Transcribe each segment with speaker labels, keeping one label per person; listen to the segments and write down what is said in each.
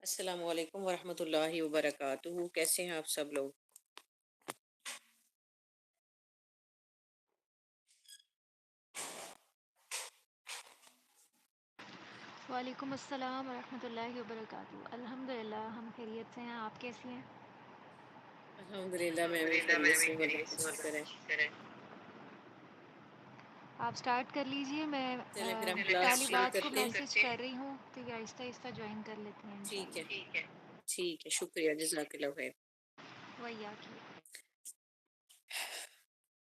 Speaker 1: السلام علیکم ورحمۃ اللہ وبرکاتہ، کیسے ہیں آپ سب لوگ؟
Speaker 2: وعلیکم السلام ورحمۃ اللہ وبرکاتہ۔ الحمد للہ ہم خیریت سے ہیں، آپ کیسی ہیں؟
Speaker 1: الحمدللہ میں بھی خیریت سے ہوں، اللہ کا شکر ہے۔
Speaker 2: آپ سٹارٹ کر لیجئے، میں
Speaker 1: چلیں پھر ہم کلاس شروع
Speaker 2: طالبات کو
Speaker 1: کرتے ہیں۔
Speaker 2: میسج کر رہی ہوں تو یہ آہستہ آہستہ جوائن کر لیتے ہیں
Speaker 1: ٹھیک ہے،
Speaker 2: انشاءاللہ۔
Speaker 1: ٹھیک ہے، شکریہ، جزاک اللہ خیر۔
Speaker 2: ویاک ہی۔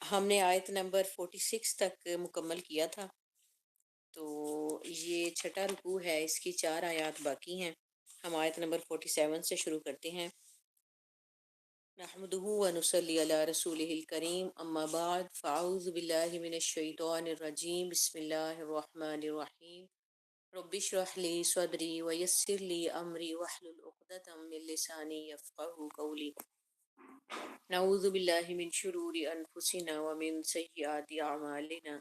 Speaker 1: ہم نے آیت نمبر 46 تک مکمل کیا تھا، تو یہ چھٹا رکوع ہے، اس کی 4 آیات باقی ہیں۔ ہم آیت نمبر 47 سے شروع کرتے ہیں۔ نحمده ونصلي على رسوله الكريم، اما بعد فاعوذ باللہ من الشیطان الرجیم، بسم اللہ الرحمن الرحیم۔ رب اشرح لي صدري ويسر لي امري واحلل عقدة من لساني يفقهوا قولي۔ نعوذ باللہ من شرور انفسنا ومن سیئات اعمالنا،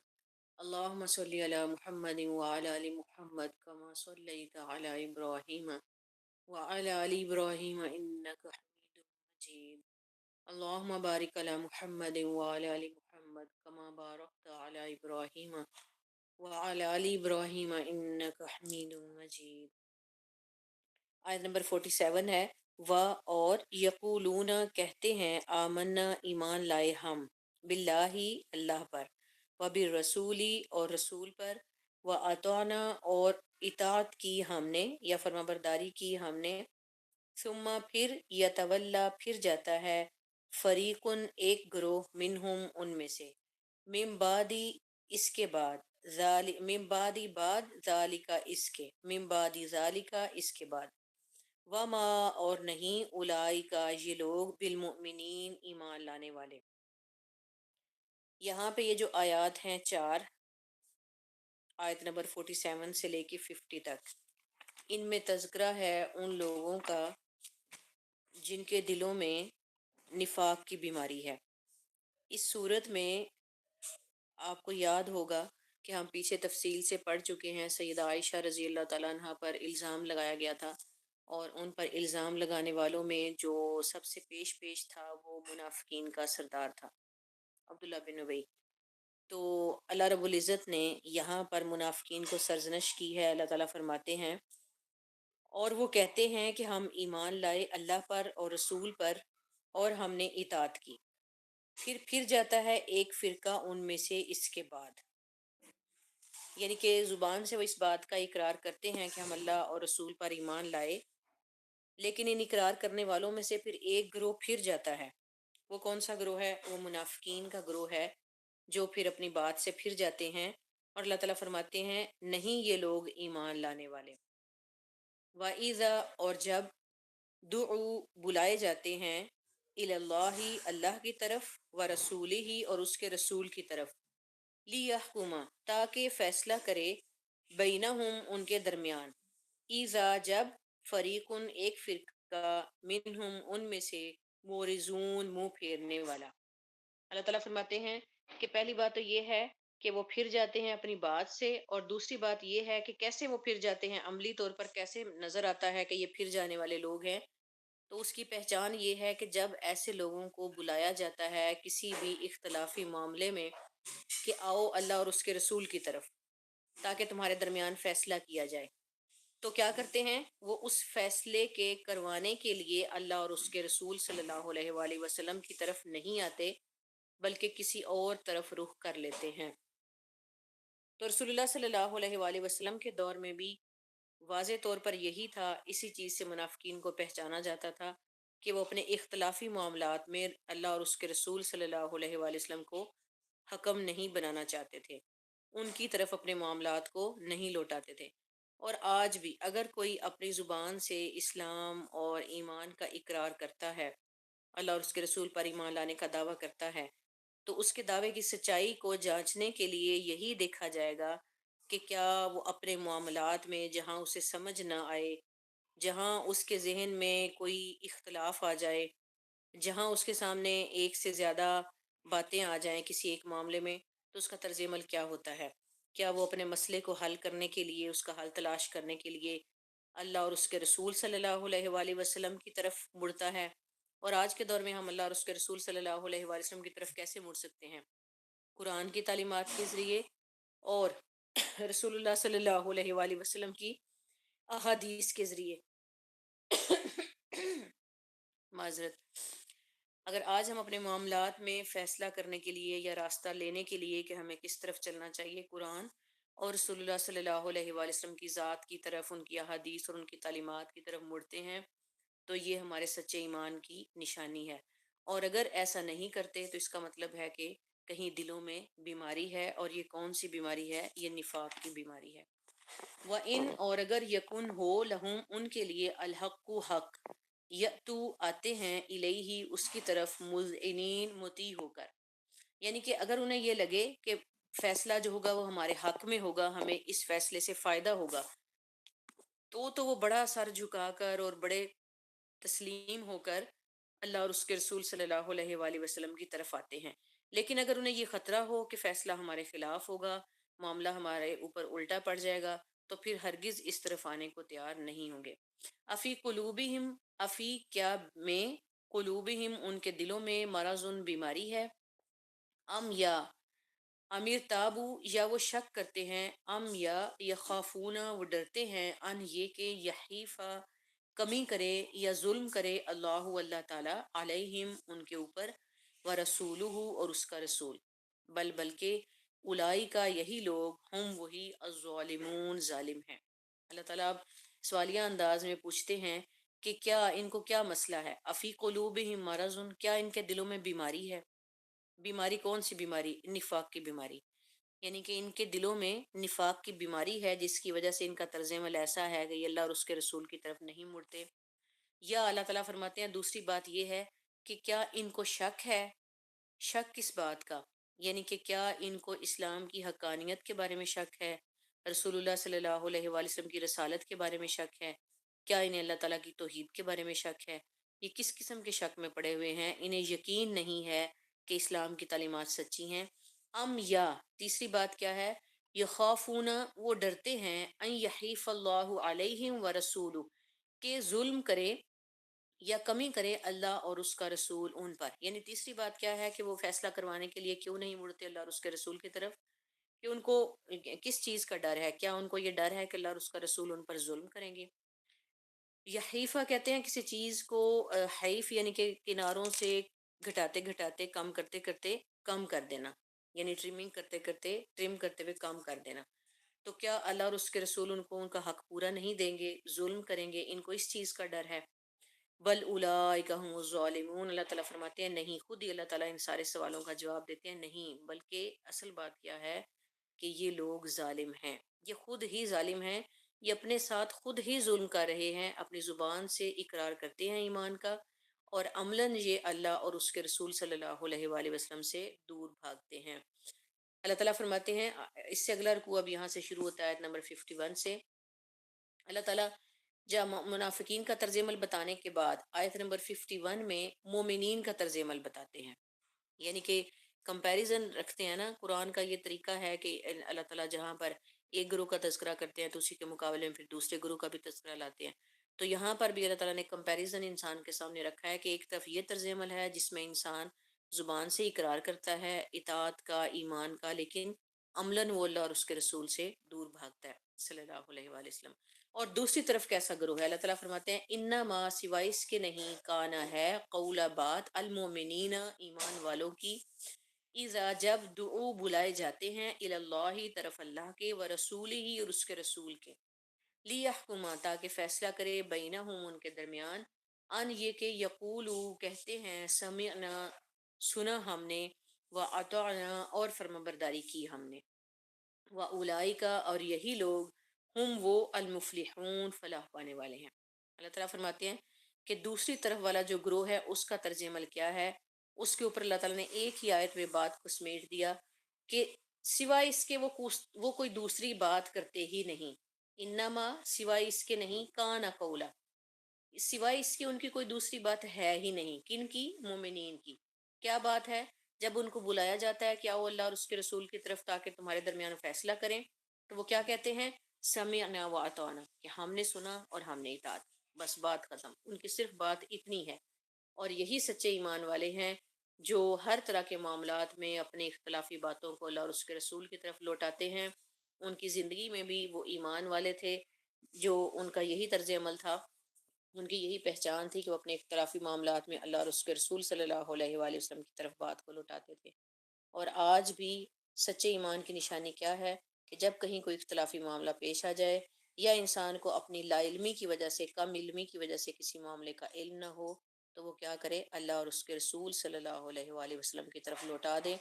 Speaker 1: اللهم صل على محمد وعلى ال محمد كما صليت على ابراهيم وعلى ال ابراهيم انك حميد مجيد، اللهم بارك على محمد وعلى ال محمد كما باركت على ابراهيم وعلى ال ابراهيم انك حميد مجيد۔ آیت نمبر 47 ہے، و اور یقولون کہتے ہیں، آمنا ایمان لائے ہم، باللہ اللہ پر، و بالرسولی اور رسول پر، و اطعنا اور اطاعت کی ہم نے یا فرمانبرداری کی ہم نے، ثم پھر یتولا پھر جاتا ہے، فریقن ایک گروہ، منہم ان میں سے، من بعدی اس کے بعد، من بعدی بعد ذالکا اس کے، من بعدی ذالکا اس کے بعد، وما اور نہیں، اولئک یہ لوگ، بالمؤمنین ایمان لانے والے۔ یہاں پہ یہ جو آیات ہیں 4، آیت نمبر 47 سے لے کے 50 تک، ان میں تذکرہ ہے ان لوگوں کا جن کے دلوں میں نفاق کی بیماری ہے۔ اس صورت میں آپ کو یاد ہوگا کہ ہم پیچھے تفصیل سے پڑھ چکے ہیں، سیدہ عائشہ رضی اللہ تعالیٰ عنہ پر الزام لگایا گیا تھا، اور ان پر الزام لگانے والوں میں جو سب سے پیش تھا وہ منافقین کا سردار تھا، عبداللہ بن ابی۔ تو اللہ رب العزت نے یہاں پر منافقین کو سرزنش کی ہے۔ اللہ تعالیٰ فرماتے ہیں، اور وہ کہتے ہیں کہ ہم ایمان لائے اللہ پر اور رسول پر، اور ہم نے اطاعت کی، پھر جاتا ہے ایک فرقہ ان میں سے اس کے بعد، یعنی کہ زبان سے وہ اس بات کا اقرار کرتے ہیں کہ ہم اللہ اور رسول پر ایمان لائے، لیکن ان اقرار کرنے والوں میں سے پھر ایک گروہ پھر جاتا ہے۔ وہ کون سا گروہ ہے؟ وہ منافقین کا گروہ ہے، جو پھر اپنی بات سے پھر جاتے ہیں، اور اللہ تعالیٰ فرماتے ہیں نہیں یہ لوگ ایمان لانے والے۔ وَإِذَا اور جب دعو بلائے جاتے ہیں، اللہ اللہ کی طرف، ورسولہ اور اس کے رسول کی طرف، لیحکم تاکہ فیصلہ کرے، بینہم ان کے درمیان، ایزا جب، فریقن ایک فرقہ، منہم ان میں سے، مورزون منہ پھیرنے والا۔ اللہ تعالیٰ فرماتے ہیں کہ پہلی بات تو یہ ہے کہ وہ پھر جاتے ہیں اپنی بات سے، اور دوسری بات یہ ہے کہ کیسے وہ پھر جاتے ہیں، عملی طور پر کیسے نظر آتا ہے کہ یہ پھر جانے والے لوگ ہیں۔ تو اس کی پہچان یہ ہے کہ جب ایسے لوگوں کو بلایا جاتا ہے کسی بھی اختلافی معاملے میں کہ آؤ اللہ اور اس کے رسول کی طرف تاکہ تمہارے درمیان فیصلہ کیا جائے، تو کیا کرتے ہیں؟ وہ اس فیصلے کے کروانے کے لیے اللہ اور اس کے رسول صلی اللہ علیہ وآلہ وسلم کی طرف نہیں آتے، بلکہ کسی اور طرف رخ کر لیتے ہیں۔ تو رسول اللہ صلی اللہ علیہ وآلہ وسلم کے دور میں بھی واضح طور پر یہی تھا، اسی چیز سے منافقین کو پہچانا جاتا تھا کہ وہ اپنے اختلافی معاملات میں اللہ اور اس کے رسول صلی اللہ علیہ وآلہ وسلم کو حکم نہیں بنانا چاہتے تھے، ان کی طرف اپنے معاملات کو نہیں لوٹاتے تھے۔ اور آج بھی اگر کوئی اپنی زبان سے اسلام اور ایمان کا اقرار کرتا ہے، اللہ اور اس کے رسول پر ایمان لانے کا دعویٰ کرتا ہے، تو اس کے دعوے کی سچائی کو جانچنے کے لیے یہی دیکھا جائے گا کہ کیا وہ اپنے معاملات میں جہاں اسے سمجھ نہ آئے، جہاں اس کے ذہن میں کوئی اختلاف آ جائے، جہاں اس کے سامنے ایک سے زیادہ باتیں آ جائیں کسی ایک معاملے میں، تو اس کا طرز عمل کیا ہوتا ہے؟ کیا وہ اپنے مسئلے کو حل کرنے کے لیے، اس کا حل تلاش کرنے کے لیے اللہ اور اس کے رسول صلی اللہ علیہ وآلہ وسلم کی طرف مڑتا ہے، اور آج کے دور میں ہم اللہ اور اس کے رسول صلی اللہ علیہ وآلہ وسلم کی طرف کیسے مڑ سکتے ہیں؟ قرآن کی تعلیمات کے ذریعے اور رسول اللہ صلی اللہ علیہ وآلہ وسلم کی احادیث کے ذریعے۔ معذرت۔ اگر آج ہم اپنے معاملات میں فیصلہ کرنے کے لیے یا راستہ لینے کے لیے کہ ہمیں کس طرف چلنا چاہیے، قرآن اور رسول اللہ صلی اللہ علیہ وآلہ وسلم کی ذات کی طرف، ان کی احادیث اور ان کی تعلیمات کی طرف مڑتے ہیں، تو یہ ہمارے سچے ایمان کی نشانی ہے۔ اور اگر ایسا نہیں کرتے تو اس کا مطلب ہے کہ کہیں دلوں میں بیماری ہے، اور یہ کون سی بیماری ہے؟ یہ نفاق کی بیماری ہے۔ وَإِنْ اور اگر یکن ہو لہم ان کے لیے الحق حق، یأتو آتے ہیں الیہ اس کی طرف مذعنین مطیع ہو کر، یعنی کہ اگر انہیں یہ لگے کہ فیصلہ جو ہوگا وہ ہمارے حق میں ہوگا، ہمیں اس فیصلے سے فائدہ ہوگا، تو وہ بڑا سر جھکا کر اور بڑے تسلیم ہو کر اللہ اور اس کے رسول صلی اللہ علیہ وآلہ وسلم کی طرف آتے ہیں۔ لیکن اگر انہیں یہ خطرہ ہو کہ فیصلہ ہمارے خلاف ہوگا، معاملہ ہمارے اوپر الٹا پڑ جائے گا، تو پھر ہرگز اس طرف آنے کو تیار نہیں ہوں گے۔ افی قلوبہم، افی کیا میں، قلوبہم ان کے دلوں میں، مرض بیماری ہے، ام یا امیر تابو یا وہ شک کرتے ہیں، ام یا یخافون وہ ڈرتے ہیں، ان یہ کہ یحیفہ کمی کرے یا ظلم کرے اللہ تعالیٰ علیہم ان کے اوپر، ورسولہ اور اس کا رسول، بلکہ الائی کا یہی لوگ، ہم وہی الظالمون ظالم ہیں۔ اللہ تعالیٰ اب سوالیہ انداز میں پوچھتے ہیں کہ کیا ان کو کیا مسئلہ ہے؟ افی قلوبہم مرض، کیا ان کے دلوں میں بیماری ہے؟ بیماری کون سی بیماری؟ نفاق کی بیماری، یعنی کہ ان کے دلوں میں نفاق کی بیماری ہے، جس کی وجہ سے ان کا طرز عمل ایسا ہے کہ یہ اللہ اور اس کے رسول کی طرف نہیں مڑتے۔ یا اللہ تعالیٰ فرماتے ہیں دوسری بات یہ ہے کہ کیا ان کو شک ہے؟ شک کس بات کا؟ یعنی کہ کیا ان کو اسلام کی حقانیت کے بارے میں شک ہے، رسول اللہ صلی اللہ علیہ وآلہ وسلم کی رسالت کے بارے میں شک ہے، کیا انہیں اللہ تعالیٰ کی توحید کے بارے میں شک ہے؟ یہ کس قسم کے شک میں پڑے ہوئے ہیں؟ انہیں یقین نہیں ہے کہ اسلام کی تعلیمات سچی ہیں؟ ام یا تیسری بات کیا ہے؟ یخافون وہ ڈرتے ہیں، ان یحیف اللہ علیہم ورسولہ کہ ظلم کرے یا کمی کرے اللہ اور اس کا رسول ان پر۔ یعنی تیسری بات کیا ہے کہ وہ فیصلہ کروانے کے لیے کیوں نہیں مڑتے اللہ اور اس کے رسول کی طرف؟ کہ ان کو کس چیز کا ڈر ہے؟ کیا ان کو یہ ڈر ہے کہ اللہ اور اس کا رسول ان پر ظلم کریں گے؟ یحیفہ کہتے ہیں کسی چیز کو، حیف یعنی کہ کناروں سے گھٹاتے گھٹاتے، کم کرتے کرتے کم کر دینا، یعنی ٹرمنگ کرتے کرتے، ٹرم کرتے ہوئے کم کر دینا۔ تو کیا اللہ اور اس کے رسول ان کو ان کا حق پورا نہیں دیں گے، ظلم کریں گے؟ ان کو اس چیز کا ڈر ہے۔ بل اولئک هم الظالمون، اللہ تعالیٰ فرماتے ہیں نہیں، خود ہی اللہ تعالیٰ ان سارے سوالوں کا جواب دیتے ہیں، نہیں، بلکہ اصل بات کیا ہے کہ یہ لوگ ظالم ہیں، یہ خود ہی ظالم ہیں، یہ اپنے ساتھ خود ہی ظلم کر رہے ہیں، اپنی زبان سے اقرار کرتے ہیں ایمان کا، اور عملاً یہ اللہ اور اس کے رسول صلی اللہ علیہ وآلہ وسلم سے دور بھاگتے ہیں۔ اللہ تعالیٰ فرماتے ہیں، اس سے اگلا رکوع اب یہاں سے شروع ہوتا ہے آیت نمبر 51 سے۔ اللہ تعالیٰ جب منافقین کا طرز عمل بتانے کے بعد آیت نمبر 51 میں مومنین کا طرز عمل بتاتے ہیں، یعنی کہ کمپیریزن رکھتے ہیں نا۔ قرآن کا یہ طریقہ ہے کہ اللہ تعالیٰ جہاں پر ایک گروہ کا تذکرہ کرتے ہیں تو اسی کے مقابلے میں پھر دوسرے گروہ کا بھی تذکرہ لاتے ہیں۔ تو یہاں پر بھی اللہ تعالیٰ نے کمپیریزن انسان کے سامنے رکھا ہے کہ ایک طرف یہ طرز عمل ہے جس میں انسان زبان سے اقرار کرتا ہے اطاعت کا، ایمان کا، لیکن عملاً وہ اللہ اور اس کے رسول سے دور بھاگتا ہے صلی اللہ علیہ وآلہ وسلم۔ اور دوسری طرف کیسا گروہ ہے؟ اللہ تعالیٰ فرماتے ہیں انما سوائے اس کے نہیں، کانا ہے قول بات، المومنین ایمان والوں کی، اذا جب دعو بلائے جاتے ہیں اللہ طرف اللہ کے، ورسولہ اور اس کے رسول کے، لیحکما تاکہ فیصلہ کرے، بینہم ان کے درمیان، ان یہ کہ یقولو کہتے ہیں، سمعنا سنا ہم نے، واطعنا اور فرمانبرداری کی ہم نے، وَأُولَئِکَ اور یہی لوگ، ہم وہ المفلحون فلاح پانے والے ہیں۔ اللہ تعالیٰ فرماتے ہیں کہ دوسری طرف والا جو گروہ ہے اس کا طرز عمل کیا ہے؟ اس کے اوپر اللہ تعالیٰ نے ایک ہی آیت میں بات کو سمیٹ دیا کہ سوائے اس کے وہ کوئی دوسری بات کرتے ہی نہیں۔ انما سوائے اس کے نہیں، کان قولا سوائے اس کے ان کی کوئی دوسری بات ہے ہی نہیں۔ کن کی؟ مومنین کی۔ کیا بات ہے؟ جب ان کو بلایا جاتا ہے کہ آؤ اللہ اور اس کے رسول کی طرف تاکہ تمہارے درمیان فیصلہ کریں، تو وہ کیا کہتے ہیں؟ سمعنا و اطعنا، کہ ہم نے سنا اور ہم نے اطاعت، بس بات ختم، ان کی صرف بات اتنی ہے۔ اور یہی سچے ایمان والے ہیں جو ہر طرح کے معاملات میں اپنے اختلافی باتوں کو اللہ اور اس کے رسول کی طرف لوٹاتے ہیں۔ ان کی زندگی میں بھی وہ ایمان والے تھے، جو ان کا یہی طرز عمل تھا، ان کی یہی پہچان تھی کہ وہ اپنے اختلافی معاملات میں اللہ اور اس کے رسول صلی اللہ علیہ وآلہ وسلم کی طرف بات کو لوٹاتے تھے۔ اور آج بھی سچے ایمان کی نشانی کیا ہے کہ جب کہیں کوئی اختلافی معاملہ پیش آ جائے یا انسان کو اپنی لا علمی کی وجہ سے، کم علمی کی وجہ سے کسی معاملے کا علم نہ ہو، تو وہ کیا کرے، اللہ اور اس کے رسول صلی اللہ علیہ وآلہ وسلم کی طرف لوٹا دے۔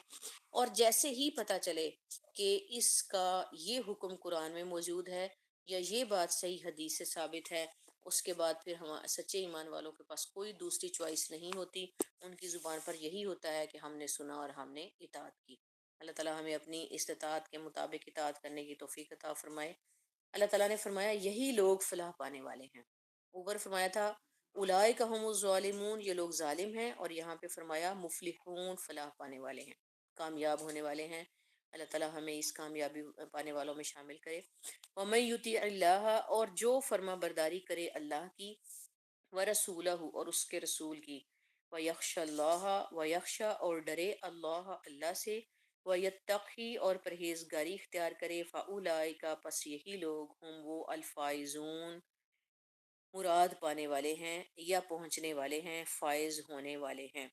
Speaker 1: اور جیسے ہی پتہ چلے کہ اس کا یہ حکم قرآن میں موجود ہے یا یہ بات صحیح حدیث سے ثابت ہے، اس کے بعد پھر ہم سچے ایمان والوں کے پاس کوئی دوسری چوائس نہیں ہوتی، ان کی زبان پر یہی ہوتا ہے کہ ہم نے سنا اور ہم نے اطاعت کی۔ اللہ تعالیٰ ہمیں اپنی استطاعت کے مطابق اطاعت کرنے کی توفیق عطا فرمائے۔ اللہ تعالیٰ نے فرمایا یہی لوگ فلاح پانے والے ہیں۔ اوپر فرمایا تھا اولئک هم الظالمون، یہ لوگ ظالم ہیں، اور یہاں پہ فرمایا مفلحون، فلاح پانے والے ہیں، کامیاب ہونے والے ہیں۔ اللہ تعالیٰ ہمیں اس کامیابی پانے والوں میں شامل کرے۔ وَمَن يُطِعِ اللَّهَ، اور جو فرما برداری کرے اللہ کی، وَرَسُولَهُ، اور اس کے رسول کی، وَيَخْشَ اللَّهَ، وَيَخْشَ، اور ڈرے اللہ اللہ سے، وَيَتَّقِي، اور پرہیزگاری اختیار کرے، فَأُولَئِکَ، پس یہی لوگ، ہم وہ الفائزون، مراد پانے والے ہیں یا پہنچنے والے ہیں، فائز ہونے والے ہیں۔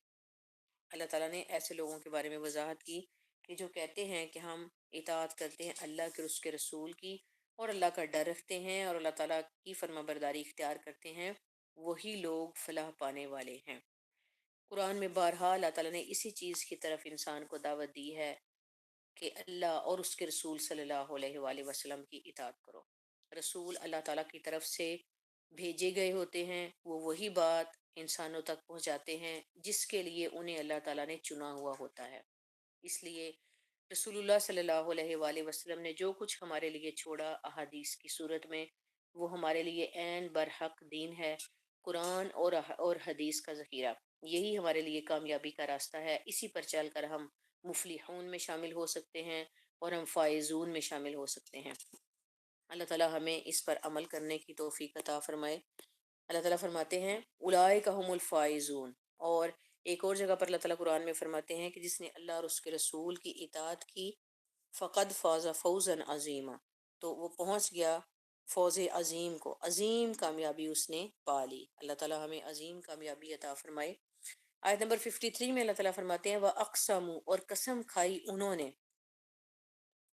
Speaker 1: اللہ تعالیٰ نے ایسے لوگوں کے بارے میں وضاحت کی کہ جو کہتے ہیں کہ ہم اطاعت کرتے ہیں اللہ کے اور اس کے رسول کی، اور اللہ کا ڈر رکھتے ہیں اور اللہ تعالیٰ کی فرما برداری اختیار کرتے ہیں، وہی لوگ فلاح پانے والے ہیں۔ قرآن میں بارہا اللہ تعالیٰ نے اسی چیز کی طرف انسان کو دعوت دی ہے کہ اللہ اور اس کے رسول صلی اللہ علیہ وآلہ وسلم کی اطاعت کرو۔ رسول اللہ تعالیٰ کی طرف سے بھیجے گئے ہوتے ہیں، وہ وہی بات انسانوں تک پہنچاتے ہیں جس کے لیے انہیں اللہ تعالیٰ نے چنا ہوا ہوتا ہے۔ اس لیے رسول اللہ صلی اللہ علیہ وآلہ وسلم نے جو کچھ ہمارے لیے چھوڑا احادیث کی صورت میں، وہ ہمارے لیے عین برحق دین ہے، قرآن اور حدیث کا ذخیرہ۔ یہی ہمارے لیے کامیابی کا راستہ ہے، اسی پر چل کر ہم مفلحون میں شامل ہو سکتے ہیں اور ہم فائزون میں شامل ہو سکتے ہیں۔ اللہ تعالیٰ ہمیں اس پر عمل کرنے کی توفیق عطا فرمائے۔ اللہ تعالیٰ فرماتے ہیں اولئک هم الفائزون، اور ایک اور جگہ پر اللہ تعالیٰ قرآن میں فرماتے ہیں کہ جس نے اللہ اور اس کے رسول کی اطاعت کی، فقد فاز فوزا عظیما، تو وہ پہنچ گیا فوز عظیم کو، عظیم کامیابی اس نے پا لی۔ اللہ تعالیٰ ہمیں عظیم کامیابی عطا فرمائے۔ آیت نمبر 53 میں اللہ تعالیٰ فرماتے ہیں وَأَقْسَمُوا، اور قسم کھائی انہوں نے،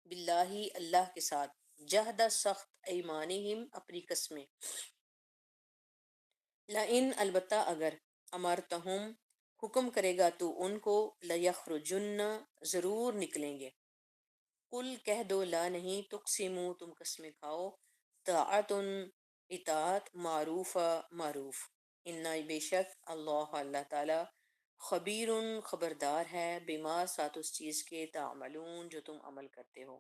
Speaker 1: باللہ اللہ کے ساتھ، جہد سخت، ایمانہم اپنی قسمیں، لئن البتہ اگر، امرتہم حکم کرے گا تو ان کو، لیخرجن ضرور نکلیں گے، قل کہہ دو لا نہیں، تقسموا تم قسمیں کھاؤ، طاعت اطاعت، معروف معروف، انا بے شک اللہ اللہ تعالی، خبیر خبردار ہے، بما ساتھ اس چیز کے، تعملون جو تم عمل کرتے ہو۔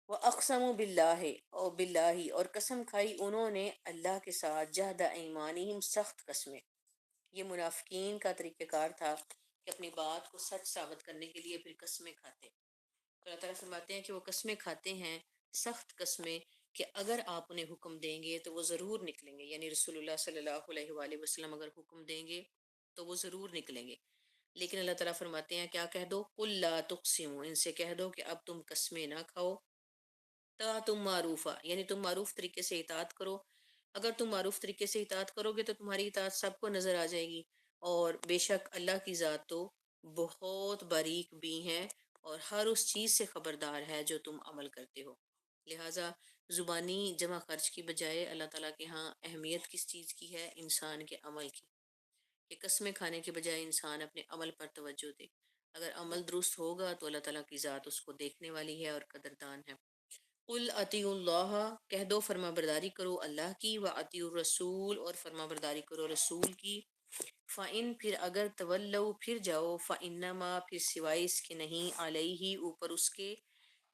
Speaker 1: وَأَقْسَمُوا بِاللَّهِ، اور باللہ، اور قسم کھائی انہوں نے اللہ کے ساتھ، جہد ایمانہم سخت قسمیں۔ یہ منافقین کا طریقہ کار تھا کہ اپنی بات کو سچ ثابت کرنے کے لیے پھر قسمیں کھاتے۔ تو اللہ تعالیٰ فرماتے ہیں کہ وہ قسمیں کھاتے ہیں، سخت قسمیں، کہ اگر آپ انہیں حکم دیں گے تو وہ ضرور نکلیں گے، یعنی رسول اللہ صلی اللہ علیہ وآلہ وسلم اگر حکم دیں گے تو وہ ضرور نکلیں گے۔ لیکن اللہ تعالیٰ فرماتے ہیں کیا کہہ دو، قل لا تقسموا، ان سے کہہ دو کہ اب تم قسمیں نہ کھاؤ، تم معروفہ، یعنی تم معروف طریقے سے اطاعت کرو۔ اگر تم معروف طریقے سے اطاعت کرو گے تو تمہاری اطاعت سب کو نظر آ جائے گی، اور بے شک اللہ کی ذات تو بہت باریک بھی ہیں اور ہر اس چیز سے خبردار ہے جو تم عمل کرتے ہو۔ لہٰذا زبانی جمع خرچ کی بجائے اللہ تعالیٰ کے ہاں اہمیت کس چیز کی ہے، انسان کے عمل کی، کہ قسمیں کھانے کے بجائے انسان اپنے عمل پر توجہ دے۔ اگر عمل درست ہوگا تو اللہ تعالیٰ کی ذات اس کو دیکھنے والی ہے اور قدردان ہے۔ قل اطیعوا اللہ، کہہ دو فرما برداری کرو اللہ کی، واطیعوا الرسول، اور فرما برداری کرو رسول کی، فَإِن، پھر اگر تولوا پھر جاؤ، فَإِنَّمَا پھر سوائے اس کے نہیں، علیہ اوپر اس کے،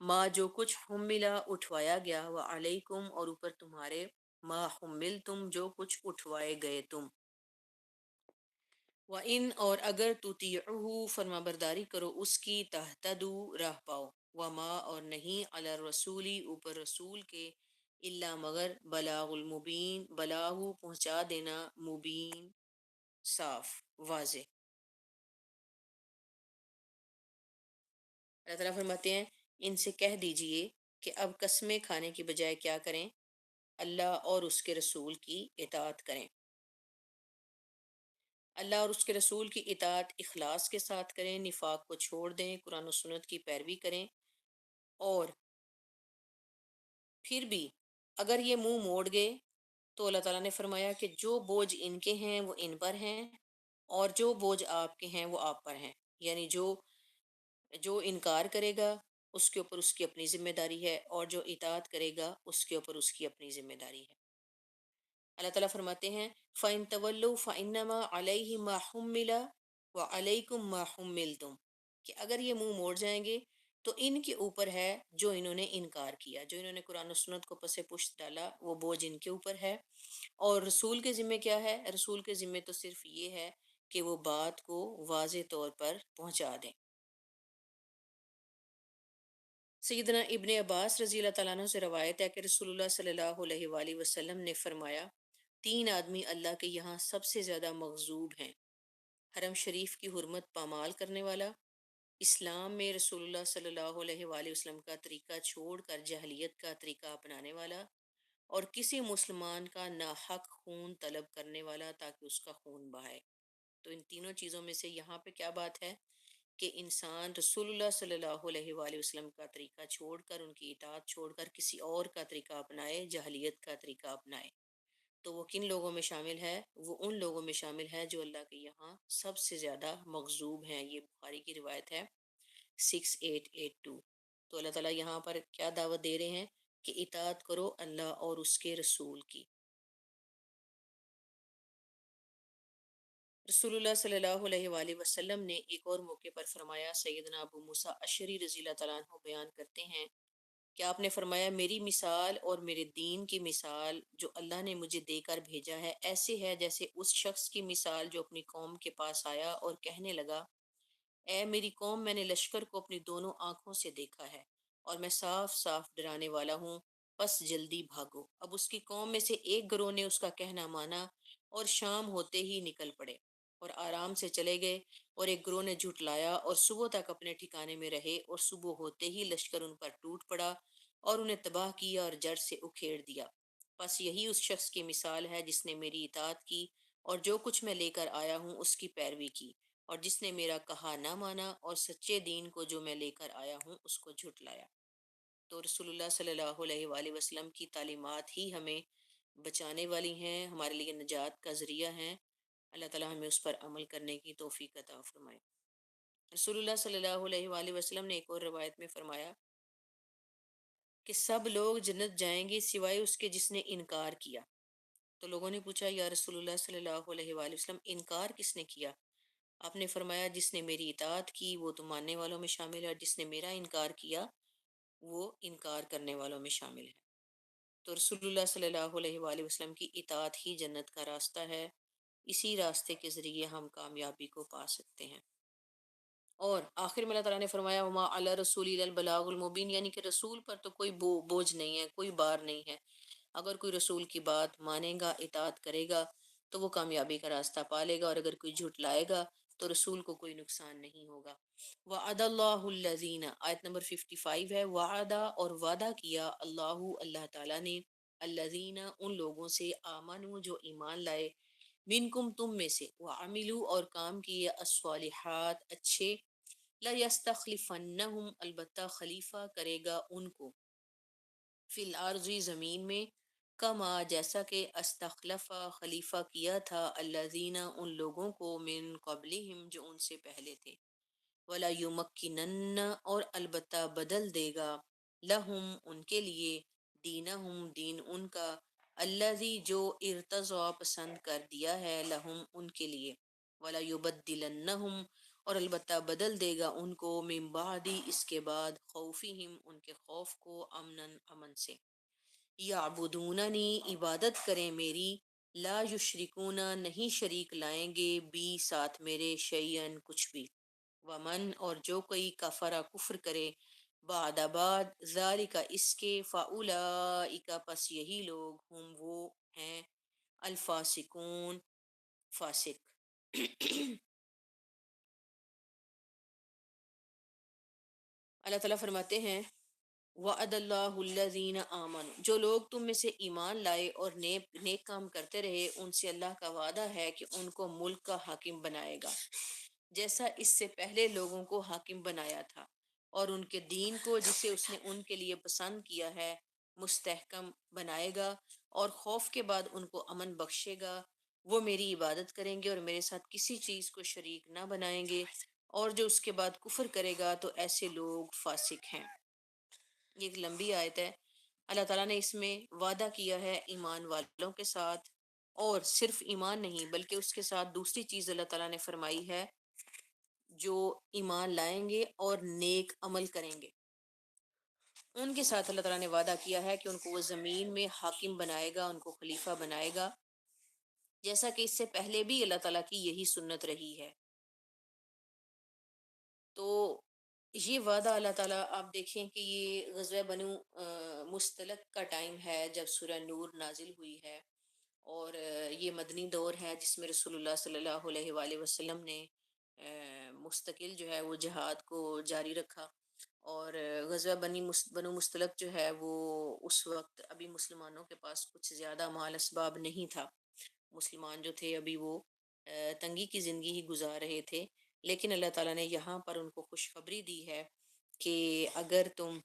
Speaker 1: ما جو کچھ حملا اٹھوایا گیا، وعلیکم اور اوپر تمہارے، ما حملتم جو کچھ اٹھوائے گئے تم، وَإِن اور اگر تطیعوہ فرما برداری کرو اس کی، تہتدوا راہ پاؤ، وما اور نہیں علی الرسولی اوپر رسول کے الا مگر بلاغ المبین بلاغ پہنچا دینا مبین صاف واضح۔ اللہ تعالیٰ فرماتے ہیں ان سے کہہ دیجئے کہ اب قسمیں کھانے کی بجائے کیا کریں، اللہ اور اس کے رسول کی اطاعت کریں۔ اللہ اور اس کے رسول کی اطاعت اخلاص کے ساتھ کریں، نفاق کو چھوڑ دیں، قرآن و سنت کی پیروی کریں، اور پھر بھی اگر یہ منہ موڑ گئے تو اللہ تعالیٰ نے فرمایا کہ جو بوجھ ان کے ہیں وہ ان پر ہیں، اور جو بوجھ آپ کے ہیں وہ آپ پر ہیں، یعنی جو انکار کرے گا اس کے اوپر اس کی اپنی ذمہ داری ہے، اور جو اطاعت کرے گا اس کے اوپر اس کی اپنی ذمہ داری ہے۔ اللہ تعالیٰ فرماتے ہیں فَإِن تَوَلُّوا فَإِنَّمَا عَلَيْهِ مَا حُمِّلَ وَعَلَيْكُمْ مَا حُمِّلْتُمْ، کہ اگر یہ منہ موڑ جائیں گے تو ان کے اوپر ہے جو انہوں نے انکار کیا، جو انہوں نے قرآن و سنت کو پس پشت ڈالا، وہ بوجھ ان کے اوپر ہے۔ اور رسول کے ذمے کیا ہے؟ رسول کے ذمے تو صرف یہ ہے کہ وہ بات کو واضح طور پر پہنچا دیں۔ سیدنا ابن عباس رضی اللہ تعالیٰ عنہ سے روایت ہے کہ رسول اللہ صلی اللہ علیہ وآلہ وسلم نے فرمایا تین آدمی اللہ کے یہاں سب سے زیادہ مغضوب ہیں: حرم شریف کی حرمت پامال کرنے والا، اسلام میں رسول اللہ صلی اللہ علیہ وآلہ وسلم کا طریقہ چھوڑ کر جاہلیت کا طریقہ اپنانے والا، اور کسی مسلمان کا ناحق خون طلب کرنے والا تاکہ اس کا خون بہائے۔ تو ان تینوں چیزوں میں سے یہاں پہ کیا بات ہے کہ انسان رسول اللہ صلی اللہ علیہ وآلہ وسلم کا طریقہ چھوڑ کر، ان کی اطاعت چھوڑ کر کسی اور کا طریقہ اپنائے، جاہلیت کا طریقہ اپنائے، تو وہ کن لوگوں میں شامل ہے؟ وہ ان لوگوں میں شامل ہے جو اللہ کے یہاں سب سے زیادہ مغضوب ہیں۔ یہ بخاری کی روایت ہے 6882۔ تو اللہ تعالیٰ یہاں پر کیا دعوت دے رہے ہیں کہ اطاعت کرو اللہ اور اس کے رسول کی۔ رسول اللہ صلی اللہ علیہ وآلہ وسلم نے ایک اور موقع پر فرمایا، سیدنا ابو موسیٰ اشعری رضی اللہ تعالیٰ عنہ بیان کرتے ہیں کہ آپ نے فرمایا میری مثال اور میرے دین کی مثال جو اللہ نے مجھے دے کر بھیجا ہے ایسے ہے جیسے اس شخص کی مثال جو اپنی قوم کے پاس آیا اور کہنے لگا اے میری قوم، میں نے لشکر کو اپنی دونوں آنکھوں سے دیکھا ہے اور میں صاف صاف ڈرانے والا ہوں، بس جلدی بھاگو۔ اب اس کی قوم میں سے ایک گروہ نے اس کا کہنا مانا اور شام ہوتے ہی نکل پڑے اور آرام سے چلے گئے، اور ایک گروہ نے جھٹلایا اور صبح تک اپنے ٹھکانے میں رہے، اور صبح ہوتے ہی لشکر ان پر ٹوٹ پڑا اور انہیں تباہ کیا اور جڑ سے اکھیڑ دیا۔ بس یہی اس شخص کی مثال ہے جس نے میری اطاعت کی اور جو کچھ میں لے کر آیا ہوں اس کی پیروی کی، اور جس نے میرا کہا نہ مانا اور سچے دین کو جو میں لے کر آیا ہوں اس کو جھٹلایا۔ تو رسول اللہ صلی اللہ علیہ وآلہ وسلم کی تعلیمات ہی ہمیں بچانے والی ہیں، ہمارے لیے نجات کا ذریعہ ہیں۔ اللہ تعالیٰ ہمیں اس پر عمل کرنے کی توفیق عطا فرمائے۔ رسول اللہ صلی اللہ علیہ وآلہ وسلم نے ایک اور روایت میں فرمایا کہ سب لوگ جنت جائیں گے سوائے اس کے جس نے انکار کیا۔ تو لوگوں نے پوچھا یا رسول اللہ صلی اللہ علیہ وآلہ وسلم انکار کس نے کیا؟ آپ نے فرمایا جس نے میری اطاعت کی وہ تو ماننے والوں میں شامل ہے، اور جس نے میرا انکار کیا وہ انکار کرنے والوں میں شامل ہے۔ تو رسول اللہ صلی اللہ علیہ وآلہ وسلم کی اطاعت ہی جنت کا راستہ ہے، اسی راستے کے ذریعے ہم کامیابی کو پا سکتے ہیں۔ اور آخر میں اللہ تعالیٰ نے فرمایا وما علی رسول الا البلاغ المبین، یعنی کہ رسول پر تو کوئی بوجھ نہیں ہے، کوئی بار نہیں ہے۔ اگر کوئی رسول کی بات مانے گا، اطاعت کرے گا تو وہ کامیابی کا راستہ پا لے گا، اور اگر کوئی جھٹلائے گا تو رسول کو کوئی نقصان نہیں ہوگا۔ وعد اللہ الذین، آیت نمبر 55 ہے، وعدہ اور وعدہ کیا اللہ تعالیٰ نے الذین ان لوگوں سے آمنوا جو ایمان لائے، منکم تم میں سے، وعملوا اور کام کیے الصالحات اچھے، لَيَسْتَخْلِفَنَّهُمْ البتہ خلیفہ کرے گا ان کو، فی الارض زمین میں، کما جیسا کہ استخلف خلیفہ کیا تھا الذین ان لوگوں کو من قبلہم جو ان سے پہلے تھے، ولا یمکنن اور البتہ بدل دے گا، لہم ان کے لیے، دینہم دین ان کا، الذی جو ارتضی پسند کر دیا ہے، لہم ان کے لیے، ولا یبدلنہم اور البتہ بدل دے گا ان کو، من بعدی اس کے بعد، خوفہم ان کے خوف کو، امنن امن سے، یعبدوننی عبادت کریں میری، لا یشرکون نہیں شریک لائیں گے، بی ساتھ میرے، شیئن کچھ بھی، ومن اور جو کوئی کفرا کفر کرے، بعد بعد ذالک اس کے فاولئک پس یہی لوگ ہم وہ ہیں الفاسقون فاسق اللہ تعالیٰ فرماتے ہیں وعد اللہ الذین آمنوا جو لوگ تم میں سے ایمان لائے اور نیک کام کرتے رہے ان سے اللہ کا وعدہ ہے کہ ان کو ملک کا حاکم بنائے گا جیسا اس سے پہلے لوگوں کو حاکم بنایا تھا اور ان کے دین کو جسے اس نے ان کے لیے پسند کیا ہے مستحکم بنائے گا اور خوف کے بعد ان کو امن بخشے گا وہ میری عبادت کریں گے اور میرے ساتھ کسی چیز کو شریک نہ بنائیں گے اور جو اس کے بعد کفر کرے گا تو ایسے لوگ فاسق ہیں۔ یہ ایک لمبی آیت ہے۔ اللہ تعالیٰ نے اس میں وعدہ کیا ہے ایمان والوں کے ساتھ، اور صرف ایمان نہیں بلکہ اس کے ساتھ دوسری چیز اللہ تعالیٰ نے فرمائی ہے، جو ایمان لائیں گے اور نیک عمل کریں گے ان کے ساتھ اللہ تعالیٰ نے وعدہ کیا ہے کہ ان کو وہ زمین میں حاکم بنائے گا، ان کو خلیفہ بنائے گا، جیسا کہ اس سے پہلے بھی اللہ تعالیٰ کی یہی سنت رہی ہے۔ تو یہ وعدہ اللہ تعالیٰ آپ دیکھیں کہ یہ غزوہ بنو مستلق کا ٹائم ہے جب سورہ نور نازل ہوئی ہے، اور یہ مدنی دور ہے جس میں رسول اللہ صلی اللہ علیہ وآلہ وسلم نے مستقل جو ہے وہ جہاد کو جاری رکھا، اور غزوہ بنو مستلق جو ہے وہ اس وقت ابھی مسلمانوں کے پاس کچھ زیادہ مال اسباب نہیں تھا، مسلمان جو تھے ابھی وہ تنگی کی زندگی ہی گزار رہے تھے، لیکن اللہ تعالیٰ نے یہاں پر ان کو خوشخبری دی ہے کہ اگر تم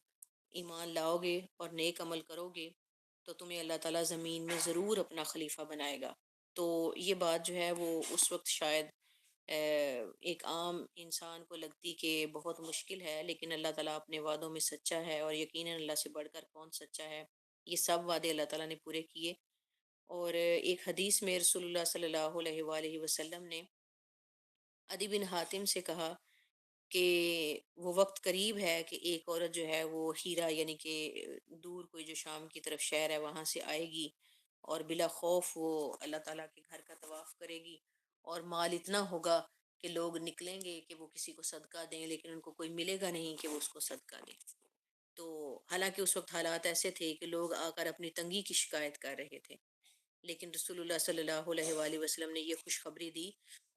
Speaker 1: ایمان لاؤ گے اور نیک عمل کرو گے تو تمہیں اللہ تعالیٰ زمین میں ضرور اپنا خلیفہ بنائے گا۔ تو یہ بات جو ہے وہ اس وقت شاید ایک عام انسان کو لگتی کہ بہت مشکل ہے، لیکن اللہ تعالیٰ اپنے وعدوں میں سچا ہے، اور یقیناً اللہ سے بڑھ کر کون سچا ہے۔ یہ سب وعدے اللہ تعالیٰ نے پورے کیے، اور ایک حدیث میں رسول اللہ صلی اللہ علیہ وآلہ وسلم نے عدی بن حاتم سے کہا کہ وہ وقت قریب ہے کہ ایک عورت جو ہے وہ ہیرا یعنی کہ دور کوئی جو شام کی طرف شہر ہے وہاں سے آئے گی، اور بلا خوف وہ اللہ تعالیٰ کے گھر کا طواف کرے گی، اور مال اتنا ہوگا کہ لوگ نکلیں گے کہ وہ کسی کو صدقہ دیں، لیکن ان کو کوئی ملے گا نہیں کہ وہ اس کو صدقہ دیں۔ تو حالانکہ اس وقت حالات ایسے تھے کہ لوگ آ کر اپنی تنگی کی شکایت کر رہے تھے، لیکن رسول اللہ صلی اللہ علیہ وآلہ وسلم نے یہ خوشخبری دی،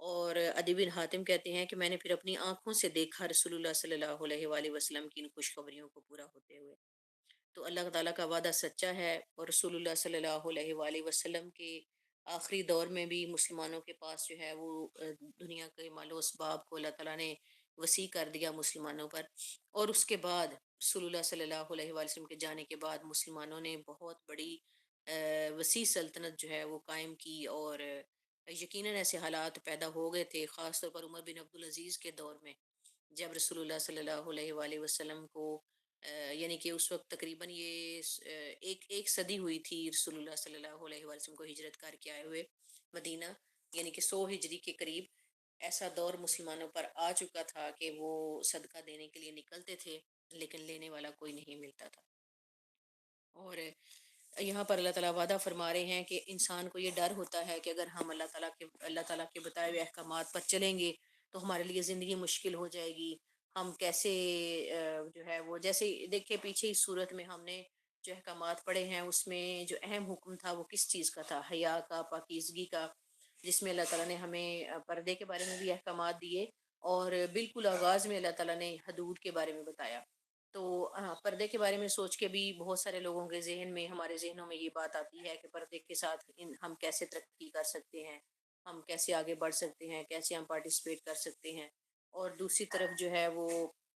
Speaker 1: اور عدی بن حاتم کہتے ہیں کہ میں نے پھر اپنی آنکھوں سے دیکھا رسول اللہ صلی اللہ علیہ وآلہ وسلم کی ان خوشخبریوں کو پورا ہوتے ہوئے۔ تو اللہ تعالیٰ کا وعدہ سچا ہے، اور رسول اللہ صلی اللہ علیہ وآلہ وسلم کے آخری دور میں بھی مسلمانوں کے پاس جو ہے وہ دنیا کے مال و اسباب کو اللہ تعالیٰ نے وسیع کر دیا مسلمانوں پر، اور اس کے بعد رسول اللہ صلی اللہ علیہ وآلہ وسلم کے جانے کے بعد مسلمانوں نے بہت بڑی وسیع سلطنت جو ہے وہ قائم کی، اور یقیناً ایسے حالات پیدا ہو گئے تھے خاص طور پر عمر بن عبدالعزیز کے دور میں، جب رسول اللہ صلی اللہ علیہ وآلہ وسلم کو یعنی کہ اس وقت تقریباً یہ ایک صدی ہوئی تھی رسول اللہ صلی اللہ علیہ وآلہ وسلم کو ہجرت کر کے آئے ہوئے مدینہ، یعنی کہ 100 ہجری کے قریب ایسا دور مسلمانوں پر آ چکا تھا کہ وہ صدقہ دینے کے لیے نکلتے تھے لیکن لینے والا کوئی نہیں ملتا تھا۔ اور یہاں پر اللہ تعالیٰ وعدہ فرما رہے ہیں کہ انسان کو یہ ڈر ہوتا ہے کہ اگر ہم اللہ تعالیٰ کے بتائے ہوئے احکامات پر چلیں گے تو ہمارے لیے زندگی مشکل ہو جائے گی، ہم کیسے جو ہے وہ جیسے دیکھے پیچھے اس صورت میں ہم نے جو احکامات پڑھے ہیں اس میں جو اہم حکم تھا وہ کس چیز کا تھا؟ حیا کا، پاکیزگی کا، جس میں اللہ تعالیٰ نے ہمیں پردے کے بارے میں بھی احکامات دیے، اور بالکل آغاز میں اللہ تعالیٰ نے حدود کے بارے میں بتایا۔ تو پردے کے بارے میں سوچ کے بھی بہت سارے لوگوں کے ذہن میں، ہمارے ذہنوں میں یہ بات آتی ہے کہ پردے کے ساتھ ہم کیسے ترقی کر سکتے ہیں، ہم کیسے آگے بڑھ سکتے ہیں، کیسے ہم پارٹیسپیٹ کر سکتے ہیں، اور دوسری طرف جو ہے وہ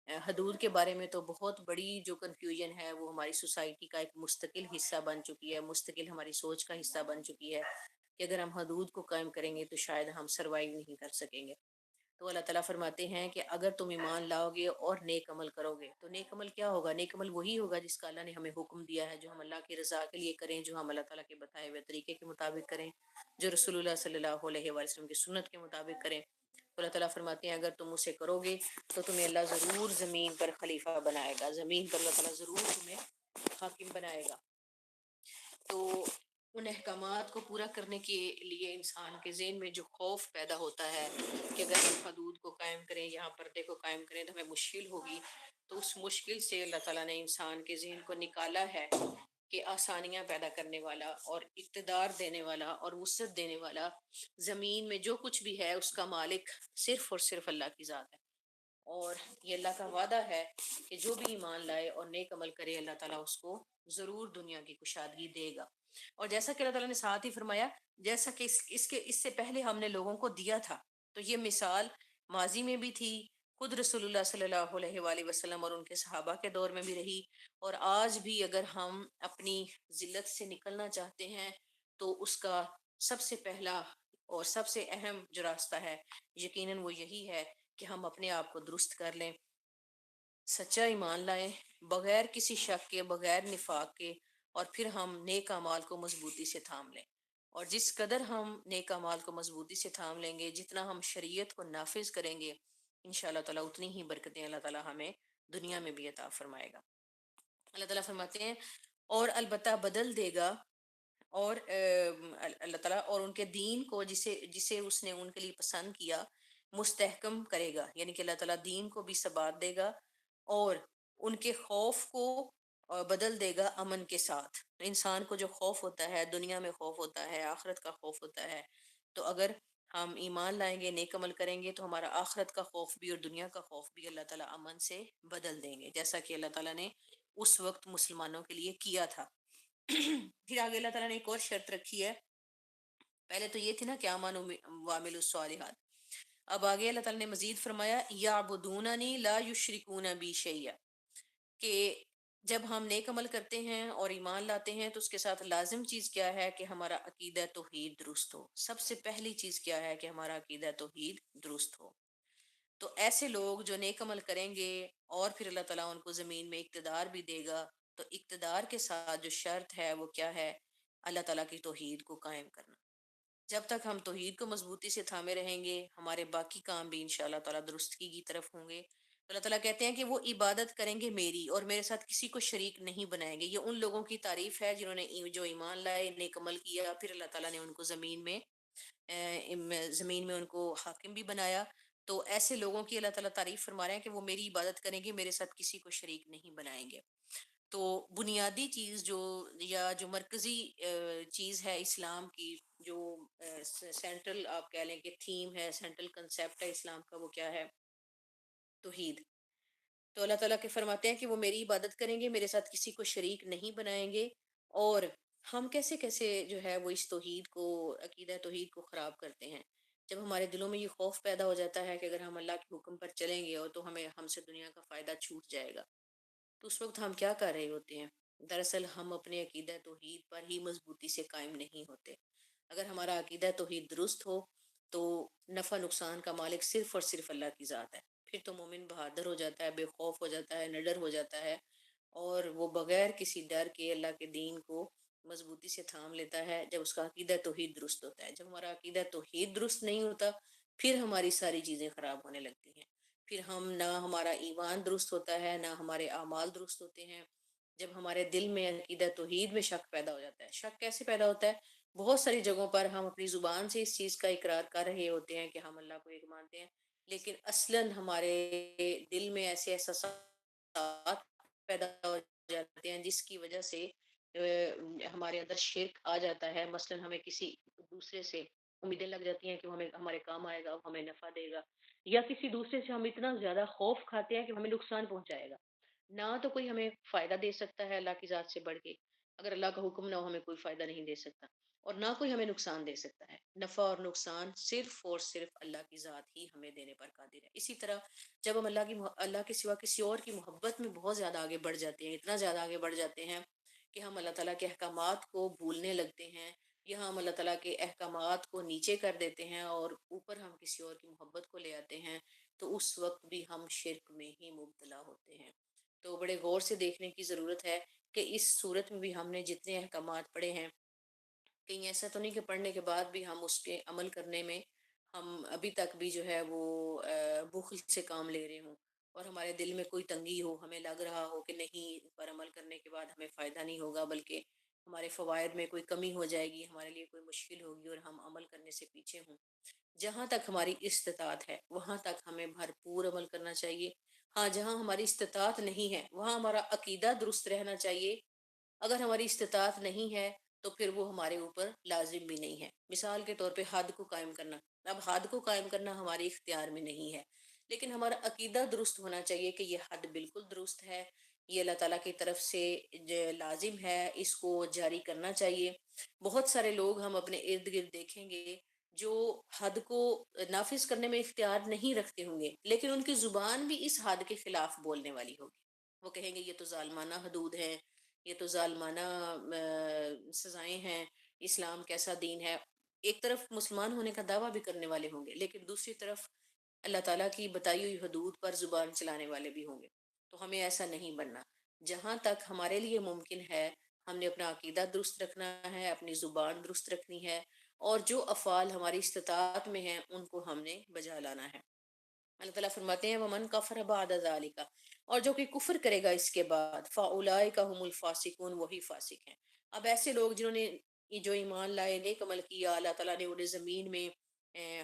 Speaker 1: حدود کے بارے میں تو بہت بڑی جو کنفیوژن ہے وہ ہماری سوسائٹی کا ایک مستقل حصہ بن چکی ہے، مستقل ہماری سوچ کا حصہ بن چکی ہے کہ اگر ہم حدود کو قائم کریں گے تو شاید ہم سروائیو نہیں کر سکیں گے۔ تو اللہ تعالیٰ فرماتے ہیں کہ اگر تم ایمان لاؤ گے اور نیک عمل کرو گے تو نیک عمل کیا ہوگا؟ نیک عمل وہی ہوگا جس کا اللہ نے ہمیں حکم دیا ہے، جو ہم اللہ کی رضا کے لیے کریں، جو ہم اللہ تعالیٰ کے بتائے ہوئے طریقے کے مطابق کریں، جو رسول اللہ صلی اللہ علیہ وآلہ وسلم کی سنت کے مطابق کریں۔ تو اللہ تعالیٰ فرماتے ہیں اگر تم اسے کرو گے تو تمہیں اللہ ضرور زمین پر خلیفہ بنائے گا، زمین پر اللہ تعالیٰ ضرور تمہیں حاکم بنائے گا۔ تو ان احکامات کو پورا کرنے کے لیے انسان کے ذہن میں جو خوف پیدا ہوتا ہے کہ اگر ہم حدود کو قائم کریں، یہاں پردے کو قائم کریں تو ہمیں مشکل ہوگی، تو اس مشکل سے اللہ تعالیٰ نے انسان کے ذہن کو نکالا ہے کہ آسانیاں پیدا کرنے والا اور اقتدار دینے والا اور وسعت دینے والا، زمین میں جو کچھ بھی ہے اس کا مالک صرف اور صرف اللہ کی ذات ہے۔ اور یہ اللہ کا وعدہ ہے کہ جو بھی ایمان لائے اور نیک عمل کرے، اللہ تعالیٰ اس کو ضرور دنیا کی کشادگی دے گا۔ اور جیسا کہ اللہ تعالیٰ نے ساتھ ہی فرمایا، جیسا کہ اس سے پہلے ہم نے لوگوں کو دیا تھا، تو یہ مثال ماضی میں بھی تھی، خود رسول اللہ صلی اللہ علیہ وآلہ وسلم اور ان کے صحابہ کے دور میں بھی رہی، اور آج بھی اگر ہم اپنی ذلت سے نکلنا چاہتے ہیں تو اس کا سب سے پہلا اور سب سے اہم جو راستہ ہے یقیناً وہ یہی ہے کہ ہم اپنے آپ کو درست کر لیں، سچا ایمان لائیں، بغیر کسی شک کے، بغیر نفاق کے، اور پھر ہم نیک اعمال کو مضبوطی سے تھام لیں۔ اور جس قدر ہم نیک اعمال کو مضبوطی سے تھام لیں گے، جتنا ہم شریعت کو نافذ کریں گے، انشاءاللہ تعالیٰ اتنی ہی برکتیں اللہ تعالیٰ ہمیں دنیا میں بھی عطا فرمائے گا۔ اللہ تعالیٰ فرماتے ہیں اور البتہ بدل دے گا، اور اللہ تعالیٰ اور ان کے دین کو جسے اس نے ان کے لیے پسند کیا مستحکم کرے گا، یعنی کہ اللہ تعالیٰ دین کو بھی ثبات دے گا، اور ان کے خوف کو بدل دے گا امن کے ساتھ۔ انسان کو جو خوف ہوتا ہے، دنیا میں خوف ہوتا ہے، آخرت کا خوف ہوتا ہے، تو اگر ہم ایمان لائیں گے، نیک عمل کریں گے، تو ہمارا آخرت کا خوف بھی اور دنیا کا خوف بھی اللہ تعالیٰ امن سے بدل دیں گے، جیسا کہ اللہ تعالیٰ نے اس وقت مسلمانوں کے لیے کیا تھا۔ پھر آگے اللہ تعالیٰ نے ایک اور شرط رکھی ہے، پہلے تو یہ تھی نا کہ آمنوا وعملوا الصالحات، اب آگے اللہ تعالیٰ نے مزید فرمایا یعبدوننی لا یشرکون بی شیئا، کہ جب ہم نیک عمل کرتے ہیں اور ایمان لاتے ہیں تو اس کے ساتھ لازم چیز کیا ہے کہ ہمارا عقیدہ توحید درست ہو۔ سب سے پہلی چیز کیا ہے کہ ہمارا عقیدہ توحید درست ہو۔ تو ایسے لوگ جو نیک عمل کریں گے اور پھر اللہ تعالیٰ ان کو زمین میں اقتدار بھی دے گا، تو اقتدار کے ساتھ جو شرط ہے وہ کیا ہے؟ اللہ تعالیٰ کی توحید کو قائم کرنا۔ جب تک ہم توحید کو مضبوطی سے تھامے رہیں گے، ہمارے باقی کام بھی انشاءاللہ تعالیٰ درستگی کی طرف ہوں گے۔ تو اللہ تعالیٰ کہتے ہیں کہ وہ عبادت کریں گے میری اور میرے ساتھ کسی کو شریک نہیں بنائیں گے۔ یہ ان لوگوں کی تعریف ہے جنہوں نے جو ایمان لائے، نیک عمل کیا، پھر اللہ تعالیٰ نے ان کو زمین میں ان کو حاکم بھی بنایا۔ تو ایسے لوگوں کی اللہ تعالیٰ تعریف فرما رہے ہیں کہ وہ میری عبادت کریں گے، میرے ساتھ کسی کو شریک نہیں بنائیں گے۔ تو بنیادی چیز جو مرکزی چیز ہے اسلام کی، جو سینٹرل آپ کہہ لیں کہ تھیم ہے، سینٹرل کنسیپٹ ہے اسلام کا، وہ کیا ہے؟ توحید۔ تو اللہ تعالیٰ کے فرماتے ہیں کہ وہ میری عبادت کریں گے، میرے ساتھ کسی کو شریک نہیں بنائیں گے۔ اور ہم کیسے کیسے جو ہے وہ اس توحید کو، عقیدہ توحید کو خراب کرتے ہیں؟ جب ہمارے دلوں میں یہ خوف پیدا ہو جاتا ہے کہ اگر ہم اللہ کے حکم پر چلیں گے اور تو ہم سے دنیا کا فائدہ چھوٹ جائے گا، تو اس وقت ہم کیا کر رہے ہوتے ہیں؟ دراصل ہم اپنے عقیدہ توحید پر ہی مضبوطی سے قائم نہیں ہوتے۔ اگر ہمارا عقیدہ توحید درست ہو تو نفع نقصان کا مالک صرف اور صرف اللہ کی ذات ہے۔ پھر تو مومن بہادر ہو جاتا ہے، بے خوف ہو جاتا ہے، نڈر ہو جاتا ہے، اور وہ بغیر کسی ڈر کے اللہ کے دین کو مضبوطی سے تھام لیتا ہے جب اس کا عقیدہ توحید درست ہوتا ہے۔ جب ہمارا عقیدہ توحید درست نہیں ہوتا، پھر ہماری ساری چیزیں خراب ہونے لگتی ہیں۔ پھر نہ ہمارا ایمان درست ہوتا ہے، نہ ہمارے اعمال درست ہوتے ہیں۔ جب ہمارے دل میں عقیدہ توحید میں شک پیدا ہو جاتا ہے، شک کیسے پیدا ہوتا ہے؟ بہت ساری جگہوں پر ہم اپنی زبان سے اس چیز کا اقرار کر رہے ہوتے ہیں کہ ہم اللہ کو ایک مانتے ہیں، لیکن اصلاً ہمارے دل میں ایسے احساسات پیدا ہو جاتے ہیں جس کی وجہ سے ہمارے اندر شرک آ جاتا ہے۔ مثلاً ہمیں کسی دوسرے سے امیدیں لگ جاتی ہیں کہ وہ ہمیں ہمارے کام آئے گا، وہ ہمیں نفع دے گا، یا کسی دوسرے سے ہم اتنا زیادہ خوف کھاتے ہیں کہ ہمیں نقصان پہنچائے گا۔ نہ تو کوئی ہمیں فائدہ دے سکتا ہے اللہ کی ذات سے بڑھ کے، اگر اللہ کا حکم نہ ہو ہمیں کوئی فائدہ نہیں دے سکتا، اور نہ کوئی ہمیں نقصان دے سکتا ہے۔ نفع اور نقصان صرف اور صرف اللہ کی ذات ہی ہمیں دینے پر قادر ہے۔ اسی طرح جب ہم اللہ کے سوا کسی اور کی محبت میں بہت زیادہ آگے بڑھ جاتے ہیں، اتنا زیادہ آگے بڑھ جاتے ہیں کہ ہم اللہ تعالیٰ کے احکامات کو بھولنے لگتے ہیں، یا ہم اللہ تعالیٰ کے احکامات کو نیچے کر دیتے ہیں اور اوپر ہم کسی اور کی محبت کو لے آتے ہیں، تو اس وقت بھی ہم شرک میں ہی مبتلا ہوتے ہیں۔ تو بڑے غور سے دیکھنے کی ضرورت ہے کہ اس صورت میں بھی ہم نے جتنے احکامات پڑھے ہیں، کہیں ایسا تو نہیں کہ پڑھنے کے بعد بھی ہم اس کے عمل کرنے میں ہم ابھی تک بھی جو ہے وہ بخل سے کام لے رہے ہوں، اور ہمارے دل میں کوئی تنگی ہو، ہمیں لگ رہا ہو کہ نہیں، اس پر عمل کرنے کے بعد ہمیں فائدہ نہیں ہوگا، بلکہ ہمارے فوائد میں کوئی کمی ہو جائے گی، ہمارے لیے کوئی مشکل ہوگی، اور ہم عمل کرنے سے پیچھے ہوں۔ جہاں تک ہماری استطاعت ہے وہاں تک ہمیں بھرپور عمل کرنا چاہیے، ہاں جہاں ہماری استطاعت نہیں ہے وہاں ہمارا عقیدہ درست رہنا چاہیے. اگر ہماری استطاعت نہیں ہے تو پھر وہ ہمارے اوپر لازم بھی نہیں ہے. مثال کے طور پہ حد کو قائم کرنا. اب حد کو قائم کرنا ہمارے اختیار میں نہیں ہے، لیکن ہمارا عقیدہ درست ہونا چاہیے کہ یہ حد بالکل درست ہے، یہ اللہ تعالیٰ کی طرف سے لازم ہے، اس کو جاری کرنا چاہیے. بہت سارے لوگ ہم اپنے ارد گرد دیکھیں گے جو حد کو نافذ کرنے میں اختیار نہیں رکھتے ہوں گے، لیکن ان کی زبان بھی اس حد کے خلاف بولنے والی ہوگی. وہ کہیں گے یہ تو ظالمانہ حدود ہے، یہ تو ظالمانہ سزائیں ہیں، اسلام کیسا دین ہے. ایک طرف مسلمان ہونے کا دعویٰ بھی کرنے والے ہوں گے، لیکن دوسری طرف اللہ تعالیٰ کی بتائی ہوئی حدود پر زبان چلانے والے بھی ہوں گے. تو ہمیں ایسا نہیں بننا. جہاں تک ہمارے لیے ممکن ہے ہم نے اپنا عقیدہ درست رکھنا ہے، اپنی زبان درست رکھنی ہے، اور جو افعال ہماری استطاعت میں ہیں ان کو ہم نے بجا لانا ہے. اللہ تعالیٰ فرماتے ہیں وَمَنْ كَفَرَ بَعْدَ ذَلِكَ، اور جو کہ کفر کرے گا اس کے بعد، فَأُولَٰئِكَ هُمُ الْفَاسِقُونَ، وہی فاسق ہیں. اب ایسے لوگ جنہوں نے جو ایمان لائے، نیک عمل کیا، اللہ تعالیٰ نے انہیں زمین میں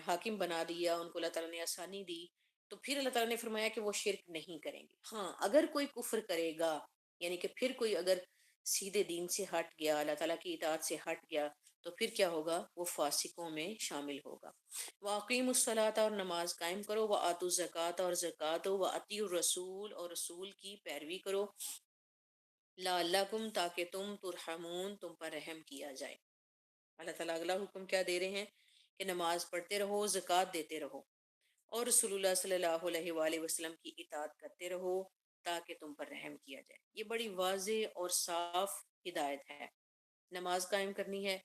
Speaker 1: حاکم بنا دیا، ان کو اللہ تعالیٰ نے آسانی دی، تو پھر اللہ تعالیٰ نے فرمایا کہ وہ شرک نہیں کریں گے. ہاں اگر کوئی کفر کرے گا، یعنی کہ پھر کوئی اگر سیدھے دین سے ہٹ گیا، اللہ تعالیٰ کی اطاعت سے ہٹ گیا، تو پھر کیا ہوگا؟ وہ فاسقوں میں شامل ہوگا. واقیم الصلاۃ، اور نماز قائم کرو، وآتوا الزکوٰۃ، اور زکوٰۃ دو، وأطیعوا الرسول، اور رسول کی پیروی کرو، لعلکم، تاکہ تم ترحمون، تم پر رحم کیا جائے. اللہ تعالیٰ اگلا حکم کیا دے رہے ہیں کہ نماز پڑھتے رہو، زکوٰۃ دیتے رہو، اور رسول اللہ صلی اللہ علیہ وآلہ وسلم کی اطاعت کرتے رہو تاکہ تم پر رحم کیا جائے. یہ بڑی واضح اور صاف ہدایت ہے. نماز قائم کرنی ہے،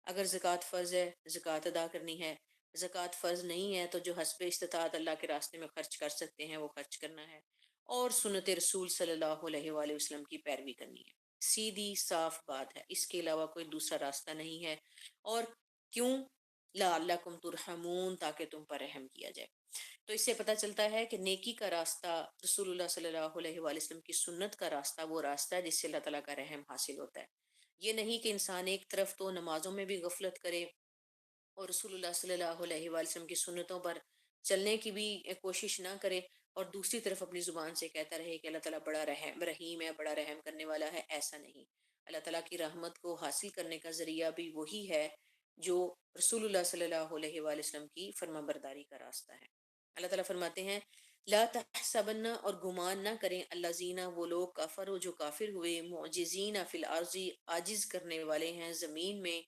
Speaker 1: اگر زکوٰۃ فرض ہے زکوٰۃ ادا کرنی ہے، زکوٰۃ فرض نہیں ہے تو جو حسب استطاعت اللہ کے راستے میں خرچ کر سکتے ہیں وہ خرچ کرنا ہے، اور سنت رسول صلی اللہ علیہ وآلہ وسلم کی پیروی کرنی ہے. سیدھی صاف بات ہے، اس کے علاوہ کوئی دوسرا راستہ نہیں ہے. اور کیوں؟ لعلکم ترحمون، تاکہ تم پر رحم کیا جائے. تو اس سے پتہ چلتا ہے کہ نیکی کا راستہ، رسول اللہ صلی اللہ علیہ وآلہ وسلم کی سنت کا راستہ، وہ راستہ ہے جس سے اللہ تعالیٰ کا رحم حاصل ہوتا ہے. یہ نہیں کہ انسان ایک طرف تو نمازوں میں بھی غفلت کرے اور رسول اللہ صلی اللہ علیہ وآلہ وسلم کی سنتوں پر چلنے کی بھی کوشش نہ کرے، اور دوسری طرف اپنی زبان سے کہتا رہے کہ اللہ تعالیٰ بڑا رحیم ہے، بڑا رحم کرنے والا ہے. ایسا نہیں. اللہ تعالیٰ کی رحمت کو حاصل کرنے کا ذریعہ بھی وہی ہے جو رسول اللہ صلی اللہ علیہ وآلہ وسلم کی فرما برداری کا راستہ ہے. اللہ تعالیٰ فرماتے ہیں لا تحسبن، اور گمان نہ کریں، الذین، وہ لوگ، کفروا، جو کافر ہوئے، معجزین فی الارض، عاجز کرنے والے ہیں زمین میں،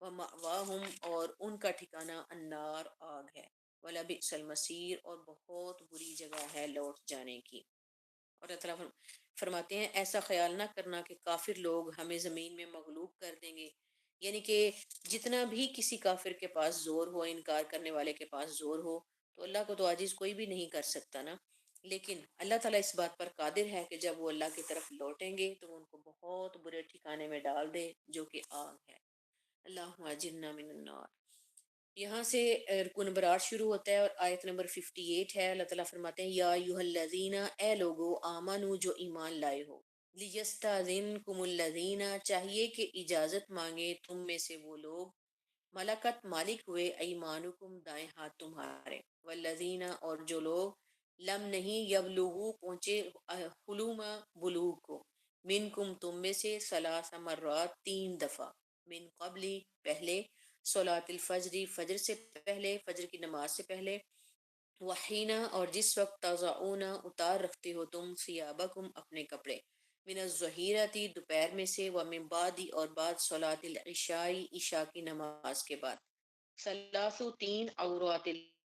Speaker 1: ومأواہم، اور ان کا ٹھکانہ النار، آگ ہے، ولبئس المصیر، اور بہت بری جگہ ہے لوٹ جانے کی. اور اللہ تعالیٰ فرماتے ہیں ایسا خیال نہ کرنا کہ کافر لوگ ہمیں زمین میں مغلوب کر دیں گے. یعنی کہ جتنا بھی کسی کافر کے پاس زور ہو، انکار کرنے والے کے پاس زور ہو، تو اللہ کو تو عاجز کوئی بھی نہیں کر سکتا نا. لیکن اللہ تعالیٰ اس بات پر قادر ہے کہ جب وہ اللہ کی طرف لوٹیں گے تو وہ ان کو بہت برے ٹھکانے میں ڈال دے جو کہ آگ ہے. اللہم اجرنا من النار. یہاں سے رکو نمبر 8 شروع ہوتا ہے اور آیت نمبر 58 ہے. اللہ تعالیٰ فرماتے ہیں یا ایھا الذین، اے لوگو، آمنو، جو ایمان لائے ہو، لیستاذنکم الذین، چاہیے کہ اجازت مانگے تم میں سے وہ لوگ، ملکت، مالک ہوئے، ایمانکم، دائیں ہاتھ تمہارے، والذین، اور جو لوگ، لم، نہیں، یبلغوا، پہنچے، حلم، بلوغ کو، منکم، تم میں سے، ثلاث مرات، 3 دفعہ، من قبلی، پہلے، صلاۃ الفجر، فجر سے پہلے، فجر کی نماز سے پہلے، وحینا، اور جس وقت، تضعون، اتار رکھتے ہو تم، ثیابکم، اپنے کپڑے، من الظہیرۃ، دوپہر میں سے، ومن بعد، اور بعد، صلاۃ العشاء، عشاء کی نماز کے بعد، ثلاث، 3 عورات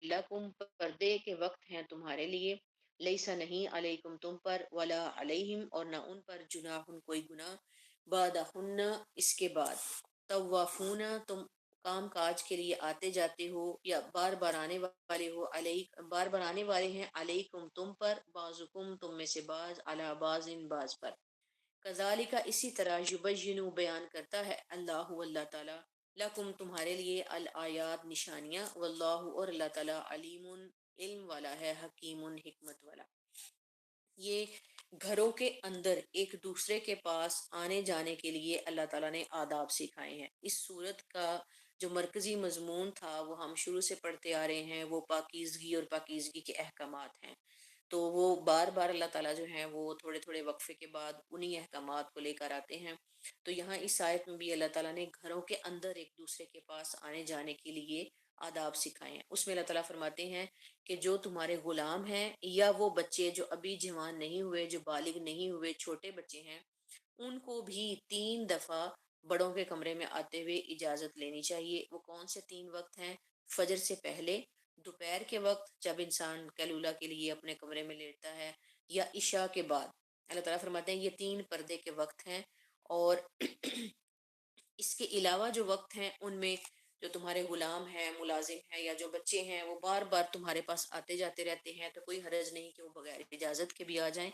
Speaker 1: لکم، پردے کے وقت ہیں تمہارے لیے، لیسا، نہیں، علیکم، تم پر، ولا علیہم، اور نہ ان پر، جناح، کوئی گناہ، بعدہن، اس کے بعد، طوافون، تم کام کاج کے لیے آتے جاتے ہو یا بار بار آنے والے ہو، بار بار آنے والے ہیں، علیکم، تم پر، بعضکم، تم میں سے بعض، علی بعض، بعض پر، کذالک، اسی طرح، یبین، بیان کرتا ہے اللہ، اللہ تعالیٰ، لکم، تمہارے لیے، الآیات، نشانیاں، واللہ، اور اللہ تعالیٰ، علیم، علم والا ہے، حکیم، حکمت والا. یہ گھروں کے اندر ایک دوسرے کے پاس آنے جانے کے لیے اللہ تعالیٰ نے آداب سکھائے ہیں. اس صورت کا جو مرکزی مضمون تھا وہ ہم شروع سے پڑھتے آ رہے ہیں، وہ پاکیزگی اور پاکیزگی کے احکامات ہیں. تو وہ بار بار اللہ تعالیٰ جو ہیں وہ تھوڑے تھوڑے وقفے کے بعد انہی احکامات کو لے کر آتے ہیں۔ تو یہاں اس آیت میں بھی اللہ تعالیٰ نے گھروں کے اندر ایک دوسرے کے پاس آنے جانے کے لیے آداب سکھائے ہیں۔ اس میں اللہ تعالیٰ فرماتے ہیں کہ جو تمہارے غلام ہیں یا وہ بچے جو ابھی جوان نہیں ہوئے، جو بالغ نہیں ہوئے، چھوٹے بچے ہیں، ان کو بھی 3 دفعہ بڑوں کے کمرے میں آتے ہوئے اجازت لینی چاہیے۔ وہ کون سے 3 وقت ہیں؟ فجر سے پہلے، دوپہر کے وقت جب انسان کیلولہ کے لیے اپنے کمرے میں لیٹتا ہے، یا عشاء کے بعد۔ اللہ تعالیٰ فرماتے ہیں یہ 3 پردے کے وقت ہیں، اور اس کے علاوہ جو وقت ہیں ان میں جو تمہارے غلام ہیں، ملازم ہیں، یا جو بچے ہیں وہ بار بار تمہارے پاس آتے جاتے رہتے ہیں، تو کوئی حرج نہیں کہ وہ بغیر اجازت کے بھی آ جائیں،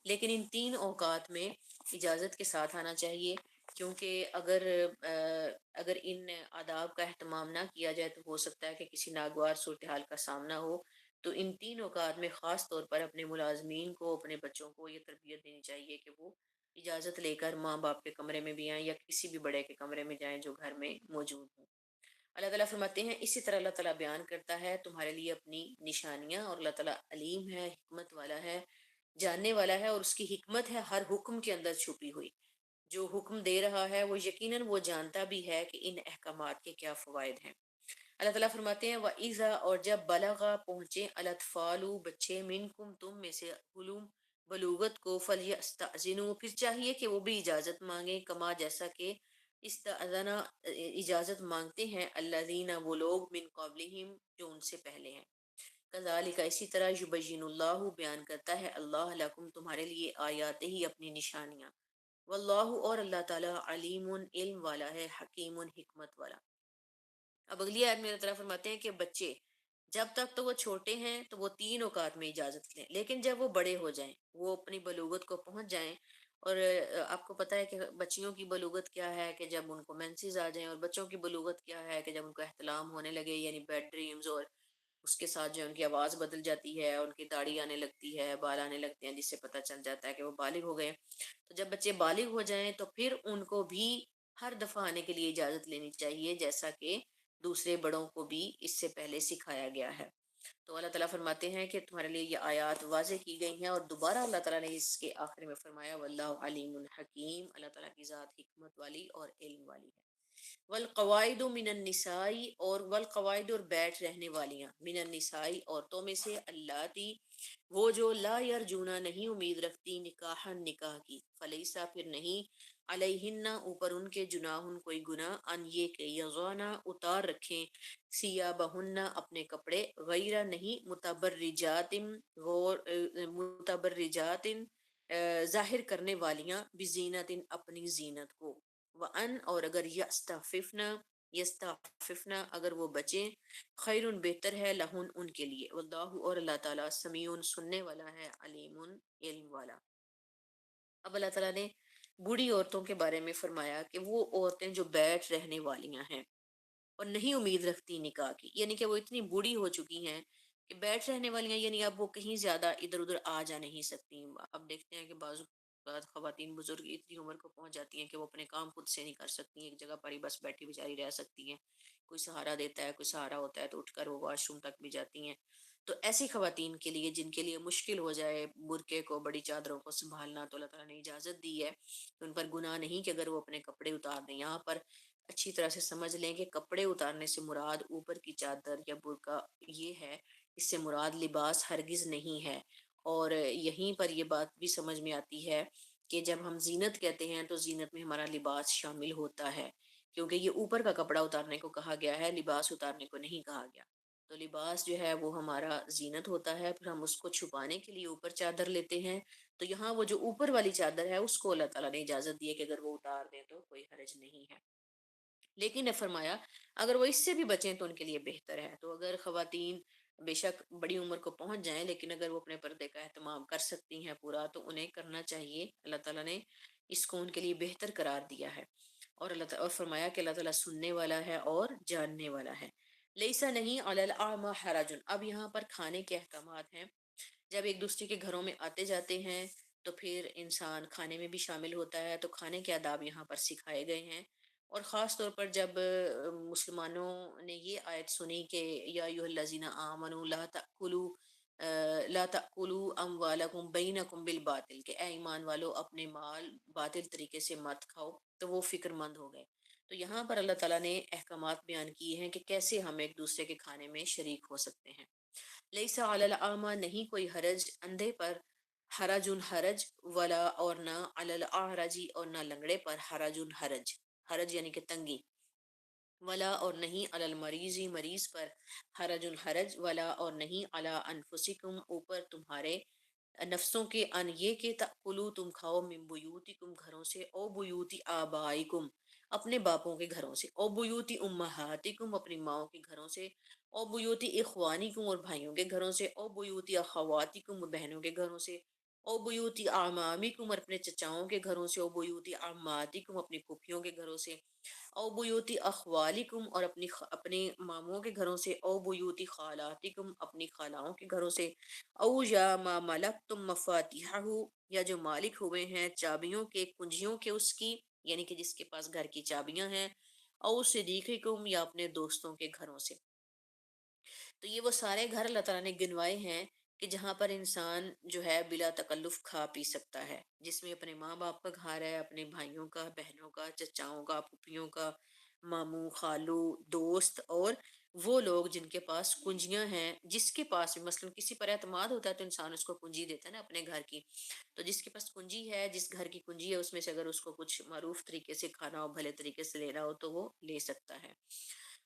Speaker 1: لیکن ان 3 اوقات میں اجازت کے ساتھ آنا چاہیے، کیونکہ اگر ان آداب کا اہتمام نہ کیا جائے تو ہو سکتا ہے کہ کسی ناگوار صورتحال کا سامنا ہو۔ تو ان 3 اوقات میں خاص طور پر اپنے ملازمین کو، اپنے بچوں کو یہ تربیت دینی چاہیے کہ وہ اجازت لے کر ماں باپ کے کمرے میں بھی آئیں، یا کسی بھی بڑے کے کمرے میں جائیں جو گھر میں موجود ہوں۔ اللہ تعالیٰ فرماتے ہیں اسی طرح اللہ تعالیٰ بیان کرتا ہے تمہارے لیے اپنی نشانیاں، اور اللہ تعالیٰ علیم ہے، حکمت والا ہے، جاننے والا ہے، اور اس کی حکمت ہے ہر حکم کے اندر چھپی ہوئی۔ جو حکم دے رہا ہے وہ یقیناً وہ جانتا بھی ہے کہ ان احکامات کے کیا فوائد ہیں۔ اللہ تعالیٰ فرماتے ہیں وَإِذَا، اور جب بلغا پہنچے، الاطفال بچے، منکم تم میں سے، حلم بلوغت کو، فلیستأذنوا پھر چاہیے کہ وہ بھی اجازت مانگیں، کما جیسا کہ استأذنا اجازت مانگتے ہیں، الذین وہ لوگ، من قبلہم جو ان سے پہلے ہیں۔ کذالک اسی طرح، یبین اللہ بیان کرتا ہے اللہ، لکم تمہارے لیے، آیاتہ ہی اپنی نشانیاں، واللہ اور اللہ تعالیٰ، علیم علم والا ہے، حکیم حکمت والا۔ اب اگلی آیت میں اللہ تعالیٰ فرماتے ہیں کہ بچے جب تک تو وہ چھوٹے ہیں تو وہ 3 اوقات میں اجازت لیں، لیکن جب وہ بڑے ہو جائیں، وہ اپنی بلوغت کو پہنچ جائیں، اور آپ کو پتہ ہے کہ بچیوں کی بلوغت کیا ہے کہ جب ان کو مینسز آ جائیں، اور بچوں کی بلوغت کیا ہے کہ جب ان کو احتلام ہونے لگے، یعنی بیڈ ڈریمز، اور اس کے ساتھ جو ہے ان کی آواز بدل جاتی ہے، ان کی داڑھی آنے لگتی ہے، بال آنے لگتے ہیں، جس سے پتہ چل جاتا ہے کہ وہ بالغ ہو گئے۔ تو جب بچے بالغ ہو جائیں تو پھر ان کو بھی ہر دفعہ آنے کے لیے اجازت لینی چاہیے، جیسا کہ دوسرے بڑوں کو بھی اس سے پہلے سکھایا گیا ہے۔ تو اللہ تعالیٰ فرماتے ہیں کہ تمہارے لیے یہ آیات واضح کی گئی ہیں، اور دوبارہ اللہ تعالیٰ نے اس کے آخر میں فرمایا واللہ علیم الحکیم، اللہ تعالیٰ کی ذات حکمت والی اور علم والی ہے۔ والقواعد من النساء، اور والقواعد، اور بیٹھ رہنے والیاں، من النساء عورتوں میں سے، اللاتی وہ جو، لا یرجونا نہیں امید رکھتی، نکاحا نکاح کی، فلیسا پھر نہیں، علیہن اوپر ان کے، جناح کوئی گناہ، ان یہ کہ یضعنا اتار رکھیں، ثیابہن اپنے کپڑے، غیر نہیں، متبرجات غور متبرجات ظاہر کرنے والیاں، بزینت اپنی زینت کو، وان اور اگر یستعففنا اگر وہ بچیں، خیر بہتر ہے، لہن ان کے لیے، واللہ اور اللہ تعالیٰ، سمیع سننے والا ہے، علیم علم والا۔ اب اللہ تعالیٰ نے بوڑھی عورتوں کے بارے میں فرمایا کہ وہ عورتیں جو بیٹھ رہنے والیاں ہیں اور نہیں امید رکھتی نکاح کی، یعنی کہ وہ اتنی بوڑھی ہو چکی ہیں کہ بیٹھ رہنے والیاں، یعنی اب وہ کہیں زیادہ ادھر ادھر آ جا نہیں سکتی۔ اب دیکھتے ہیں کہ بعض اوقات خواتین بزرگ اتنی عمر کو پہنچ جاتی ہیں کہ وہ اپنے کام خود سے نہیں کر سکتی، ایک جگہ پر ہی بس بیٹھی بیچاری رہ سکتی ہیں، کوئی سہارا دیتا ہے، کوئی سہارا ہوتا ہے تو اٹھ کر وہ واش روم تک بھی جاتی ہیں۔ تو ایسی خواتین کے لیے جن کے لیے مشکل ہو جائے برقعے کو، بڑی چادروں کو سنبھالنا، تو اللہ تعالیٰ نے اجازت دی ہے کہ ان پر گناہ نہیں کہ اگر وہ اپنے کپڑے اتار دیں۔ یہاں پر اچھی طرح سے سمجھ لیں کہ کپڑے اتارنے سے مراد اوپر کی چادر یا برقع یہ ہے، اس سے مراد لباس ہرگز نہیں ہے۔ اور یہیں پر یہ بات بھی سمجھ میں آتی ہے کہ جب ہم زینت کہتے ہیں تو زینت میں ہمارا لباس شامل ہوتا ہے، کیونکہ یہ اوپر کا کپڑا اتارنے کو کہا گیا ہے، لباس اتارنے کو نہیں کہا گیا۔ تو لباس جو ہے وہ ہمارا زینت ہوتا ہے، پھر ہم اس کو چھپانے کے لیے اوپر چادر لیتے ہیں، تو یہاں وہ جو اوپر والی چادر ہے اس کو اللہ تعالیٰ نے اجازت دی ہے کہ اگر وہ اتار دیں تو کوئی حرج نہیں ہے۔ لیکن نے فرمایا اگر وہ اس سے بھی بچیں تو ان کے لیے بہتر ہے۔ تو اگر خواتین بے شک بڑی عمر کو پہنچ جائیں لیکن اگر وہ اپنے پردے کا اہتمام کر سکتی ہیں پورا، تو انہیں کرنا چاہیے، اللہ تعالیٰ نے اس کو ان کے لیے بہتر قرار دیا ہے۔ اور اللہ تعالیٰ اور فرمایا کہ اللہ تعالیٰ سننے والا ہے اور جاننے والا ہے۔ لیسا نہیں، علی الاعمی حرج، اب یہاں پر کھانے کے احکامات ہیں۔ جب ایک دوسرے کے گھروں میں آتے جاتے ہیں تو پھر انسان کھانے میں بھی شامل ہوتا ہے، تو کھانے کے آداب یہاں پر سکھائے گئے ہیں۔ اور خاص طور پر جب مسلمانوں نے یہ آیت سنی کہ یا ایھا الذین آمنوا لا تأکلوا لا تأکلوا اموالکم بینکم بالباطل، کہ اے ایمان والو اپنے مال باطل طریقے سے مت کھاؤ، تو وہ فکر مند ہو گئے۔ تو یہاں پر اللہ تعالیٰ نے احکامات بیان کیے ہیں کہ کیسے ہم ایک دوسرے کے کھانے میں شریک ہو سکتے ہیں۔ لیس علی الاعمى، نہیں کوئی حرج اندھے پر، حرج حرج، ولا اور نہ علی الاعرج اور نہ لنگڑے پر، حرج حرج، حرج یعنی کہ تنگی، ولا اور نہیں علی المریض مریض پر، حرج حرج، ولا اور نہیں علی انفسکم اوپر تمہارے نفسوں کے، ان یہ کہ تأکلوا تم کھاؤ، من بیوتکم گھروں سے، او بیوتی آبائکم اپنے باپوں کے گھروں سے، او بیوتی امہاتکم اپنی ماؤں کے گھروں سے، او بیوتی اخوانکم اور بھائیوں کے گھروں سے، او بیوتی اخواتکم بہنوں کے گھروں سے، او بیوتی اعمامکم اور اپنے چچاؤں کے گھروں سے، او بیوتی عماتکم اپنی پھوپھیوں کے گھروں سے، او بیوتی اخوالکم اور اپنے ماموں کے گھروں سے، او بیوتی خالاتکم اپنی خالاؤں کے گھروں سے، او یا ما ملکتم مفاتیحہ یا جو مالک ہوئے ہیں چابیوں کے، کنجیوں کے اس کی، یعنی کہ جس کے پاس گھر کی چابیاں ہیں، او صدیقکم یا اپنے دوستوں کے گھروں سے۔ تو یہ وہ سارے گھر اللہ تعالیٰ نے گنوائے ہیں کہ جہاں پر انسان جو ہے بلا تکلف کھا پی سکتا ہے، جس میں اپنے ماں باپ کا گھر ہے، اپنے بھائیوں کا، بہنوں کا، چچاؤں کا، پھوپھیوں کا، ماموں، خالو، دوست، اور وہ لوگ جن کے پاس کنجیاں ہیں، جس کے پاس بھی مثلاً کسی پر اعتماد ہوتا ہے تو انسان اس کو کنجی دیتا ہے نا اپنے گھر کی، تو جس کے پاس کنجی ہے، جس گھر کی کنجی ہے، اس میں سے اگر اس کو کچھ معروف طریقے سے کھانا ہو، بھلے طریقے سے لینا ہو تو وہ لے سکتا ہے۔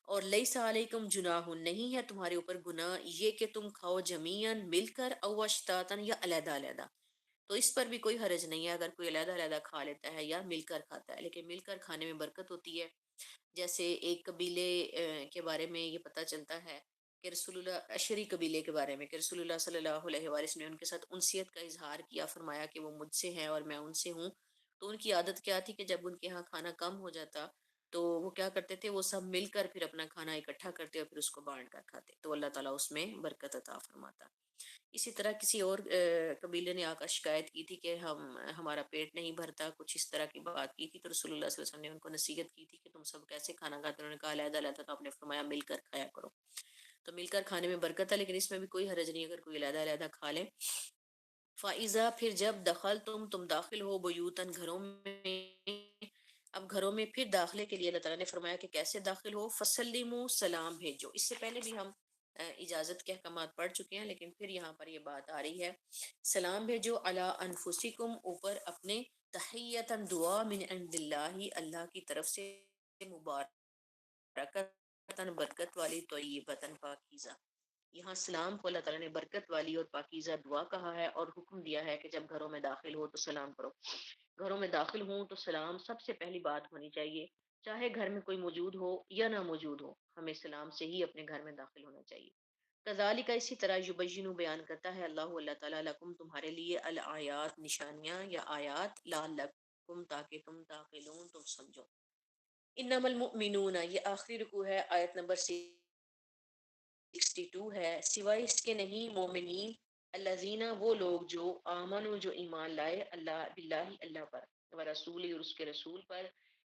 Speaker 1: اور لیس علیکم جناح، نہیں ہے تمہارے اوپر گناہ یہ کہ تم کھاؤ جمیعاً مل کر، او اشتاتاً یا علیحدہ علیحدہ، تو اس پر بھی کوئی حرج نہیں ہے اگر کوئی علیحدہ علیحدہ کھا لیتا ہے یا مل کر کھاتا ہے، لیکن مل کر کھانے میں برکت ہوتی ہے۔ جیسے ایک قبیلے کے بارے میں یہ پتہ چلتا ہے کہ رسول اللہ، اشری قبیلے کے بارے میں، کہ رسول اللہ صلی اللہ علیہ وآلہ وسلم نے ان کے ساتھ انسیت کا اظہار کیا، فرمایا کہ وہ مجھ سے ہیں اور میں ان سے ہوں۔ تو ان کی عادت کیا تھی کہ جب ان کے ہاں کھانا کم ہو جاتا تو وہ کیا کرتے تھے، وہ سب مل کر پھر اپنا کھانا اکٹھا کرتے اور پھر اس کو بانٹ کر کھاتے، تو اللہ تعالیٰ اس میں برکت عطا فرماتا۔ اسی طرح کسی اور قبیلے نے آ کر شکایت کی تھی کہ ہمارا پیٹ نہیں بھرتا، کچھ اس طرح کی بات کی تھی، تو رسول اللہ صلی اللہ علیہ وسلم نے ان کو نصیحت کی تھی کہ تم سب کیسے کھانا کھاتے ہو، انہوں نے کہا علیحدہ علیحدہ، تو آپ نے فرمایا مل کر کھایا کرو۔ تو مل کر کھانے میں برکت ہے، لیکن اس میں بھی کوئی حرج نہیں اگر کوئی علیحدہ علیحدہ کھا لے۔ فائزہ پھر جب دخل تم داخل ہو، بیوتن گھروں میں، اب گھروں میں پھر داخلے کے لیے اللہ تعالیٰ نے فرمایا کہ کیسے داخل ہو، فسلموا سلام بھیجو۔ اس سے پہلے بھی ہم اجازت کے احکامات پڑھ چکے ہیں، لیکن پھر یہاں پر یہ بات آ رہی ہے، سلام بھیجو علی انفسکم اوپر اپنے، تحیتاً دعا، من عند اللہ اللہ کی طرف سے، مبارکتاً برکت والی، طیبتاً پاکیزہ۔ یہاں سلام کو اللہ تعالیٰ نے برکت والی اور پاکیزہ دعا کہا ہے، اور حکم دیا ہے کہ جب گھروں میں داخل ہو تو سلام کرو۔ گھروں میں داخل ہوں تو سلام سب سے پہلی بات ہونی چاہیے، چاہے گھر میں کوئی موجود ہو یا نہ موجود ہو، ہمیں سلام سے ہی اپنے گھر میں داخل ہونا چاہیے۔ کذالک اسی طرح، یبین بیان کرتا ہے اللہ تعالیٰ، لکم تمہارے لیے، الآیات نشانیاں یا آیات، لعلکم تاکہ تم تعقلون تم سمجھو۔ انما المؤمنون، یہ آخری رکوع ہے، آیت نمبر 62 ہے، سوائے اس کے نہیں، مومنین، الذین وہ لوگ جو آمنوا جو ایمان لائے، اللہ باللہ اللہ پر، و رسول اور اس کے رسول پر،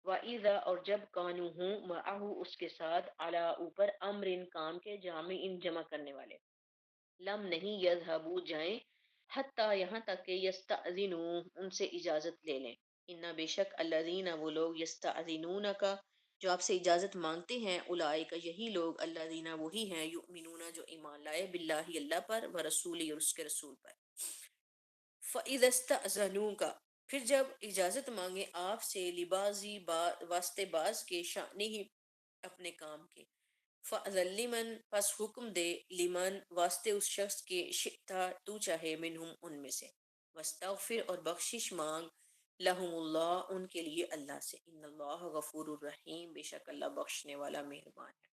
Speaker 1: وَإِذَا اور جب کانوا ہوں، معہ اس کے ساتھ، علی اوپر، امر کام کے، جامع جمع کرنے والے، لم نہیں، یذهبوا جائیں، حتیٰ یہاں تک کہ یستأذنوا ان سے اجازت لے لیں، انا بے شک، الذین وہ لوگ، یستأذنونک جو آپ سے اجازت مانگتے ہیں، اولئک یہی لوگ، الذین وہی ہیں، یؤمنون جو ایمان لائے، باللہ اللہ پر، ورسولہ اور اس کے رسول پر۔ فَإِذَا اسْتَأْذَنُوكَ پھر جب اجازت مانگے آپ سے، لبازی واسطے باز کے، شأنہ اپنے کام کے، فَأْذَن لِمَن پس حکم دے، لمن واسطے اس شخص کے، شئتا تو چاہے، منہم ان میں سے، واستغفر اور بخشش مانگ، لہم اللہ ان کے لیے اللہ سے، ان اللہ غفور الرحیم بے شک اللہ بخشنے والا مہربان ہے۔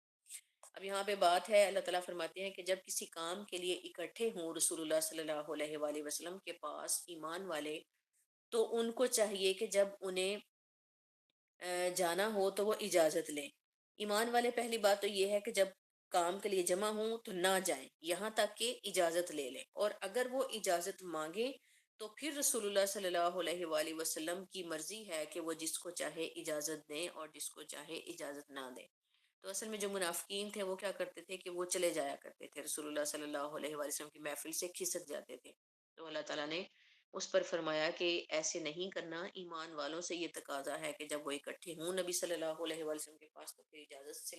Speaker 1: اب یہاں پہ بات ہے، اللہ تعالیٰ فرماتے ہیں کہ جب کسی کام کے لیے اکٹھے ہوں رسول اللہ صلی اللہ علیہ وآلہ وسلم کے پاس ایمان والے، تو ان کو چاہیے کہ جب انہیں جانا ہو تو وہ اجازت لیں۔ ایمان والے پہلی بات تو یہ ہے کہ جب کام کے لیے جمع ہوں تو نہ جائیں یہاں تک کہ اجازت لے لیں، اور اگر وہ اجازت مانگے تو پھر رسول اللہ صلی اللہ علیہ وآلہ وسلم کی مرضی ہے کہ وہ جس کو چاہے اجازت دیں اور جس کو چاہے اجازت نہ دیں۔ تو اصل میں جو منافقین تھے وہ کیا کرتے تھے کہ وہ چلے جایا کرتے تھے رسول اللہ صلی اللہ علیہ وآلہ وسلم کی محفل سے کھسک جاتے تھے. تو اللہ تعالیٰ نے اس پر فرمایا کہ ایسے نہیں کرنا، ایمان والوں سے یہ تقاضا ہے کہ جب وہ اکٹھے ہوں نبی صلی اللہ علیہ وآلہ وسلم کے پاس تو پھر اجازت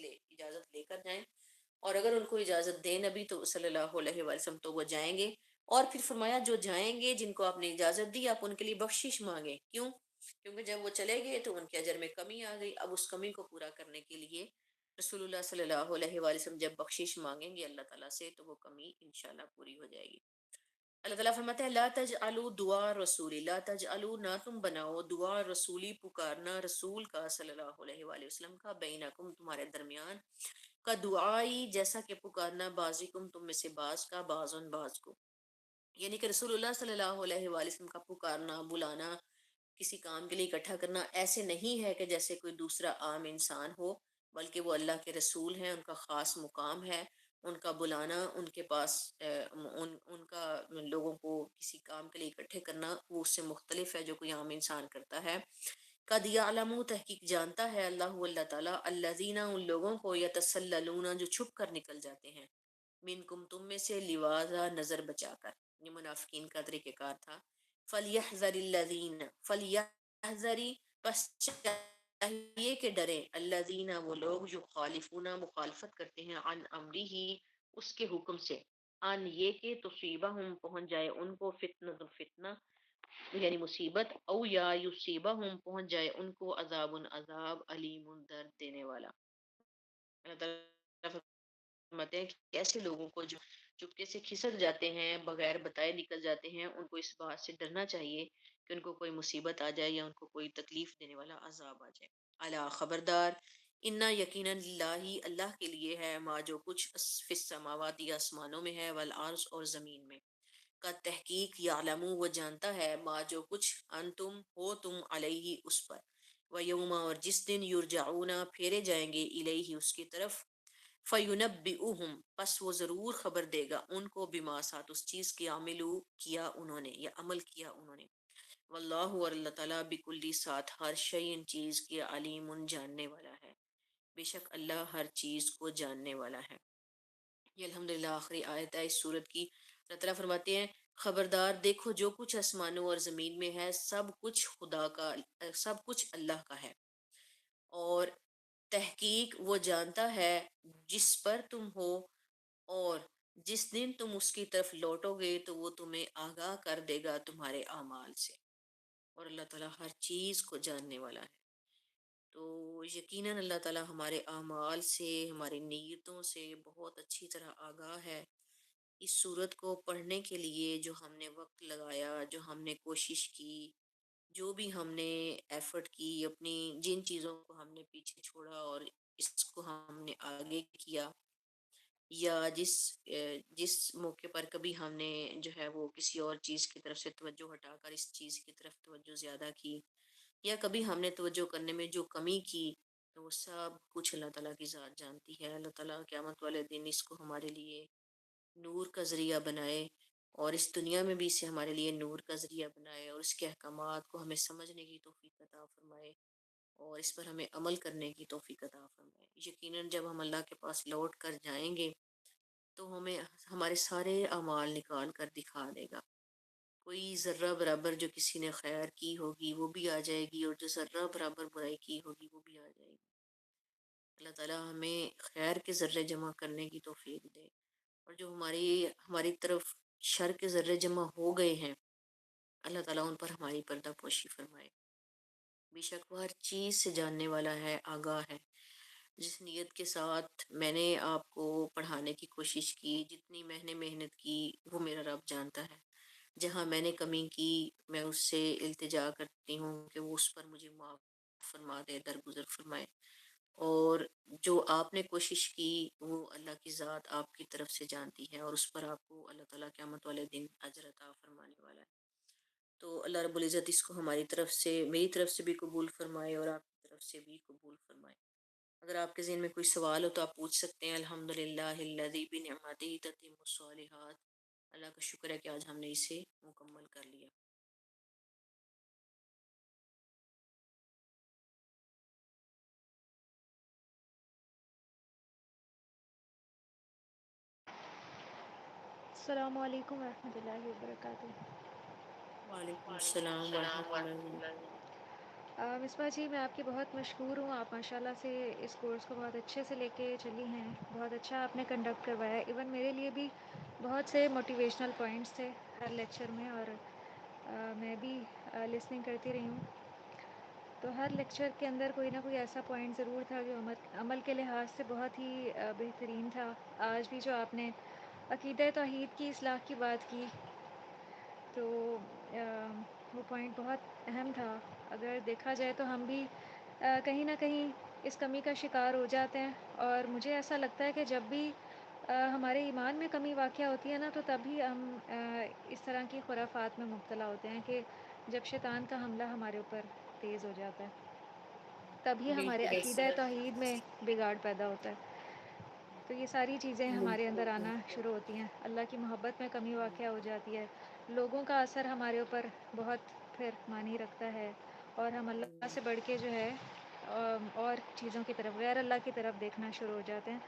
Speaker 1: لے کر جائیں، اور اگر ان کو اجازت دیں نبی تو صلی اللہ علیہ وآلہ وسلم تو وہ جائیں گے. اور پھر فرمایا جو جائیں گے جن کو آپ نے اجازت دی آپ ان کے لیے بخشش مانگیں. کیوں؟ کیونکہ جب وہ چلے گئے تو ان کے اجر میں کمی آ گئی. اب اس کمی کو پورا کرنے کے لیے رسول اللہ صلی اللہ علیہ وآلہ وسلم جب بخشش مانگیں گے اللہ تعالیٰ سے تو وہ کمی انشاءاللہ پوری ہو جائے گی. اللہ تعالیٰ فرماتے ہیں لا تجعلوا دعا رسولی، لا تجعلوا نہ تم بناؤ دعا رسولی پکارنا رسول کا صلی اللہ علیہ وآلہ وسلم کا، بینکم تمہارے درمیان، کا دعائی جیسا کہ پکارنا بازکم تم میں سے بعض کا بعضن بعض کو. یعنی کہ رسول اللہ صلی اللہ علیہ وآلہ وسلم کا پکارنا بلانا کسی کام کے لیے اکٹھا کرنا ایسے نہیں ہے کہ جیسے کوئی دوسرا عام انسان ہو، بلکہ وہ اللہ کے رسول ہیں، ان کا خاص مقام ہے. ان کا بلانا ان کے پاس ان کا لوگوں کو کسی کام کے لیے اکٹھے کرنا وہ اس سے مختلف ہے جو کوئی عام انسان کرتا ہے. قد یعلم تحقیق جانتا ہے اللہ تعالیٰ الذین ان لوگوں کو یتسللون جو چھپ کر نکل جاتے ہیں، منکم تم میں سے، لواذا نظر بچا کر. یہ منافقین کا طریقہ کار تھا. فلیحذر الذین فلیحذری پس چاہیے کہ ڈرے الذین وہ لوگ جو خالفون مخالفت کرتے ہیں عن امری ہی اس کے حکم سے، ان یہ کہ تصیبہم پہنچ جائے ان کو فتنہ فتنہ یعنی مصیبت، او یا یصیبہم پہنچ جائے ان کو عذاب عذاب علیم درد دینے والا. اللہ تعالیٰ فرماتے ہیں کہ ایسے لوگوں کو جو چپکے سے کھسک جاتے ہیں بغیر بتائے نکل جاتے ہیں ان کو اس بات سے ڈرنا چاہیے کہ ان کو کوئی مصیبت آ جائے یا ان کو کوئی تکلیف دینے والا عذاب آ جائے. الا خبردار، انا یقیناً اللہ اللہ کے لیے ہے ما جو کچھ فی السماوات آسمانوں میں ہے والارض اور زمین میں، کا تحقیق یعلم وہ جانتا ہے ما جو کچھ انتم ہو تم علیہ اس پر، و یوم اور جس دن یرجعون پھیرے جائیں گے الیہ اس کی طرف، فینبئہم پس وہ ضرور خبر دے گا ان کو بما ساتھ اس چیز کی عملو کیا انہوں نے یا عمل کیا انہوں نے. واللہ اور اللہ تعالیٰ بکلی ساتھ ہر شیء چیز کی علیم جاننے والا ہے، بے شک اللہ ہر چیز کو جاننے والا ہے. یہ الحمدللہ آخری آیت ہے اس سورت کی. اللہ تعالیٰ فرماتے ہیں خبردار دیکھو جو کچھ آسمانوں اور زمین میں ہے سب کچھ خدا کا، سب کچھ اللہ کا ہے، اور تحقیق وہ جانتا ہے جس پر تم ہو، اور جس دن تم اس کی طرف لوٹو گے تو وہ تمہیں آگاہ کر دے گا تمہارے اعمال سے، اور اللہ تعالیٰ ہر چیز کو جاننے والا ہے. تو یقیناً اللہ تعالیٰ ہمارے اعمال سے ہماری نیتوں سے بہت اچھی طرح آگاہ ہے. اس صورت کو پڑھنے کے لیے جو ہم نے وقت لگایا، جو ہم نے کوشش کی، جو بھی ہم نے ایفرٹ کی، اپنی جن چیزوں کو ہم نے پیچھے چھوڑا اور اس کو ہم نے آگے کیا، یا جس موقع پر کبھی ہم نے جو ہے وہ کسی اور چیز کی طرف سے توجہ ہٹا کر اس چیز کی طرف توجہ زیادہ کی، یا کبھی ہم نے توجہ کرنے میں جو کمی کی، تو وہ سب کچھ اللہ تعالیٰ کی ذات جانتی ہے. اللہ تعالیٰ قیامت والے دن اس کو ہمارے لیے نور کا ذریعہ بنائے، اور اس دنیا میں بھی اسے ہمارے لیے نور کا ذریعہ بنائے، اور اس کے احکامات کو ہمیں سمجھنے کی توفیق عطا فرمائے اور اس پر ہمیں عمل کرنے کی توفیق عطا فرمائے. یقیناً جب ہم اللہ کے پاس لوٹ کر جائیں گے تو ہمیں ہمارے سارے اعمال نکال کر دکھا دے گا. کوئی ذرہ برابر جو کسی نے خیر کی ہوگی وہ بھی آ جائے گی، اور جو ذرہ برابر برائی کی ہوگی وہ بھی آ جائے گی. اللہ تعالیٰ ہمیں خیر کے ذرے جمع کرنے کی توفیق دے، اور جو ہماری طرف شر کے ذرے جمع ہو گئے ہیں اللہ تعالیٰ ان پر ہماری پردہ پوشی فرمائے. بے شک وہ ہر چیز سے جاننے والا ہے، آگاہ ہے. جس نیت کے ساتھ میں نے آپ کو پڑھانے کی کوشش کی، جتنی میں نے محنت کی، وہ میرا رب جانتا ہے. جہاں میں نے کمی کی میں اس سے التجا کرتی ہوں کہ وہ اس پر مجھے معاف فرما دے، درگزر فرمائے. اور جو آپ نے کوشش کی وہ اللہ کی ذات آپ کی طرف سے جانتی ہے، اور اس پر آپ کو اللہ تعالیٰ قیامت والے دن اجر عطا فرمانے والا ہے. تو اللہ رب العزت اس کو ہماری طرف سے، میری طرف سے بھی قبول فرمائے اور آپ کی طرف سے بھی قبول فرمائے. اگر آپ کے ذہن میں کوئی سوال ہو تو آپ پوچھ سکتے ہیں. الحمدللہ الذی بنعمتہ تتم الصالحات. اللہ کا شکر ہے کہ آج ہم نے اسے مکمل کر لیا.
Speaker 2: السلام علیکم ورحمۃ اللہ وبرکاتہ۔
Speaker 1: وعلیکم السلام ورحمۃ اللہ وبرکاتہ۔
Speaker 2: مصباح جی، میں آپ کی بہت مشہور ہوں، آپ ماشاءاللہ سے اس کورس کو بہت اچھے سے لے کے چلی ہیں، بہت اچھا آپ نے کنڈکٹ کروایا ہے۔ ایون میرے لیے بھی بہت سے موٹیویشنل پوائنٹس تھے ہر لیکچر میں، اور میں بھی لسننگ کرتی رہی ہوں، تو ہر لیکچر کے اندر کوئی نہ کوئی ایسا پوائنٹ ضرور تھا جو عمل کے لحاظ سے بہت ہی بہترین تھا۔ آج بھی جو آپ نے عقیدہ توحید کی اصلاح کی بات کی، تو وہ پوائنٹ بہت اہم تھا۔ اگر دیکھا جائے تو ہم بھی کہیں نہ کہیں اس کمی کا شکار ہو جاتے ہیں، اور مجھے ایسا لگتا ہے کہ جب بھی ہمارے ایمان میں کمی واقع ہوتی ہے نا، تو تبھی ہم اس طرح کی خرافات میں مبتلا ہوتے ہیں، کہ جب شیطان کا حملہ ہمارے اوپر تیز ہو جاتا ہے، تبھی ہمارے
Speaker 1: بالکل
Speaker 2: عقیدہ توحید میں بگاڑ پیدا ہوتا ہے۔ تو یہ ساری چیزیں ہمارے اندر آنا شروع ہوتی ہیں، اللہ کی محبت میں کمی واقع ہو جاتی ہے، لوگوں کا اثر ہمارے اوپر بہت پھر معنی رکھتا ہے، اور ہم اللہ سے بڑھ کے جو ہے اور چیزوں کی طرف، غیر اللہ کی طرف دیکھنا شروع ہو جاتے ہیں۔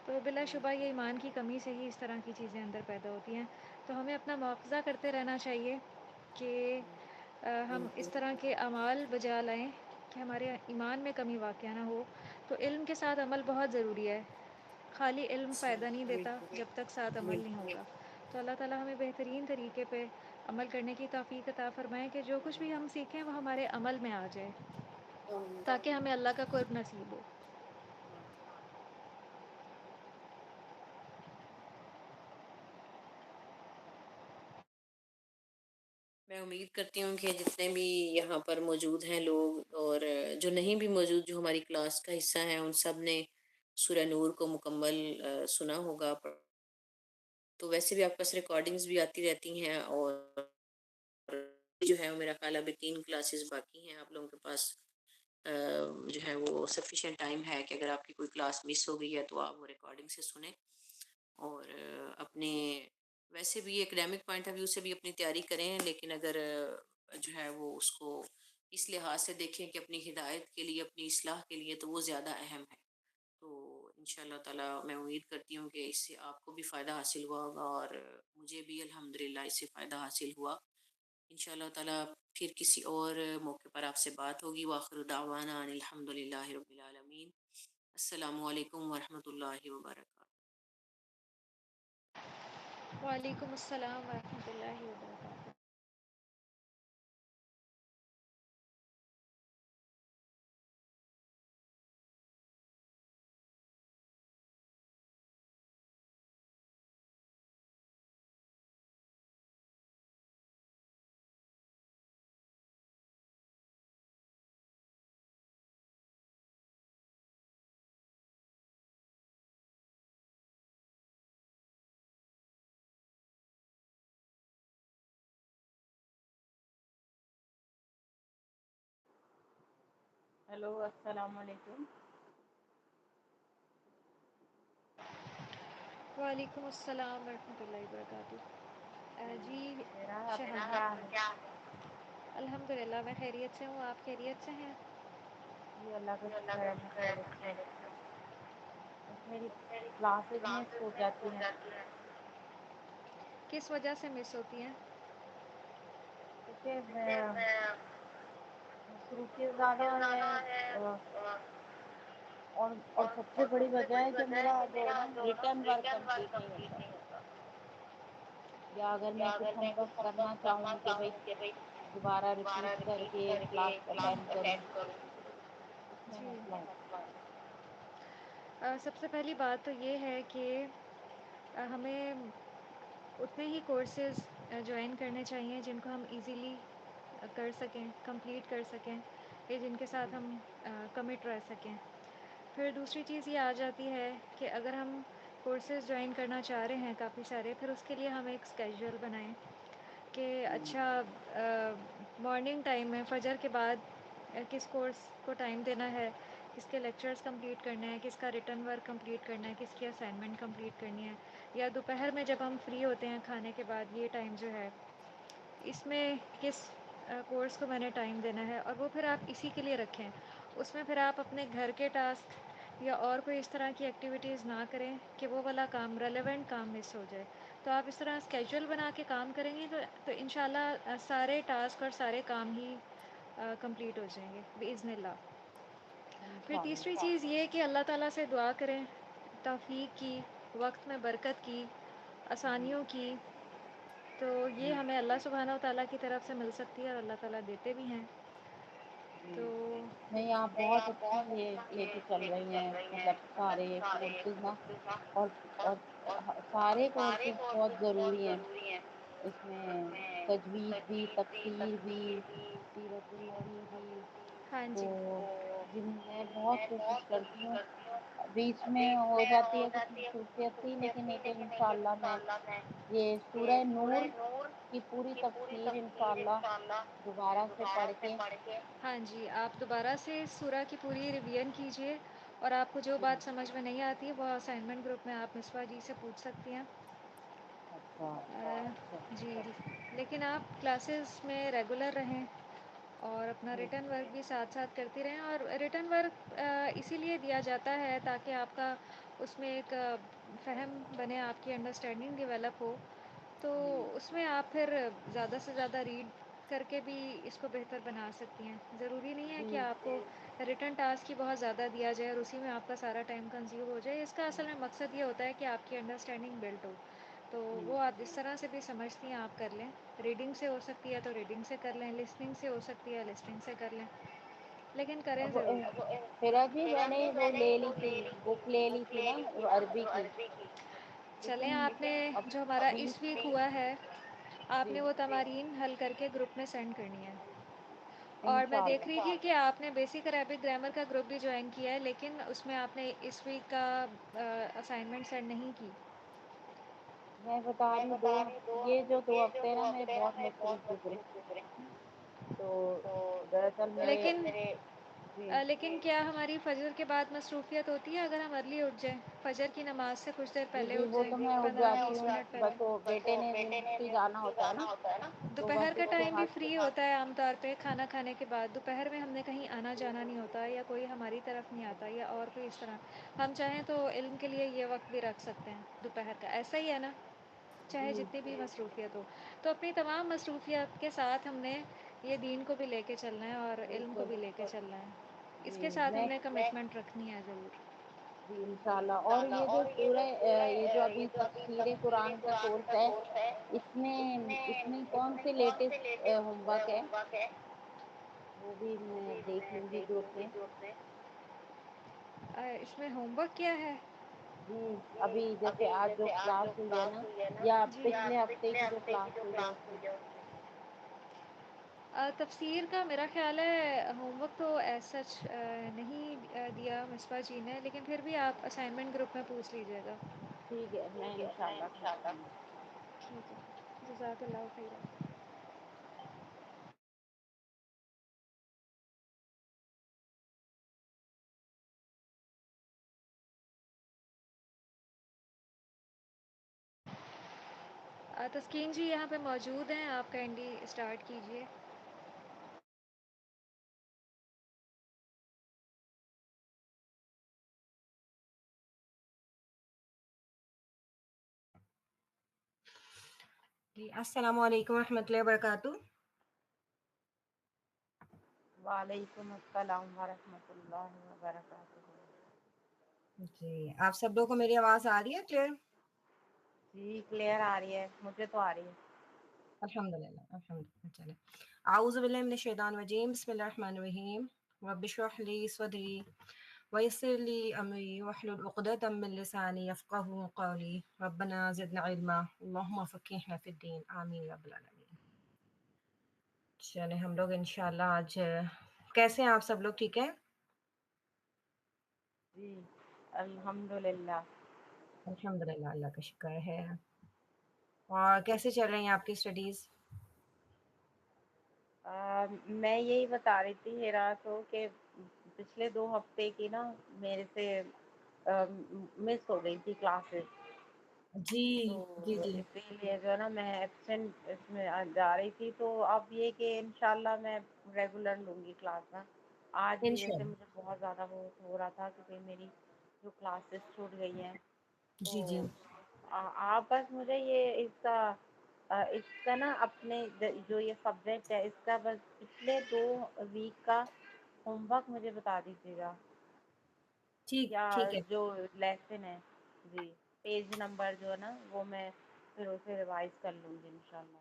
Speaker 2: تو بلا شبہ یہ ایمان کی کمی سے ہی اس طرح کی چیزیں اندر پیدا ہوتی ہیں۔ تو ہمیں اپنا مواخذہ کرتے رہنا چاہیے کہ ہم اس طرح کے اعمال بجا لائیں کہ ہمارے ایمان میں کمی واقع نہ ہو۔ تو علم کے ساتھ عمل بہت ضروری ہے، خالی علم فائدہ نہیں دیتا جب تک ساتھ عمل نہیں ہوگا۔ تو اللہ تعالیٰ ہمیں بہترین طریقے پہ عمل کرنے کی توفیق عطا فرمائے، کہ جو کچھ بھی ہم سیکھیں وہ ہمارے عمل میں آ جائے، تاکہ ہمیں اللہ کا قرب نصیب ہو۔
Speaker 1: میں امید کرتی ہوں کہ جتنے بھی یہاں پر موجود ہیں لوگ، اور جو نہیں بھی موجود، جو ہماری کلاس کا حصہ ہیں، ان سب نے سورہ نور کو مکمل سنا ہوگا۔ تو ویسے بھی آپ کے پاس ریکارڈنگز بھی آتی رہتی ہیں، اور جو ہے وہ میرا خیال ہے ابھی 3 کلاسز باقی ہیں آپ لوگوں کے پاس، جو ہے وہ سفیشینٹ ٹائم ہے کہ اگر آپ کی کوئی کلاس مس ہو گئی ہے تو آپ وہ ریکارڈنگ سے سنیں، اور اپنے ویسے بھی اکیڈیمک پوائنٹ آف ویو سے بھی اپنی تیاری کریں، لیکن اگر جو ہے وہ اس کو اس لحاظ سے دیکھیں کہ اپنی ہدایت کے لیے، اپنی اصلاح کے لیے، تو وہ زیادہ اہم ہے۔ تو انشاءاللہ تعالیٰ میں امید کرتی ہوں کہ اس سے آپ کو بھی فائدہ حاصل ہوا ہوگا، اور مجھے بھی الحمدللہ اس سے فائدہ حاصل ہوا۔ انشاءاللہ تعالیٰ پھر کسی اور موقع پر آپ سے بات ہوگی۔ وآخر دعوانا ان الحمدللہ رب العالمین۔ السلام علیکم ورحمۃ اللہ وبرکاتہ۔
Speaker 2: وعلیکم السلام ورحمۃ اللہ وبرکاتہ۔
Speaker 3: ہیلو، السلام علیکم۔
Speaker 2: وعلیکم السلام ورحمۃ اللہ وبرکاتہ۔ جی
Speaker 3: میرا آپ
Speaker 2: شہانہ،
Speaker 3: کیا ہے؟
Speaker 2: الحمد للہ میں خیریت سے ہوں، آپ خیریت سے ہیں؟
Speaker 3: جی اللہ کا شکر ہے، میں خیریت سے ہوں۔ بس میری کلاسز مس ہو جاتی ہیں،
Speaker 2: کس وجہ سے مس ہوتی ہیں؟
Speaker 3: کیونکہ مصروفیت زیادہ ہے، اور سب سے بڑی وجہ ہے کہ میرا جو ہے نا ریٹرن ورک کمپلیٹ نہیں ہوتا، یا اگر میں کچھ ہوم ورک کرنا چاہوں کہ بھائی دوبارہ ریپیٹ کر کے کلاس اٹینڈ کروں، اس میں
Speaker 2: جی،
Speaker 3: مسئلہ ہے۔
Speaker 2: سب سے پہلی بات تو یہ ہے کہ ہمیں اتنے ہی کورسز جوائن کرنے چاہیے جن کو ہم ایزیلی کر سکیں، کمپلیٹ کر سکیں، یا جن کے ساتھ ہم کمٹ رہ سکیں۔ پھر دوسری چیز یہ آ جاتی ہے کہ اگر ہم کورسز جوائن کرنا چاہ رہے ہیں کافی سارے، پھر اس کے لیے ہم ایک اسکیجول بنائیں کہ اچھا مارننگ ٹائم میں فجر کے بعد کس کورس کو ٹائم دینا ہے، کس کے لیکچرز کمپلیٹ کرنے ہیں، کس کا ریٹرن ورک کمپلیٹ کرنا ہے، کس کی اسائنمنٹ کمپلیٹ کرنی ہے، یا دوپہر میں جب ہم فری ہوتے ہیں کھانے کے بعد، یہ ٹائم جو ہے اس میں کس کورس کو میں نے ٹائم دینا ہے، اور وہ پھر آپ اسی کے لیے رکھیں۔ اس میں پھر آپ اپنے گھر کے ٹاسک یا اور کوئی اس طرح کی ایکٹیویٹیز نہ کریں کہ وہ والا کام، ریلیونٹ کام مس ہو جائے۔ تو آپ اس طرح اسکیجول بنا کے کام کریں گے تو انشاءاللہ سارے ٹاسک اور سارے کام ہی کمپلیٹ ہو جائیں گے بإذن اللہ۔ پھر تیسری
Speaker 3: انشاءاللہ۔
Speaker 2: چیز یہ کہ اللہ تعالیٰ سے دعا کریں توفیق کی، وقت میں برکت کی،
Speaker 3: جی
Speaker 2: آسانیوں کی، تو یہ
Speaker 3: جی
Speaker 2: ہمیں اللہ سبحانہ و تعالیٰ کی طرف سے مل سکتی ہے اور اللہ تعالیٰ دیتے بھی ہیں۔
Speaker 3: جی،
Speaker 2: تو
Speaker 3: نہیں آپ بہت اچھی یہ لے کے چل رہی ہیں، مطلب سارے کورسز نا، اور اور سارے کورسز بہت ضروری ہیں اس میں، تجوید بھی، تفسیر بھی، سیرت النبی بھی،
Speaker 2: ہاں
Speaker 3: تو
Speaker 2: جی،
Speaker 3: جن میں بہت کوشش کرتی ہوں، بیچ میں ہو جاتی ہے کچھ مصروفیت سی، لیکن یہ کہ انشاءاللہ میں یہ سورہ نور کی پوری تفسیر انشاءاللہ دوبارہ سے پڑھ کے،
Speaker 2: ہاں جی، آپ دوبارہ سے اس سورہ کی پوری ریویژن کیجئے، اور آپ کو جو
Speaker 3: جی
Speaker 2: بات سمجھ میں نہیں آتی ہے وہ اسائنمنٹ گروپ میں آپ مصباح جی سے پوچھ سکتی ہیں۔
Speaker 3: اچھا
Speaker 2: جی، لیکن آپ کلاسز میں ریگولر رہیں اور اپنا
Speaker 3: جی
Speaker 2: ریٹن ورک بھی ساتھ ساتھ کرتی رہیں، اور ریٹن ورک اسی لیے دیا جاتا ہے تاکہ آپ کا اس میں ایک فہم بنے، آپ کی انڈرسٹینڈنگ ڈیولپ ہو، تو
Speaker 3: جی
Speaker 2: اس میں آپ پھر زیادہ سے زیادہ ریڈ کر کے بھی اس کو بہتر بنا سکتی ہیں۔ ضروری نہیں ہے کہ
Speaker 3: جی
Speaker 2: آپ کو ریٹن ٹاسک ہی بہت زیادہ دیا جائے اور اسی میں آپ کا سارا ٹائم کنزیوم ہو جائے۔ اس کا اصل میں مقصد یہ ہوتا ہے کہ آپ کی انڈرسٹینڈنگ بلڈ ہو، تو وہ آپ اس طرح سے بھی سمجھتی ہیں آپ کر لیں۔ ریڈنگ سے ہو سکتی ہے تو ریڈنگ سے کر لیں، لسننگ سے ہو سکتی ہے لسننگ سے کر لیں، لیکن کریں
Speaker 3: اب
Speaker 2: ضرور۔
Speaker 3: پھر جی میں نے وہ لے لی تھی، بک لے لی تھی نا عربی کی،
Speaker 2: چلیں،
Speaker 3: لیکن
Speaker 2: آپ نے
Speaker 3: اب
Speaker 2: جو ہمارا
Speaker 3: ابھی
Speaker 2: اس ویک ہوا ہے آپ
Speaker 3: جی
Speaker 2: نے وہ تمارین حل کر کے گروپ میں سینڈ کرنی ہے۔ اور میں دیکھ
Speaker 3: انشاءاللہ
Speaker 2: رہی تھی کہ آپ نے بیسک عربک گرامر کا گروپ بھی جوائن کیا ہے، لیکن اس میں آپ نے اس ویک کا اسائنمنٹ سینڈ نہیں کی۔
Speaker 3: میں بتا رہی ہوں، یہ جو 2 ہفتے نا میرے بہت مصروف گزرے، تو دراصل میرے
Speaker 2: لیکن
Speaker 3: جی
Speaker 2: لیکن کیا ہماری فجر کے بعد مصروفیت ہوتی ہے اگر ہم ارلی اٹھ جائیں؟ فجر کی نماز سے کچھ دیر
Speaker 3: جی
Speaker 2: پہلے
Speaker 3: جی
Speaker 2: اٹھ
Speaker 3: وہ
Speaker 2: جائیں،
Speaker 3: تو میں اٹھ
Speaker 2: 15
Speaker 3: جاتی
Speaker 2: 20
Speaker 3: ہوں،
Speaker 2: منٹ پہلے؟
Speaker 3: بس وہ بیٹے نے یونیورسٹی جانا ہوتا ہے نا، تو
Speaker 2: دوپہر
Speaker 3: بس
Speaker 2: کا
Speaker 3: اس کے
Speaker 2: ٹائم بھی
Speaker 3: ہاتھ سے
Speaker 2: فری ہوتا ہے عام طور پہ کھانا کھانے کے بعد، دوپہر میں ہم نے کہیں آنا جانا نہیں ہوتا یا کوئی ہماری طرف نہیں آتا یا اور کوئی اس طرح، ہم چاہیں تو علم کے لیے یہ وقت بھی رکھ سکتے ہیں دوپہر کا، ایسا ہی ہے نا؟ چاہے
Speaker 3: جی
Speaker 2: جتنی بھی مصروفیت ہو، تو اپنی تمام مصروفیات کے ساتھ ہم نے یہ دین کو بھی لے کے چلنا ہے اور علم کو
Speaker 3: بالکل
Speaker 2: بھی لے کے چلنا ہے، اس
Speaker 3: جی
Speaker 2: کے ساتھ ہم
Speaker 3: میں
Speaker 2: نے کمٹمنٹ رکھنی ہے ضرور۔
Speaker 3: جی انشاءاللہ، اور یہ جو سورہ یہ جو ابھی تفسیر قرآن کا کورس ہے، اس میں اس میں کون سے لیٹسٹ ہوم ورک ہے، وہ بھی میں دیکھ لوں گی گروپ میں۔
Speaker 2: اس میں ہوم ورک کیا ہے؟
Speaker 3: جی ابھی جیسے آج جو کلاس ہوئی ہے نا، یا پچھلے ہفتے کی جو کلاس ہوئی ہے اس میں۔
Speaker 2: تفسیر کا میرا خیال ہے ہوم ورک تو ایز سچ نہیں دیا مصباح جی نے، لیکن پھر بھی آپ اسائنمنٹ گروپ میں پوچھ لیجیے گا۔
Speaker 3: ٹھیک ہے، میں انشاءاللہ پوچھوں گی۔
Speaker 2: ٹھیک ہے، جزاک اللہ خیر۔ تسکین جی یہاں پہ موجود ہیں، آپ کائنڈلی اسٹارٹ کیجئے۔
Speaker 4: جی السلام علیکم ورحمۃ اللہ وبرکاتہ۔
Speaker 3: وعلیکم السلام ورحمۃ اللہ وبرکاتہ۔
Speaker 4: جی آپ سب لوگوں کو میری آواز آ رہی ہے کلیئر؟
Speaker 3: جی کلیئر آ رہی ہے، مجھے تو آ رہی ہے۔
Speaker 4: الحمدللہ الحمدللہ، چلے اعوذ باللہ من الشیطان الرجیم، بسم اللہ الرحمن الرحیم، رب اشرح لی صدری ویسر لی امری واحلل عقدۃ من لسانی یفقہوا قولی، ربنا زدنا علما اللہم فقہنا فی الدین، آمین رب العالمین۔ چلے ہم لوگ انشاءاللہ آج کیسے ہیں آپ سب لوگ؟ ٹھیک ہے
Speaker 3: جی الحمدللہ۔
Speaker 4: الحمدللہ، اللہ کا شکر ہے۔ اور کیسے چل رہی ہیں آپ کی اسٹڈیز؟
Speaker 3: میں یہی بتا رہی تھی ہیرا کو کہ پچھلے 2 ہفتے کی نا میرے سے مس ہو گئی تھی کلاسز،
Speaker 4: جی
Speaker 3: تو
Speaker 4: جی جی
Speaker 3: اسی لیے جو ہے نا میں ایبسینٹ اس میں جا رہی تھی، تو اب یہ کہ انشاءاللہ میں ریگولر لوں گی کلاس نا۔ آج بھی جیسے
Speaker 4: انشاءاللہ۔
Speaker 3: مجھے بہت زیادہ وہ ہو رہا تھا کہ میری جو کلاسز چھوٹ گئی ہیں، تو
Speaker 4: جی جی
Speaker 3: آپ بس مجھے یہ اس کا نا اپنے جو یہ سبجیکٹ ہے اس کا بس پچھلے 2 ویک کا ہوم ورک مجھے بتا دیجیے گا،
Speaker 4: ٹھیک
Speaker 3: یا
Speaker 4: ٹھیک ہے
Speaker 3: جو لیسن ہے، جی پیج نمبر جو ہے نا وہ میں پھر اسے ریوائز کر لوں گی انشاءاللہ۔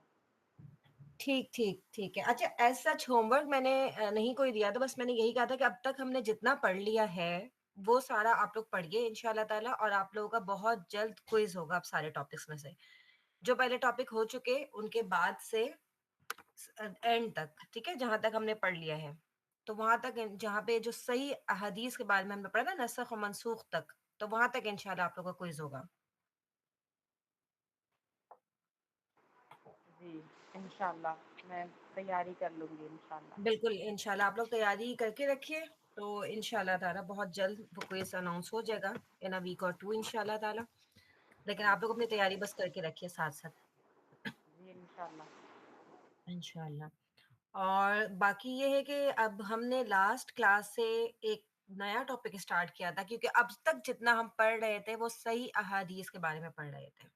Speaker 4: ٹھیک ٹھیک ٹھیک ہے۔ اچھا ایز سچ ہوم ورک میں نے نہیں کوئی دیا تھا، بس میں نے یہی کہا تھا کہ اب تک ہم نے جتنا پڑھ لیا ہے وہ سارا آپ لوگ پڑھیے ان شاء اللہ تعالیٰ، اور آپ لوگوں کا بہت جلد کوئز ہوگا اب سارے ٹاپکس میں سے جو پہلے ٹاپک ہو چکے ان کے بعد سے اینڈ تک، ٹھیک ہے، جہاں تک ہم نے پڑھ لیا ہے تو وہاں تک جہاں پہ جو صحیح احادیث کے بارے میں ہم نے پڑھا نا، نسخ و منسوخ تک، تو وہاں تک انشاءاللہ آپ لوگوں کا کوئز ہوگا۔
Speaker 3: جی انشاءاللہ میں تیاری کر لوں گی انشاءاللہ۔
Speaker 4: بالکل انشاءاللہ آپ لوگ تیاری کر کے رکھیے، تو انشاءاللہ تعالیٰ بہت جلد وہ کوئز اناؤنس ہو جائے گا ان اے ویک اور 2 انشاءاللہ تعالیٰ، لیکن
Speaker 3: جی
Speaker 4: آپ لوگ اپنی تیاری بس کر کے رکھیے ساتھ ساتھ
Speaker 3: جی انشاءاللہ۔
Speaker 4: انشاءاللہ۔ اور باقی یہ ہے کہ اب ہم نے لاسٹ کلاس سے ایک نیا ٹاپک اسٹارٹ کیا تھا، کیونکہ اب تک جتنا ہم پڑھ رہے تھے وہ صحیح احادیث کے بارے میں پڑھ رہے تھے،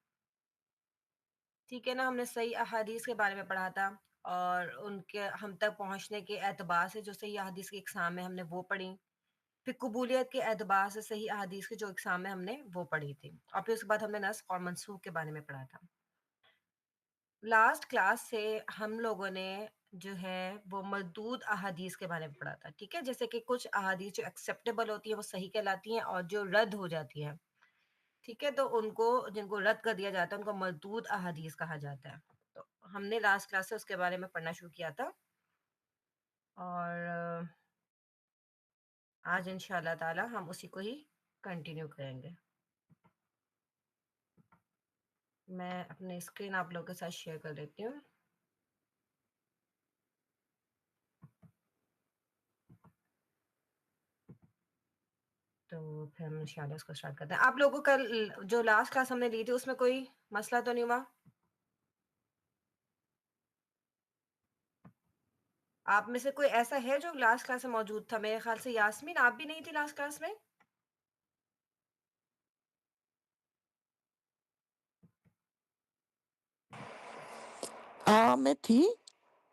Speaker 4: ٹھیک ہے نا، ہم نے صحیح احادیث کے بارے میں پڑھا تھا اور ان کے ہم تک پہنچنے کے اعتبار سے جو صحیح احادیث کی اقسام ہے ہم نے وہ پڑھی، پھر قبولیت کے اعتبار سے صحیح احادیث کی جو اقسام ہے ہم نے وہ پڑھی تھی، اور پھر اس کے بعد ہم نے نسخ اور منسوخ کے بارے میں پڑھا تھا۔ لاسٹ کلاس سے ہم لوگوں نے جو ہے وہ مردود احادیث کے بارے میں پڑھا تھا، ٹھیک ہے، جیسے کہ کچھ احادیث جو ایکسیپٹیبل ہوتی ہیں وہ صحیح کہلاتی ہیں، اور جو رد ہو جاتی ہیں، ٹھیک ہے، تو ان کو جن کو رد کر دیا جاتا ہے ان کو مردود احادیث کہا جاتا ہے۔ تو ہم نے لاسٹ کلاس سے اس کے بارے میں پڑھنا شروع کیا تھا، اور آج ان شاء اللہ تعالی ہم اسی کو ہی کنٹینیو کریں گے۔ میں اپنے اسکرین آپ لوگوں کے ساتھ شیئر کر دیتی ہوں۔ تو پھر ہم انشاءاللہ اس کو اسٹارٹ کرتے ہیں۔ آپ لوگوں کو کل جو لاسٹ کلاس ہم نے لی تھی اس میں کوئی مسئلہ تو نہیں ہوا؟ آپ میں سے کوئی ایسا ہے جو لاسٹ کلاس میں موجود تھا؟ میرے خیال سے یاسمین آپ بھی نہیں تھی لاسٹ کلاس میں؟
Speaker 5: ہاں میں تھی،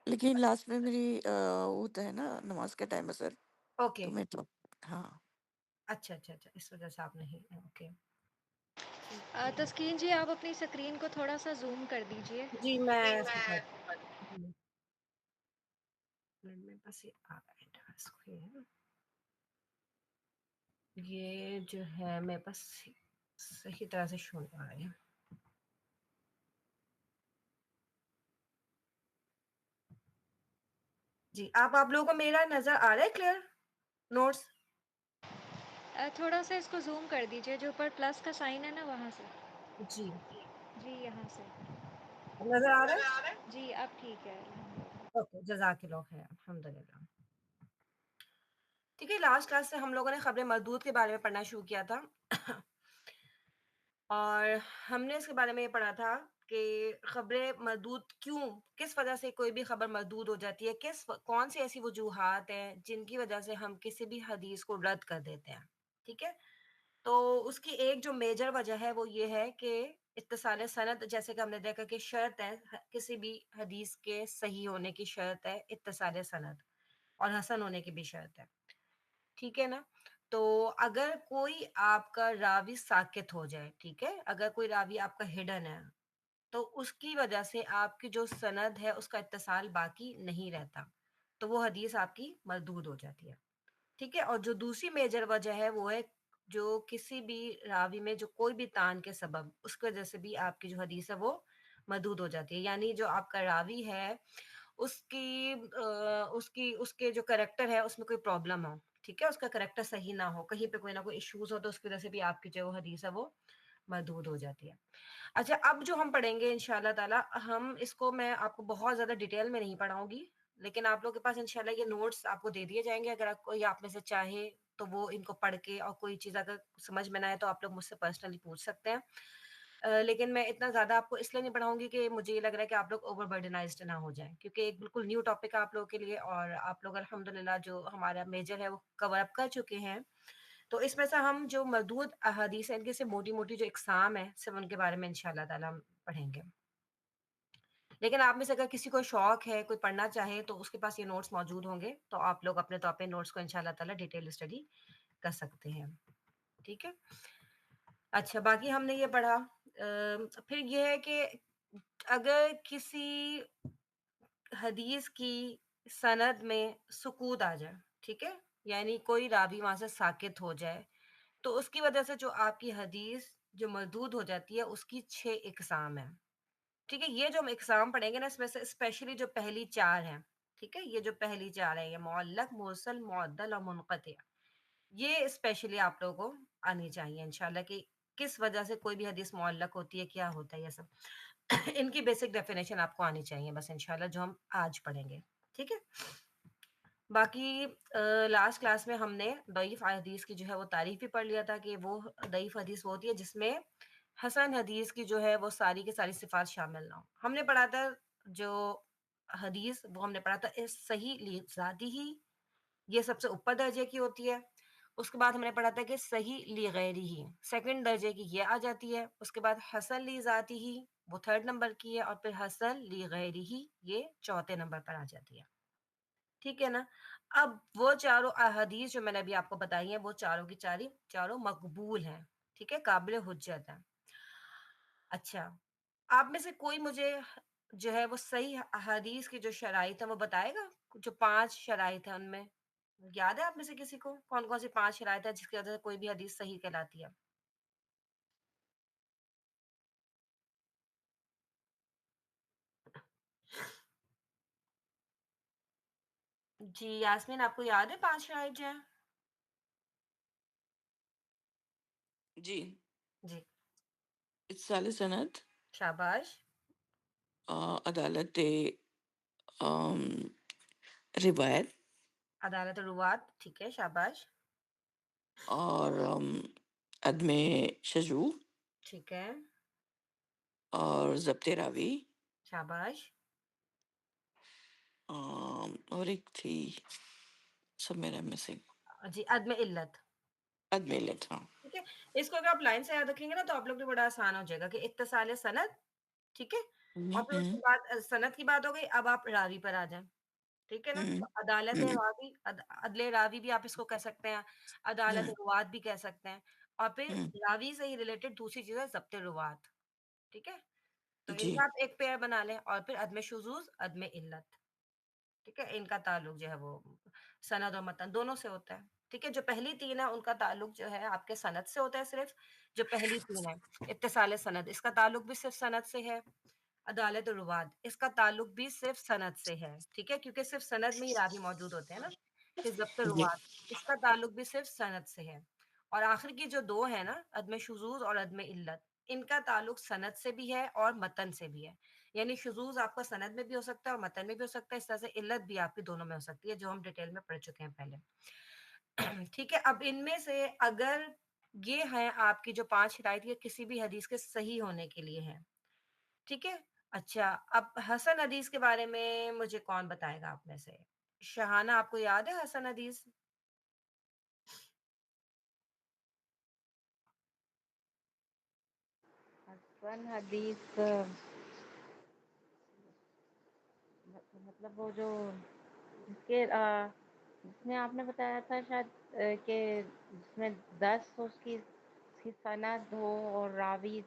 Speaker 5: لیکن لاسٹ میں میری ہوتا ہے نا نماز کا ٹائم اثر،
Speaker 4: اوکے،
Speaker 5: تو میں تو ہاں
Speaker 4: اچھا اچھا اچھا، اس وجہ سے آپ نہیں، اوکے ٹھیک ہے۔
Speaker 2: تسکین جی آپ اپنی اسکرین کو تھوڑا سا زوم کر دیجئے۔
Speaker 4: جی میں اس کے ساتھ جی میں بس یہ آ رہا ہے اسکرین، یہ جو ہے میرے پاس صحیح طرح سے شو نہیں آ رہا ہے۔ جی آپ لوگوں کو میرا نظر آ رہا ہے کلیئر نوٹس؟
Speaker 2: تھوڑا سا اس کو زوم کر دیجئے، جو اوپر پلس کا سائن ہے نا وہاں سے،
Speaker 4: جی
Speaker 2: جی یہاں سے،
Speaker 4: اب نظر آ رہا ہے؟
Speaker 2: جی اب ٹھیک ہے الحمدللہ۔
Speaker 4: اوکے جزاک اللہ خیر، الحمدللہ۔ ٹھیک ہے، لاسٹ کلاس سے ہم لوگوں نے خبر مردود کے بارے میں پڑھنا شروع کیا تھا اور ہم نے اس کے بارے میں یہ پڑھا تھا کہ خبر مردود کیوں، کس وجہ سے کوئی بھی خبر مردود ہو جاتی ہے، کون سی ایسی وجوہات ہیں جن کی وجہ سے ہم کسی بھی حدیث کو رد کر دیتے ہیں، ٹھیک ہے۔ تو اس کی ایک جو میجر وجہ ہے وہ یہ ہے کہ اتصال سند، جیسے کہ ہم نے دیکھا کہ شرط ہے کسی بھی حدیث کے صحیح ہونے کی، شرط ہے اتصال سند، اور حسن ہونے کی بھی شرط ہے، ٹھیک ہے نا۔ تو اگر کوئی آپ کا راوی ساکت ہو جائے، ٹھیک ہے، اگر کوئی راوی آپ کا ہڈن ہے تو اس کی وجہ سے آپ کی جو سند ہے اس کا اتصال باقی نہیں رہتا، تو وہ حدیث آپ کی مردود ہو جاتی ہے، ٹھیک ہے۔ اور جو دوسری میجر وجہ ہے وہ ہے جو کسی بھی راوی میں جو کوئی بھی تان کے سبب، اس کی وجہ سے بھی آپ کی جو حدیث ہے وہ مردود ہو جاتی ہے، یعنی جو آپ کا راوی ہے اس کے جو کریکٹر ہے اس میں کوئی پرابلم ہو، ٹھیک ہے، اس کا کریکٹر صحیح نہ ہو، کہیں پہ کوئی نہ کوئی ایشوز ہو، تو اس کی وجہ سے بھی آپ کی جو حدیث ہے وہ مردود ہو جاتی ہے۔ اچھا اب جو ہم پڑھیں گے انشاءاللہ تعالی، ہم اس کو میں آپ کو بہت زیادہ ڈیٹیل میں نہیں پڑھاؤں گی، لیکن آپ لوگ کے پاس انشاءاللہ یہ نوٹس آپ کو دے دیے جائیں گے، اگر کوئی آپ میں سے چاہے تو وہ ان کو پڑھ کے، اور کوئی چیز اگر سمجھ میں نہ آئے تو آپ لوگ مجھ سے پرسنلی پوچھ سکتے ہیں، لیکن میں اتنا زیادہ آپ کو اس لیے نہیں پڑھاؤں گی کہ مجھے یہ لگ رہا ہے کہ آپ لوگ اوور برڈنائزڈ نہ ہو جائیں، کیونکہ ایک بالکل نیو ٹاپک ہے آپ لوگوں کے لیے، اور آپ لوگ الحمدللہ جو ہمارا میجر ہے وہ کور اپ کر چکے ہیں، تو اس میں سے ہم جو مردود احادیث ہیں ان کی سے موٹی موٹی جو اقسام ہیں صرف ان کے بارے میں انشاءاللہ تعالیٰ ہم پڑھیں گے. لیکن آپ میں سے اگر کسی کو شوق ہے کوئی پڑھنا چاہے تو اس کے پاس یہ نوٹس موجود ہوں گے, تو آپ لوگ اپنے طور پہ نوٹس کو انشاءاللہ تعالیٰ ڈیٹیل اسٹڈی کر سکتے ہیں. ٹھیک ہے. اچھا, باقی ہم نے یہ پڑھا. پھر یہ ہے کہ اگر کسی حدیث کی سند میں سکوت آ جائے, ٹھیک ہے, یعنی کوئی راوی وہاں سے ساکت ہو جائے, تو اس کی وجہ سے جو آپ کی حدیث جو مردود ہو جاتی ہے اس کی 6 اقسام ہیں. ٹھیک ہے, یہ جو ہم اقسام پڑھیں گے نا اس میں سے اسپیشلی جو پہلی 4 ہیں, ٹھیک ہے, یہ جو پہلی 4 ہیں یہ معلق, مرسل, معدل اور منقطع, یہ اسپیشلی آپ لوگوں کو آنی چاہیے انشاءاللہ کہ کس وجہ سے کوئی بھی حدیث معلق ہوتی ہے, کیا ہوتا ہے, یہ سب ان کی بیسک ڈیفینیشن آپ کو آنی چاہیے بس انشاءاللہ, جو ہم آج پڑھیں گے. ٹھیک ہے. باقی لاسٹ کلاس میں ہم نے ضعیف حدیث کی جو ہے وہ تعریف بھی پڑھ لیا تھا کہ وہ ضعیف حدیث وہ ہوتی ہے جس میں حسن حدیث کی جو ہے وہ ساری کی ساری صفات شامل نہ ہو. ہم نے پڑھا تھا جو حدیث وہ ہم نے پڑھا تھا صحیح ذاتی ہی, یہ سب سے اوپر درجے کی ہوتی ہے. اس کے بعد ہم نے پڑھا تھا کہ صحیح لی غیری ہی سیکنڈ درجے کی یہ آ جاتی ہے. اس کے بعد حسن لی ذاتی ہی وہ تھرڈ نمبر کی ہے, اور پھر حسن لی غیری ہی یہ چوتھے نمبر پر آ جاتی ہے. ٹھیک ہے نا. اب وہ چاروں احادیث جو میں نے ابھی آپ کو بتائی ہیں وہ چاروں کی چاروں مقبول ہیں, ٹھیک ہے, قابل حجت ہیں. اچھا, آپ میں سے کوئی مجھے جو ہے وہ صحیح احادیث کی جو شرائط ہیں وہ بتائے گا, جو 5 شرائط ہیں ان میں یاد ہے آپ میں سے کسی کو کون کون سی 5 شرائط ہے جس کی وجہ سے کوئی بھی حدیث صحیح کہلاتی ہے؟ جی یاسمین, آپ کو یاد ہے 5 شرائط جو ہیں؟
Speaker 5: جی,
Speaker 4: جی
Speaker 5: اتصال سند,
Speaker 4: شاباش.
Speaker 5: عدالت روایت,
Speaker 4: عدالت الروات, ٹھیک ہے, شاباش.
Speaker 5: اور عدم شذوذ,
Speaker 4: ٹھیک ہے,
Speaker 5: اور ضبط راوی,
Speaker 4: شاباش.
Speaker 5: اور ایک تھی سب میرا مسنگ,
Speaker 4: جی عدم علت.
Speaker 5: عدم علت. ہاں,
Speaker 4: ٹھیک ہے, اس کو اگر آپ لائن سے یاد رکھیں گے نا تو آپ لوگ بھی بڑا آسان ہو جائے گا کہ اتصال سند, ٹھیک ہے, اور پھر اس کے بعد سند کی بات ہو گئی, اب آپ راوی پر آ جائیں. ٹھیک ہے نا, تو عدالت راوی, عدل راوی بھی آپ اس کو کہہ سکتے ہیں, عدالت روات بھی کہہ سکتے ہیں, اور پھر راوی سے ہی ریلیٹڈ دوسری چیز ہے ضبط روات. ٹھیک ہے, تو ان
Speaker 5: جی
Speaker 4: کا آپ ایک پیئر بنا لیں, اور پھر عدم شذوذ, عدم علت. ٹھیک ہے, ان کا تعلق جو ہے وہ سند اور متن دونوں سے ہوتا ہے. ٹھیک ہے, جو پہلی 3 ہے ان کا تعلق جو ہے آپ کے سند سے ہوتا ہے صرف. جو پہلی 3 ہے اتصال سند, اس کا تعلق بھی صرف سند سے ہے. عدالت الرواد, اس کا تعلق بھی صرف سند سے ہے. ٹھیک ہے, کیونکہ صرف سند میں ہی راوی موجود ہوتے ہیں نا. پھر ضبط
Speaker 5: جی
Speaker 4: رواد, اس کا تعلق بھی صرف سند سے ہے. اور آخر کی جو 2 ہے نا, عدم شذوذ اور عدم علت, ان کا تعلق سند سے بھی ہے اور متن سے بھی ہے. یعنی شذوذ آپ کا سند میں بھی ہو سکتا ہے اور متن میں بھی ہو سکتا ہے, اس طرح سے علت بھی آپ کی دونوں میں ہو سکتی ہے, جو ہم ڈیٹیل میں پڑھ چکے ہیں پہلے. ٹھیک ہے, اب ان میں سے اگر یہ ہیں آپ کی جو 5 شرائط, یہ کسی بھی حدیث کے صحیح ہونے کے لیے ہیں. ٹھیک ہے. اچھا, اب حسن حدیث کے بارے میں مجھے کون بتائے گا آپ میں سے؟ شہانہ, آپ کو یاد ہے حسن حدیث؟
Speaker 3: حسن حدیث مطلب وہ جو جس کے جس میں آپ نے بتایا تھا شاید کہ جس میں 10 اس کی سند ہو اور راوی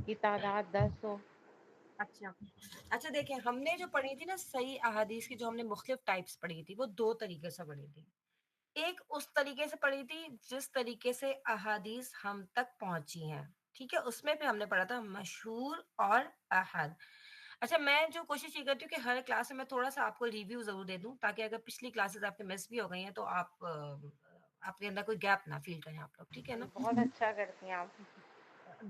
Speaker 3: کی تعداد 10 ہو.
Speaker 4: اچھا اچھا, دیکھیں ہم نے جو پڑھی تھی نا صحیح احادیث کی, جو ہم نے مختلف ٹائپس پڑھی تھی, وہ 2 طریقے سے پڑھی تھی. ایک اس طریقے سے پڑھی تھی جس طریقے سے احادیث ہم تک پہنچی ہیں. ٹھیک ہے, اس میں بھی ہم نے پڑھا تھا مشہور اور احد. اچھا, میں جو کوشش یہ کرتی ہوں کہ ہر کلاس میں میں تھوڑا سا آپ کو ریویو ضرور دے دوں, تاکہ اگر پچھلی کلاسز آپ کے مس بھی ہو گئی ہیں تو آپ کے اندر کوئی گیپ نہ فیل کریں آپ لوگ. ٹھیک ہے نا.
Speaker 3: بہت اچھا کرتی ہیں آپ.